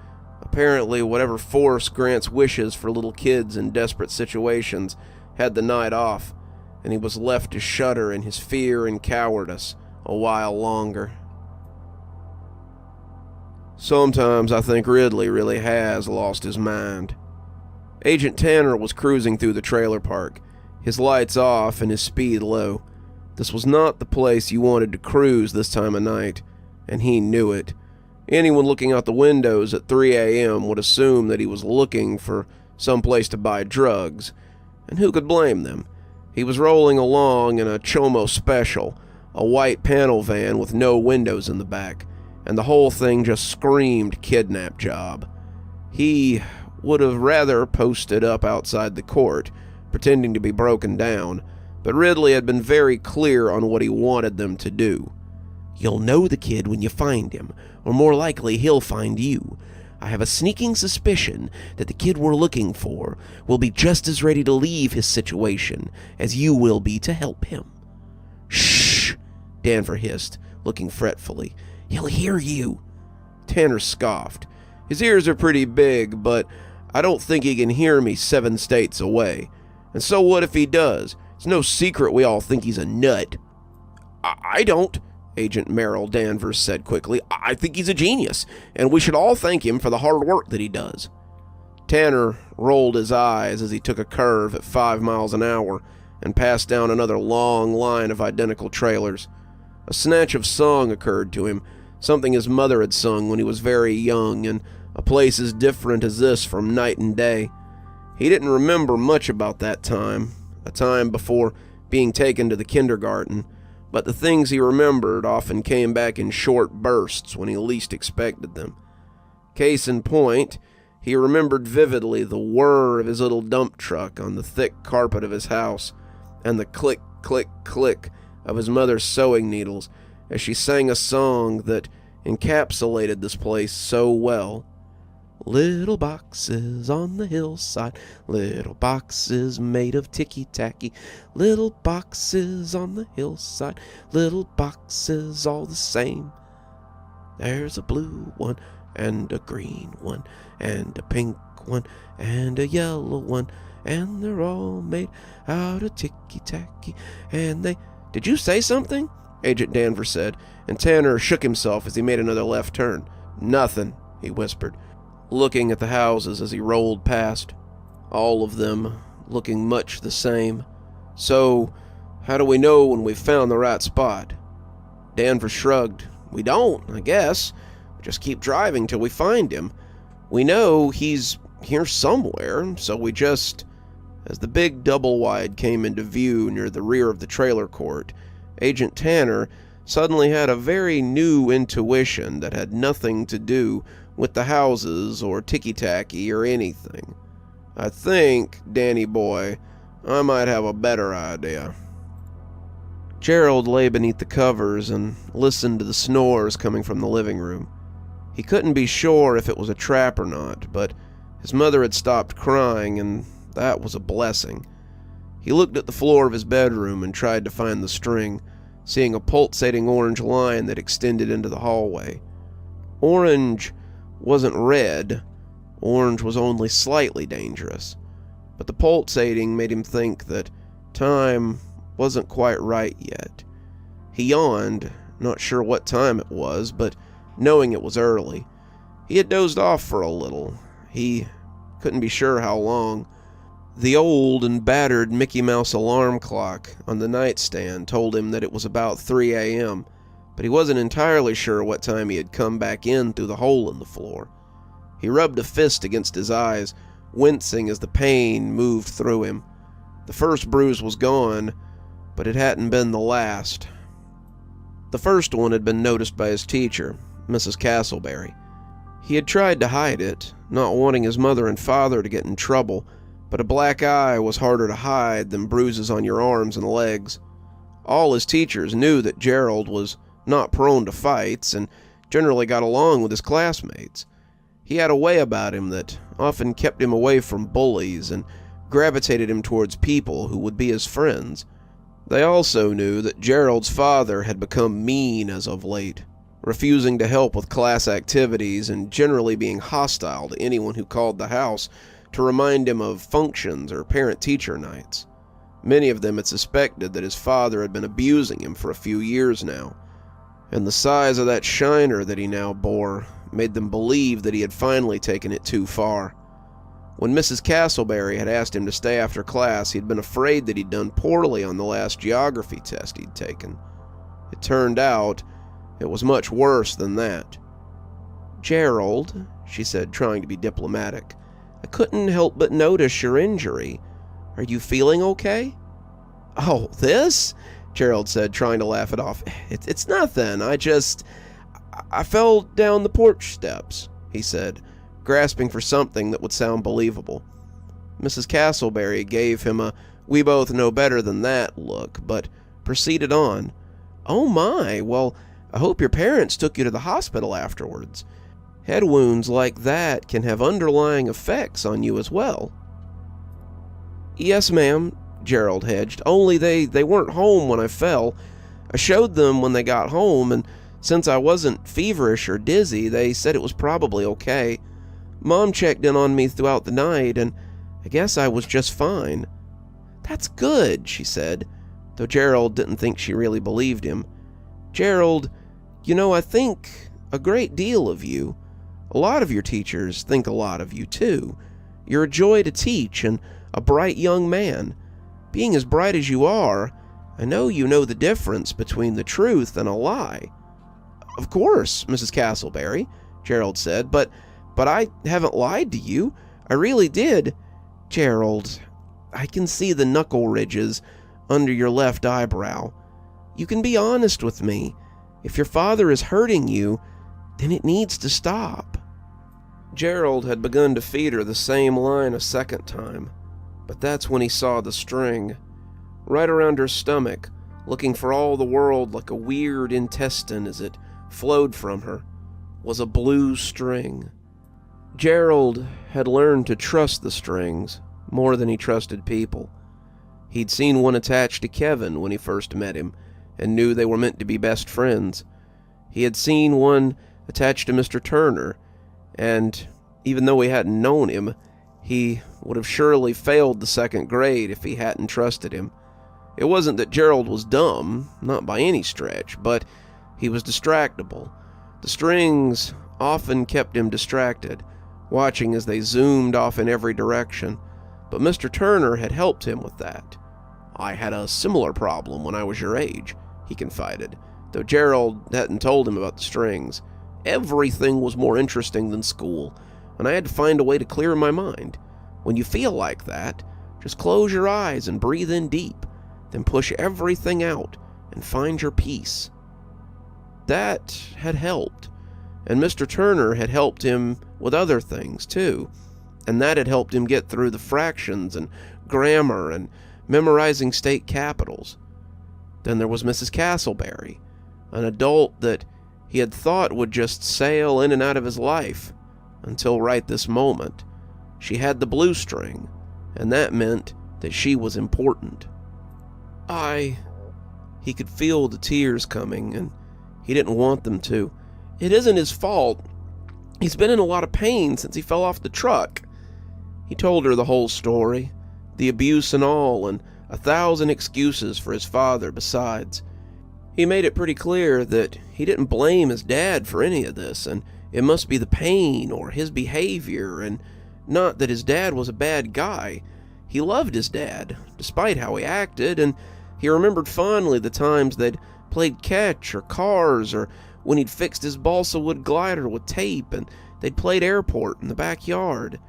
apparently whatever force grants wishes for little kids in desperate situations had the night off, and he was left to shudder in his fear and cowardice a while longer. Sometimes I think Ridley really has lost his mind. Agent Tanner was cruising through the trailer park, his lights off and his speed low. This was not the place you wanted to cruise this time of night, and he knew it. Anyone looking out the windows at 3 a.m. would assume that he was looking for some place to buy drugs, and who could blame them? He was rolling along in a Chomo Special, a white panel van with no windows in the back, and the whole thing just screamed kidnap job. He would have rather posted up outside the court, pretending to be broken down, but Ridley had been very clear on what he wanted them to do. "You'll know the kid when you find him, or more likely he'll find you. I have a sneaking suspicion that the kid we're looking for will be just as ready to leave his situation as you will be to help him." "Shh," Danver hissed, looking fretfully. "He'll hear you." Tanner scoffed. "His ears are pretty big, but I don't think he can hear me 7 states away. And so what if he does? It's no secret we all think he's a nut." I don't," Agent Merrill Danvers said quickly. "I think he's a genius, and we should all thank him for the hard work that he does." Tanner rolled his eyes as he took a curve at 5 miles an hour and passed down another long line of identical trailers. A snatch of song occurred to him, something his mother had sung when he was very young, in a place as different as this from night and day. He didn't remember much about that time, a time before being taken to the kindergarten, but the things he remembered often came back in short bursts when he least expected them. Case in point, he remembered vividly the whir of his little dump truck on the thick carpet of his house, and the click, click, click of his mother's sewing needles as she sang a song that encapsulated this place so well. "Little boxes on the hillside, little boxes made of ticky-tacky, little boxes on the hillside, little boxes all the same. There's a blue one, and a green one, and a pink one, and a yellow one, and they're all made out of ticky-tacky, and they—" "Did you say something?" Agent Danvers said, and Tanner shook himself as he made another left turn. "Nothing," he whispered, looking at the houses as he rolled past. All of them looking much the same. "So, how do we know when we've found the right spot?" Danvers shrugged. "We don't, I guess. Just keep driving till we find him. We know he's here somewhere, so we just..." As the big double-wide came into view near the rear of the trailer court, Agent Tanner suddenly had a very new intuition that had nothing to do with the houses or ticky-tacky or anything. "I think, Danny boy, I might have a better idea." Gerald lay beneath the covers and listened to the snores coming from the living room. He couldn't be sure if it was a trap or not, but his mother had stopped crying, and that was a blessing. He looked at the floor of his bedroom and tried to find the string, seeing a pulsating orange line that extended into the hallway. Orange wasn't red. Orange was only slightly dangerous. But the pulsating made him think that time wasn't quite right yet. He yawned, not sure what time it was, but knowing it was early. He had dozed off for a little. He couldn't be sure how long. The old and battered Mickey Mouse alarm clock on the nightstand told him that it was about 3 a.m., but he wasn't entirely sure what time he had come back in through the hole in the floor. He rubbed a fist against his eyes, wincing as the pain moved through him. The first bruise was gone, but it hadn't been the last. The first one had been noticed by his teacher, Mrs. Castleberry. He had tried to hide it, not wanting his mother and father to get in trouble, but a black eye was harder to hide than bruises on your arms and legs. All his teachers knew that Gerald was not prone to fights and generally got along with his classmates. He had a way about him that often kept him away from bullies and gravitated him towards people who would be his friends. They also knew that Gerald's father had become mean as of late, refusing to help with class activities and generally being hostile to anyone who called the house to remind him of functions or parent-teacher nights. Many of them had suspected that his father had been abusing him for a few years now, and the size of that shiner that he now bore made them believe that he had finally taken it too far. When Mrs. Castleberry had asked him to stay after class, he'd been afraid that he'd done poorly on the last geography test he'd taken. It turned out it was much worse than that. "Gerald," she said, trying to be diplomatic, "I couldn't help but notice your injury. Are you feeling okay?" "Oh, this?" Gerald said, trying to laugh it off. It's nothing. I fell down the porch steps," he said, grasping for something that would sound believable. Mrs. Castleberry gave him a "we both know better than that" look, but proceeded on. "Oh my, well, I hope your parents took you to the hospital afterwards. Head wounds like that can have underlying effects on you as well." "Yes, ma'am," Gerald hedged, "only they weren't home when I fell. I showed them when they got home, and since I wasn't feverish or dizzy, they said it was probably okay. Mom checked in on me throughout the night, and I guess I was just fine." "That's good," she said, though Gerald didn't think she really believed him. "Gerald, I think a great deal of you. A lot of your teachers think a lot of you, too. You're a joy to teach and a bright young man. Being as bright as you are, I know you know the difference between the truth and a lie." "Of course, Mrs. Castleberry," Gerald said, but I haven't lied to you. I really did. Gerald, I can see the knuckle ridges under your left eyebrow. You can be honest with me. If your father is hurting you, then it needs to stop." Gerald had begun to feed her the same line a second time, but that's when he saw the string. Right around her stomach, looking for all the world like a weird intestine as it flowed from her, was a blue string. Gerald had learned to trust the strings more than he trusted people. He'd seen one attached to Kevin when he first met him, and knew they were meant to be best friends. He had seen one attached to Mr. Turner, and even though he hadn't known him, he would have surely failed the second grade if he hadn't trusted him. It wasn't that Gerald was dumb, not by any stretch, but he was distractible. The strings often kept him distracted, watching as they zoomed off in every direction, but Mr. Turner had helped him with that. "I had a similar problem when I was your age," he confided, though Gerald hadn't told him about the strings. "Everything was more interesting than school, and I had to find a way to clear my mind. When you feel like that, just close your eyes and breathe in deep, then push everything out and find your peace." That had helped, and Mr. Turner had helped him with other things too, and that had helped him get through the fractions and grammar and memorizing state capitals. Then there was Mrs. Castleberry, an adult that he had thought would just sail in and out of his life, until right this moment. She had the blue string, and that meant that she was important. He could feel the tears coming, and he didn't want them to. "It isn't his fault. He's been in a lot of pain since he fell off the truck." He told her the whole story, the abuse and all, and 1,000 excuses for his father besides. He made it pretty clear that he didn't blame his dad for any of this, and it must be the pain or his behavior, and not that his dad was a bad guy. He loved his dad, despite how he acted, and he remembered fondly the times they'd played catch or cars, or when he'd fixed his balsa wood glider with tape, and they'd played airport in the backyard.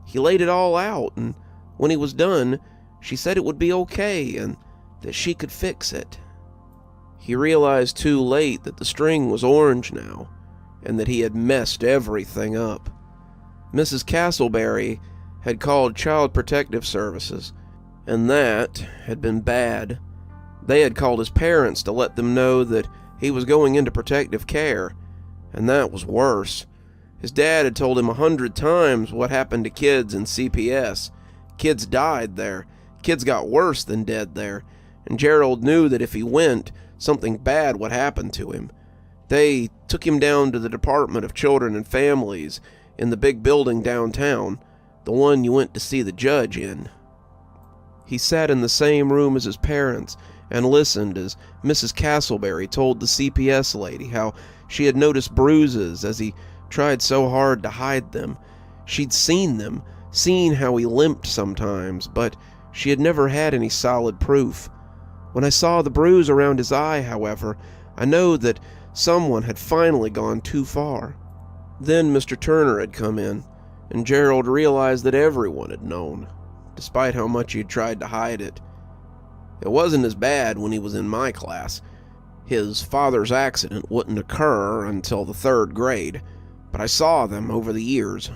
He laid it all out, and when he was done, she said it would be okay, and that she could fix it. He realized too late that the string was orange now, and that he had messed everything up. Mrs. Castleberry had called Child Protective Services, and that had been bad. They had called his parents to let them know that he was going into protective care, and that was worse. His dad had told him 100 times what happened to kids in CPS. Kids died there. Kids got worse than dead there, and Gerald knew that if he went, something bad would happen to him. They took him down to the Department of Children and Families in the big building downtown, the one you went to see the judge in. He sat in the same room as his parents and listened as Mrs. Castleberry told the CPS lady how she had noticed bruises as he tried so hard to hide them. She'd seen them, seen how he limped sometimes, but she had never had any solid proof. "When I saw the bruise around his eye, however, I know that someone had finally gone too far." Then Mr. Turner had come in, and Gerald realized that everyone had known, despite how much he had tried to hide it. It wasn't as bad when he was in my class. His father's accident wouldn't occur until the 3rd grade, but I saw them over the years.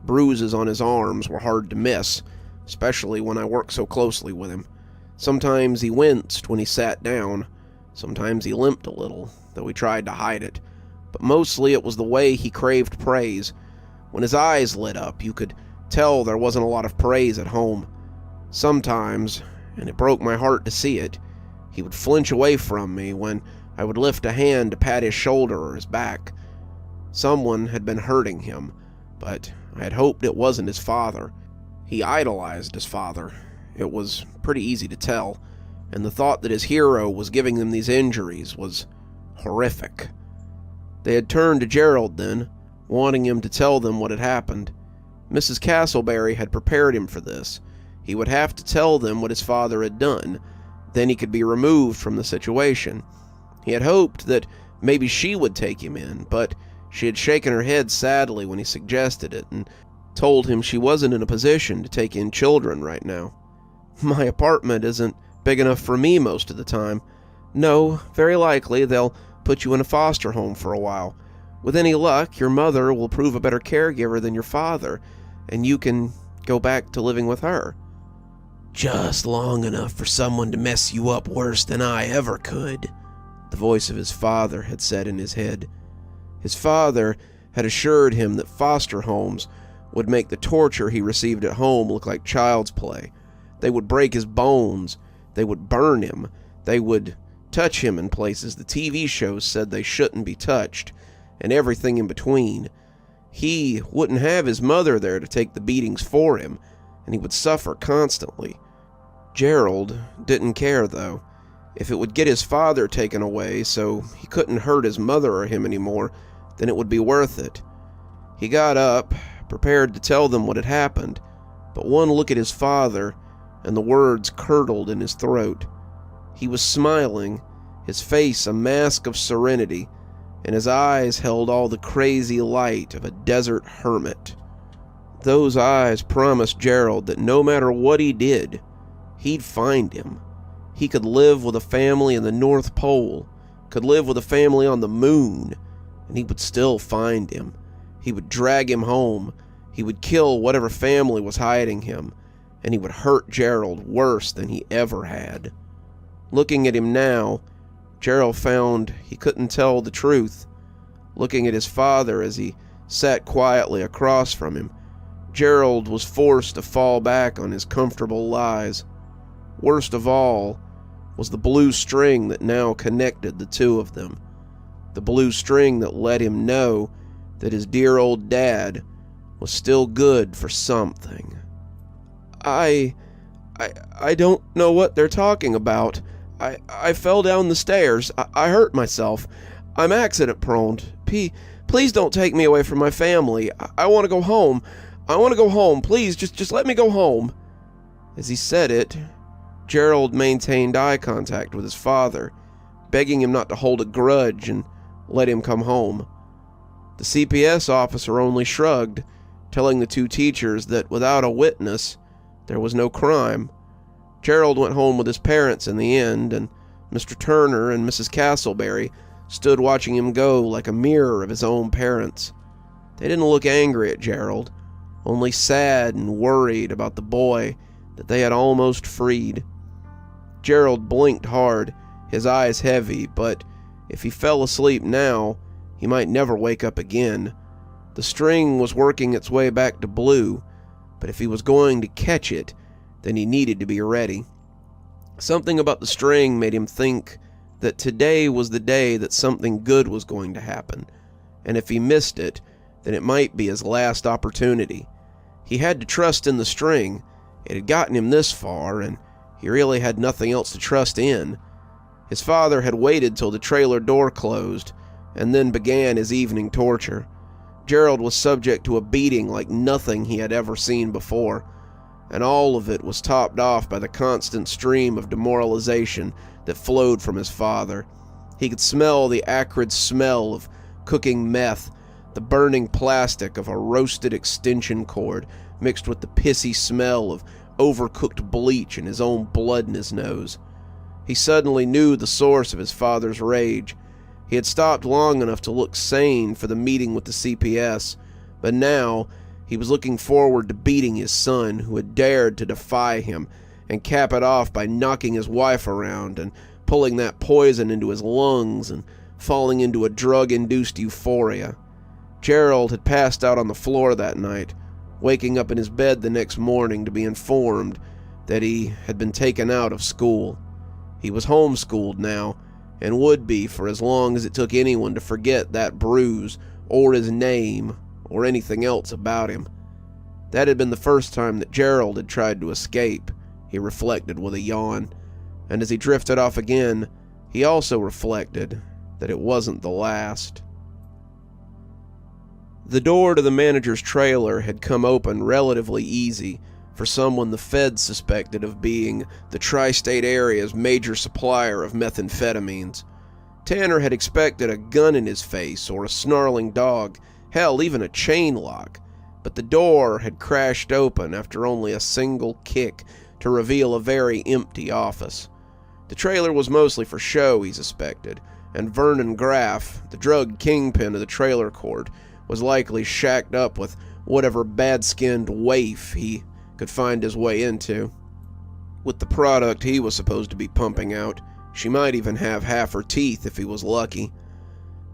Bruises on his arms were hard to miss, especially when I worked so closely with him. Sometimes he winced when he sat down. Sometimes he limped a little, though he tried to hide it. But mostly it was the way he craved praise. When his eyes lit up, you could tell there wasn't a lot of praise at home. Sometimes, and it broke my heart to see it, he would flinch away from me when I would lift a hand to pat his shoulder or his back. Someone had been hurting him, but I had hoped it wasn't his father. He idolized his father. It was pretty easy to tell, and the thought that his hero was giving them these injuries was horrific. They had turned to Gerald then, wanting him to tell them what had happened. Mrs. Castleberry had prepared him for this. He would have to tell them what his father had done. Then he could be removed from the situation. He had hoped that maybe she would take him in, but she had shaken her head sadly when he suggested it and told him she wasn't in a position to take in children right now. "My apartment isn't big enough for me most of the time. No, very likely they'll put you in a foster home for a while. With any luck, your mother will prove a better caregiver than your father, and you can go back to living with her." "Just long enough for someone to mess you up worse than I ever could," the voice of his father had said in his head. His father had assured him that foster homes would make the torture he received at home look like child's play. They would break his bones. They would burn him. They would touch him in places the TV shows said they shouldn't be touched, and everything in between. He wouldn't have his mother there to take the beatings for him, and he would suffer constantly. Gerald didn't care, though. If it would get his father taken away so he couldn't hurt his mother or him anymore, then it would be worth it. He got up, prepared to tell them what had happened, but one look at his father, and the words curdled in his throat. He was smiling, his face a mask of serenity, and his eyes held all the crazy light of a desert hermit. Those eyes promised Gerald that no matter what he did, he'd find him. He could live with a family in the North Pole, could live with a family on the moon, and he would still find him. He would drag him home. He would kill whatever family was hiding him, and he would hurt Gerald worse than he ever had. Looking at him now, Gerald found he couldn't tell the truth. Looking at his father as he sat quietly across from him, Gerald was forced to fall back on his comfortable lies. Worst of all was the blue string that now connected the two of them. The blue string that let him know that his dear old dad was still good for something. I don't know what they're talking about. I fell down the stairs. I hurt myself. I'm accident prone. Please don't take me away from my family. I want to go home. I want to go home. Please, just let me go home. As he said it, Gerald maintained eye contact with his father, begging him not to hold a grudge and let him come home. The CPS officer only shrugged, telling the two teachers that without a witness, there was no crime. Gerald went home with his parents in the end, and Mr. Turner and Mrs. Castleberry stood watching him go like a mirror of his own parents. They didn't look angry at Gerald, only sad and worried about the boy that they had almost freed. Gerald blinked hard, his eyes heavy, but if he fell asleep now, he might never wake up again. The string was working its way back to blue, but if he was going to catch it, then he needed to be ready. Something about the string made him think that today was the day that something good was going to happen, and if he missed it, then it might be his last opportunity. He had to trust in the string. It had gotten him this far, and he really had nothing else to trust in. His father had waited till the trailer door closed, and then began his evening torture. Gerald was subject to a beating like nothing he had ever seen before, and all of it was topped off by the constant stream of demoralization that flowed from his father. He could smell the acrid smell of cooking meth, the burning plastic of a roasted extension cord mixed with the pissy smell of overcooked bleach and his own blood in his nose. He suddenly knew the source of his father's rage. He had stopped long enough to look sane for the meeting with the CPS, but now he was looking forward to beating his son, who had dared to defy him, and cap it off by knocking his wife around and pulling that poison into his lungs and falling into a drug-induced euphoria. Gerald had passed out on the floor that night, waking up in his bed the next morning to be informed that he had been taken out of school. He was homeschooled now, and would be for as long as it took anyone to forget that bruise, or his name, or anything else about him. That had been the first time that Gerald had tried to escape, he reflected with a yawn, and as he drifted off again, he also reflected that it wasn't the last. The door to the manager's trailer had come open relatively easy for someone the feds suspected of being the tri-state area's major supplier of methamphetamines. Tanner had expected a gun in his face or a snarling dog, hell, even a chain lock, but the door had crashed open after only a single kick to reveal a very empty office. The trailer was mostly for show, he suspected, and Vernon Graff, the drug kingpin of the trailer court, was likely shacked up with whatever bad-skinned waif he could find his way into. With the product he was supposed to be pumping out, she might even have half her teeth if he was lucky.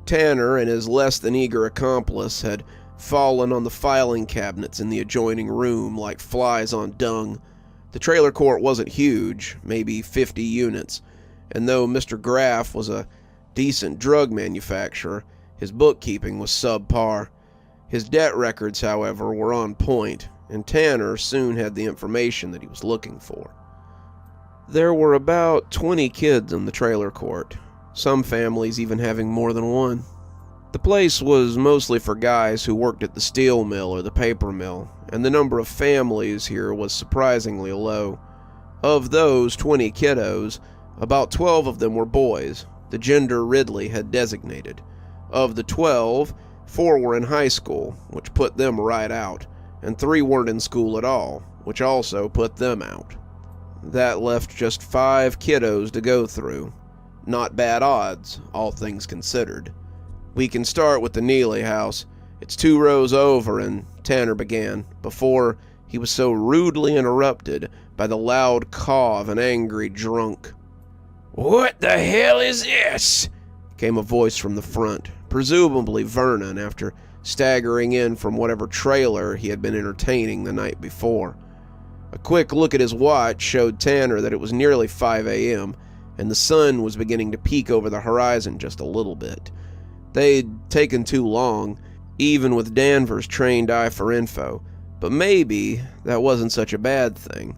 Tanner and his less-than-eager accomplice had fallen on the filing cabinets in the adjoining room like flies on dung. The trailer court wasn't huge, maybe 50 units, and though Mr. Graff was a decent drug manufacturer, his bookkeeping was subpar. His debt records, however, were on point, and Tanner soon had the information that he was looking for. There were about 20 kids in the trailer court, some families even having more than one. The place was mostly for guys who worked at the steel mill or the paper mill, and the number of families here was surprisingly low. Of those 20 kiddos, about 12 of them were boys, the gender Ridley had designated. Of the 12, 4 were in high school, which put them right out, and 3 weren't in school at all, which also put them out. That left just 5 kiddos to go through. Not bad odds, all things considered. "We can start with the Neely house. It's 2 rows over," and Tanner began, before he was so rudely interrupted by the loud caw of an angry drunk. "What the hell is this?" came a voice from the front, presumably Vernon, after staggering in from whatever trailer he had been entertaining the night before. A quick look at his watch showed Tanner that it was nearly 5 a.m., and the sun was beginning to peek over the horizon just a little bit. They'd taken too long, even with Danvers' trained eye for info, but maybe that wasn't such a bad thing.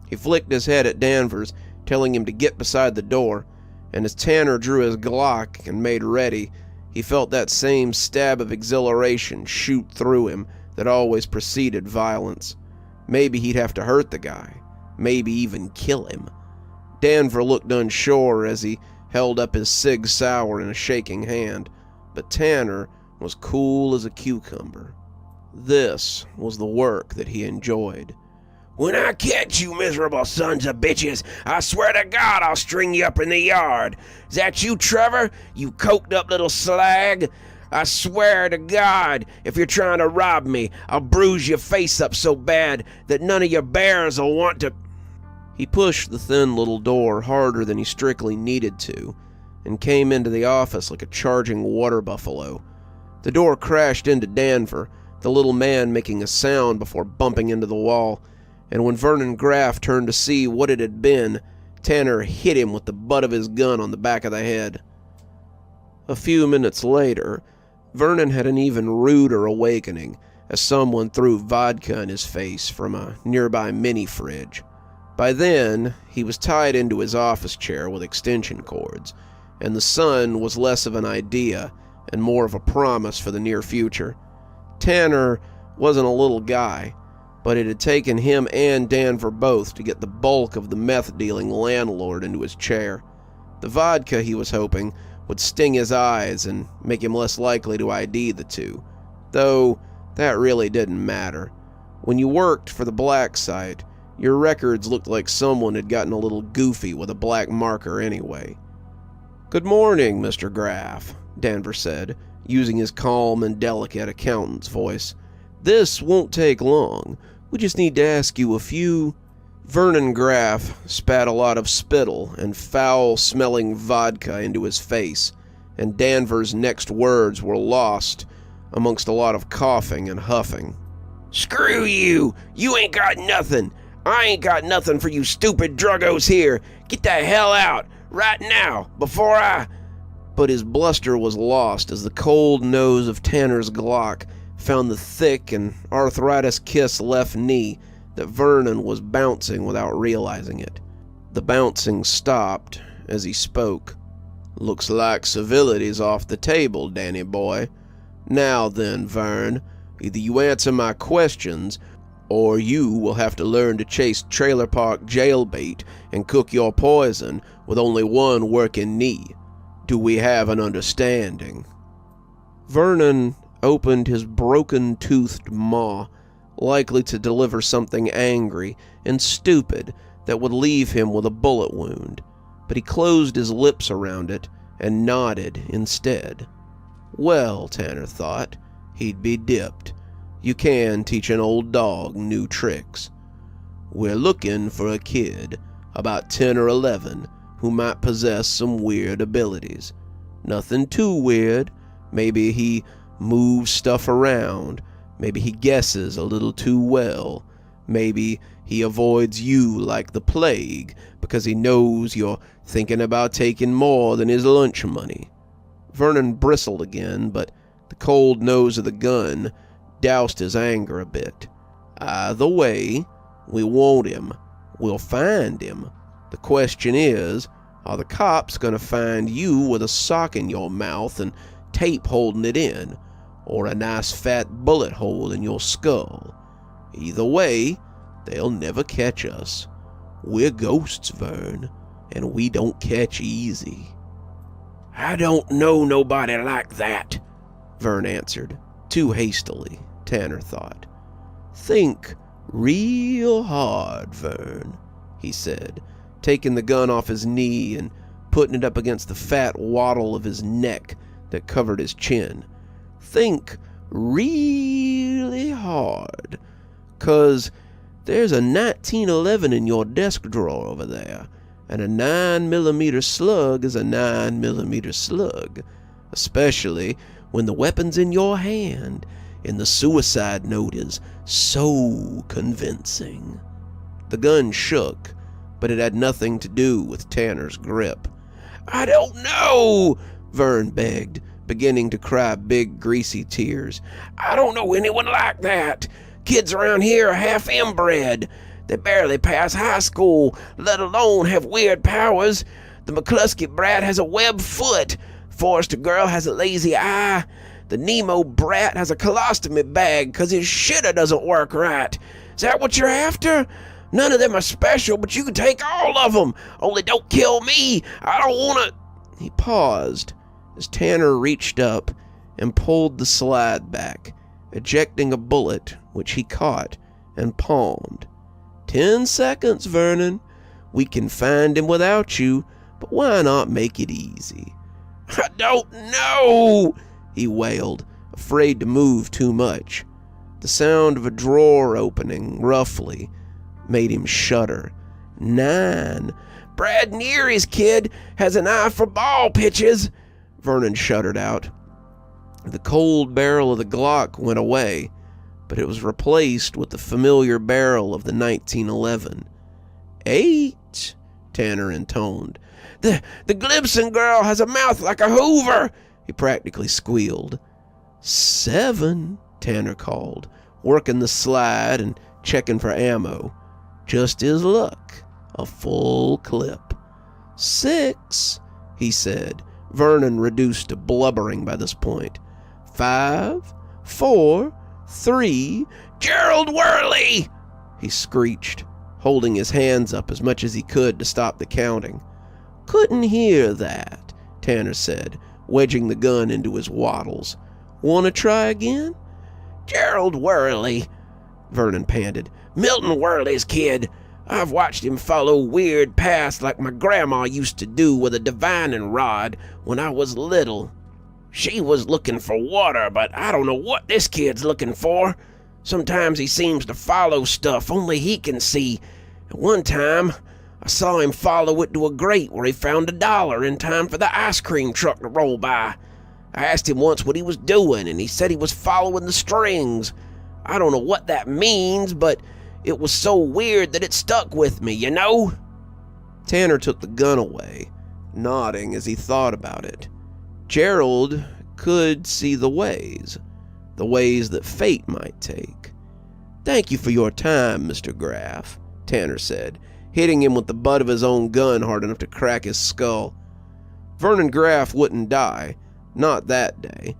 He flicked his head at Danvers, telling him to get beside the door, and as Tanner drew his Glock and made ready, he felt that same stab of exhilaration shoot through him that always preceded violence. Maybe he'd have to hurt the guy, maybe even kill him. Danvers looked unsure as he held up his Sig Sauer in a shaking hand, but Tanner was cool as a cucumber. This was the work that he enjoyed. "When I catch you miserable sons of bitches, I swear to God I'll string you up in the yard. Is that you, Trevor? You coked up little slag? I swear to God, if you're trying to rob me, I'll bruise your face up so bad that none of your bears will want to..." He pushed the thin little door harder than he strictly needed to, and came into the office like a charging water buffalo. The door crashed into Danvers, the little man making a sound before bumping into the wall, and when Vernon Graff turned to see what it had been, Tanner hit him with the butt of his gun on the back of the head. A few minutes later, Vernon had an even ruder awakening as someone threw vodka in his face from a nearby mini-fridge. By then, he was tied into his office chair with extension cords, and the sun was less of an idea and more of a promise for the near future. Tanner wasn't a little guy, but it had taken him and Danvers both to get the bulk of the meth-dealing landlord into his chair. The vodka, he was hoping, would sting his eyes and make him less likely to ID the two, though that really didn't matter. When you worked for the black site, your records looked like someone had gotten a little goofy with a black marker anyway. "Good morning, Mr. Graff," Danvers said, using his calm and delicate accountant's voice. "This won't take long. We just need to ask you a few..." Vernon Graff spat a lot of spittle and foul-smelling vodka into his face, and Danvers' next words were lost amongst a lot of coughing and huffing. "Screw you! You ain't got nothing! I ain't got nothing for you stupid druggos here! Get the hell out! Right now! Before I..." But his bluster was lost as the cold nose of Tanner's Glock found the thick and arthritis-kissed left knee that Vernon was bouncing without realizing it. The bouncing stopped as he spoke. "Looks like civility's off the table, Danny boy. Now then, Vern, either you answer my questions, or you will have to learn to chase trailer park jailbait and cook your poison with only one working knee. Do we have an understanding?" Vernon opened his broken-toothed maw, likely to deliver something angry and stupid that would leave him with a bullet wound, but he closed his lips around it and nodded instead. Well, Tanner thought, he'd be dipped. You can teach an old dog new tricks. "We're looking for a kid, about 10 or 11, who might possess some weird abilities. Nothing too weird. Maybe he moves stuff around. Maybe he guesses a little too well. Maybe he avoids you like the plague because he knows you're thinking about taking more than his lunch money." Vernon bristled again, but the cold nose of the gun doused his anger a bit. "Either way, we want him. We'll find him. The question is, are the cops going to find you with a sock in your mouth and tape holding it in, or a nice fat bullet hole in your skull? Either way, they'll never catch us. We're ghosts, Vern, and we don't catch easy." "I don't know nobody like that," Vern answered, too hastily, Tanner thought. "Think real hard, Vern," he said, taking the gun off his knee and putting it up against the fat wattle of his neck that covered his chin. "Think really hard, 'cause there's a 1911 in your desk drawer over there, and a 9mm slug is a 9mm slug, especially when the weapon's in your hand and the suicide note is so convincing." The gun shook, but it had nothing to do with Tanner's grip. "I don't know," Vern begged, beginning to cry big, greasy tears. "I don't know anyone like that. Kids around here are half inbred. They barely pass high school, let alone have weird powers. The McCluskey brat has a webbed foot. Forrester girl has a lazy eye. The Nemo brat has a colostomy bag 'cause his shitter doesn't work right. Is that what you're after? None of them are special, but you can take all of them. Only don't kill me. I don't want to..." He paused as Tanner reached up and pulled the slide back, ejecting a bullet which he caught and palmed. 10 seconds, Vernon. We can find him without you, but why not make it easy?" "I don't know," he wailed, afraid to move too much. The sound of a drawer opening roughly made him shudder. 9. "Brad Neary's kid has an eye for ball pitches," Vernon shuddered out. The cold barrel of the Glock went away, but it was replaced with the familiar barrel of the 1911. 8, Tanner intoned. The Glibson girl has a mouth like a Hoover," he practically squealed. 7, Tanner called, working the slide and checking for ammo. Just his luck, a full clip. 6, he said, Vernon reduced to blubbering by this point. 5, 4, 3, "Gerald Worley!" he screeched, holding his hands up as much as he could to stop the counting. "Couldn't hear that," Tanner said, wedging the gun into his wattles. "Want to try again?" "Gerald Worley," Vernon panted. "Milton Worley's kid. I've watched him follow weird paths like my grandma used to do with a divining rod when I was little. She was looking for water, but I don't know what this kid's looking for. Sometimes he seems to follow stuff only he can see. At one time, I saw him follow it to a grate where he found $1 in time for the ice cream truck to roll by. I asked him once what he was doing, and he said he was following the strings. I don't know what that means, but it was so weird that it stuck with me, you know?" Tanner took the gun away, nodding as he thought about it. Gerald could see the ways that fate might take. "Thank you for your time, Mr. Graff," Tanner said, hitting him with the butt of his own gun hard enough to crack his skull. Vernon Graff wouldn't die, not that day,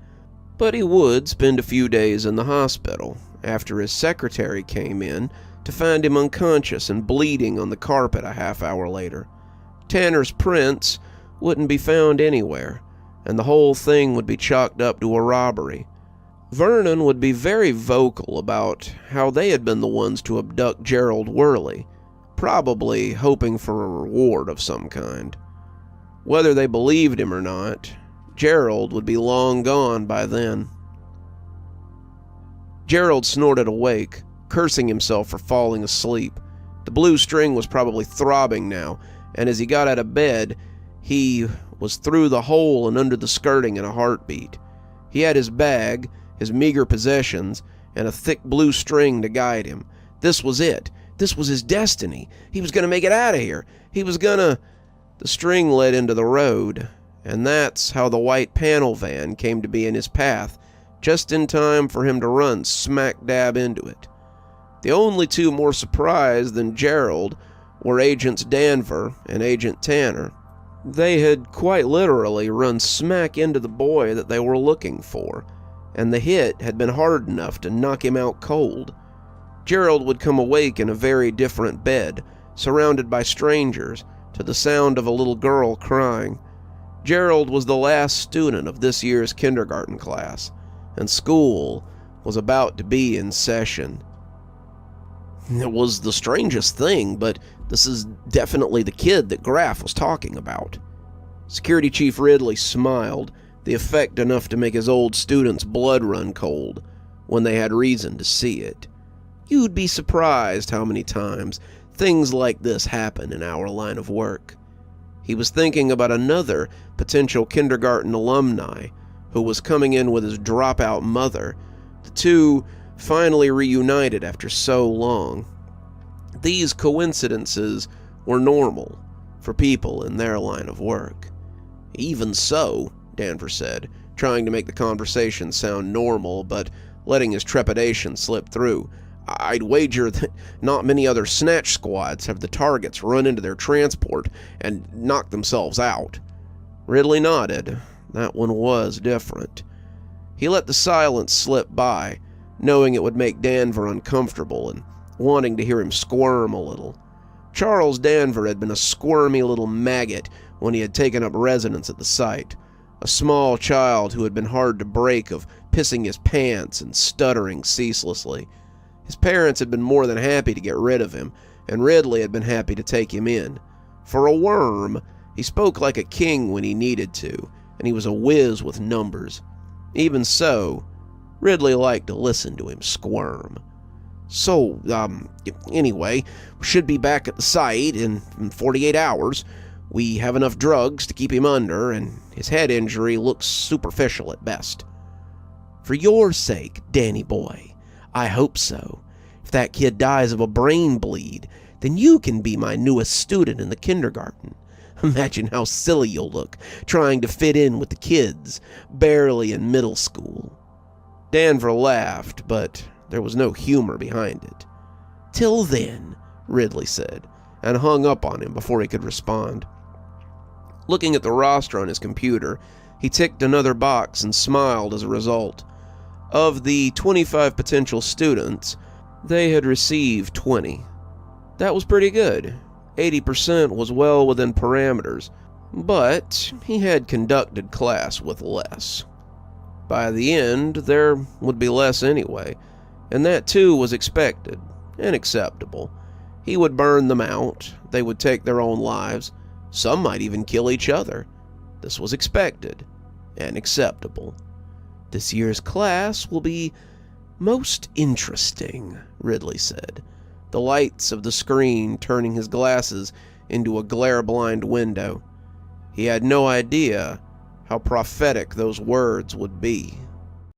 but he would spend a few days in the hospital after his secretary came in to find him unconscious and bleeding on the carpet a half hour later. Tanner's prints wouldn't be found anywhere, and the whole thing would be chalked up to a robbery. Vernon would be very vocal about how they had been the ones to abduct Gerald Worley, probably hoping for a reward of some kind. Whether they believed him or not, Gerald would be long gone by then. Gerald snorted awake, cursing himself for falling asleep. The blue string was probably throbbing now, and as he got out of bed, he was through the hole and under the skirting in a heartbeat. He had his bag, his meager possessions, and a thick blue string to guide him. This was it. This was his destiny. He was going to make it out of here. He was going to... The string led into the road, and that's how the white panel van came to be in his path, just in time for him to run smack dab into it. The only two more surprised than Gerald were Agents Danver and Agent Tanner. They had quite literally run smack into the boy that they were looking for, and the hit had been hard enough to knock him out cold. Gerald would come awake in a very different bed, surrounded by strangers, to the sound of a little girl crying. Gerald was the last student of this year's kindergarten class, and school was about to be in session. It was the strangest thing, but this is definitely the kid that Graff was talking about. Security Chief Ridley smiled, the effect enough to make his old students' blood run cold when they had reason to see it. You'd be surprised how many times things like this happen in our line of work. He was thinking about another potential kindergarten alumni who was coming in with his dropout mother. The two finally reunited after so long. These coincidences were normal for people in their line of work. Even so, Danvers said, trying to make the conversation sound normal but letting his trepidation slip through, I'd wager that not many other snatch squads have the targets run into their transport and knock themselves out. Ridley nodded. That one was different. He let the silence slip by, knowing it would make Danvers uncomfortable and wanting to hear him squirm a little. Charles Danvers had been a squirmy little maggot when he had taken up residence at the site, a small child who had been hard to break of pissing his pants and stuttering ceaselessly. His parents had been more than happy to get rid of him, and Ridley had been happy to take him in. For a worm, he spoke like a king when he needed to, and he was a whiz with numbers. Even so, Ridley liked to listen to him squirm. So, anyway, we should be back at the site in 48 hours. We have enough drugs to keep him under, and his head injury looks superficial at best. For your sake, Danny boy, I hope so. If that kid dies of a brain bleed, then you can be my newest student in the kindergarten. Imagine how silly you'll look, trying to fit in with the kids, barely in middle school. Danvers laughed, but there was no humor behind it. Till then, Ridley said, and hung up on him before he could respond. Looking at the roster on his computer, he ticked another box and smiled as a result. Of the 25 potential students, they had received 20. That was pretty good. 80% was well within parameters, but he had conducted class with less. By the end, there would be less anyway, and that too was expected and acceptable. He would burn them out, they would take their own lives, some might even kill each other. This was expected and acceptable. This year's class will be most interesting, Ridley said, the lights of the screen turning his glasses into a glare-blind window. He had no idea how prophetic those words would be.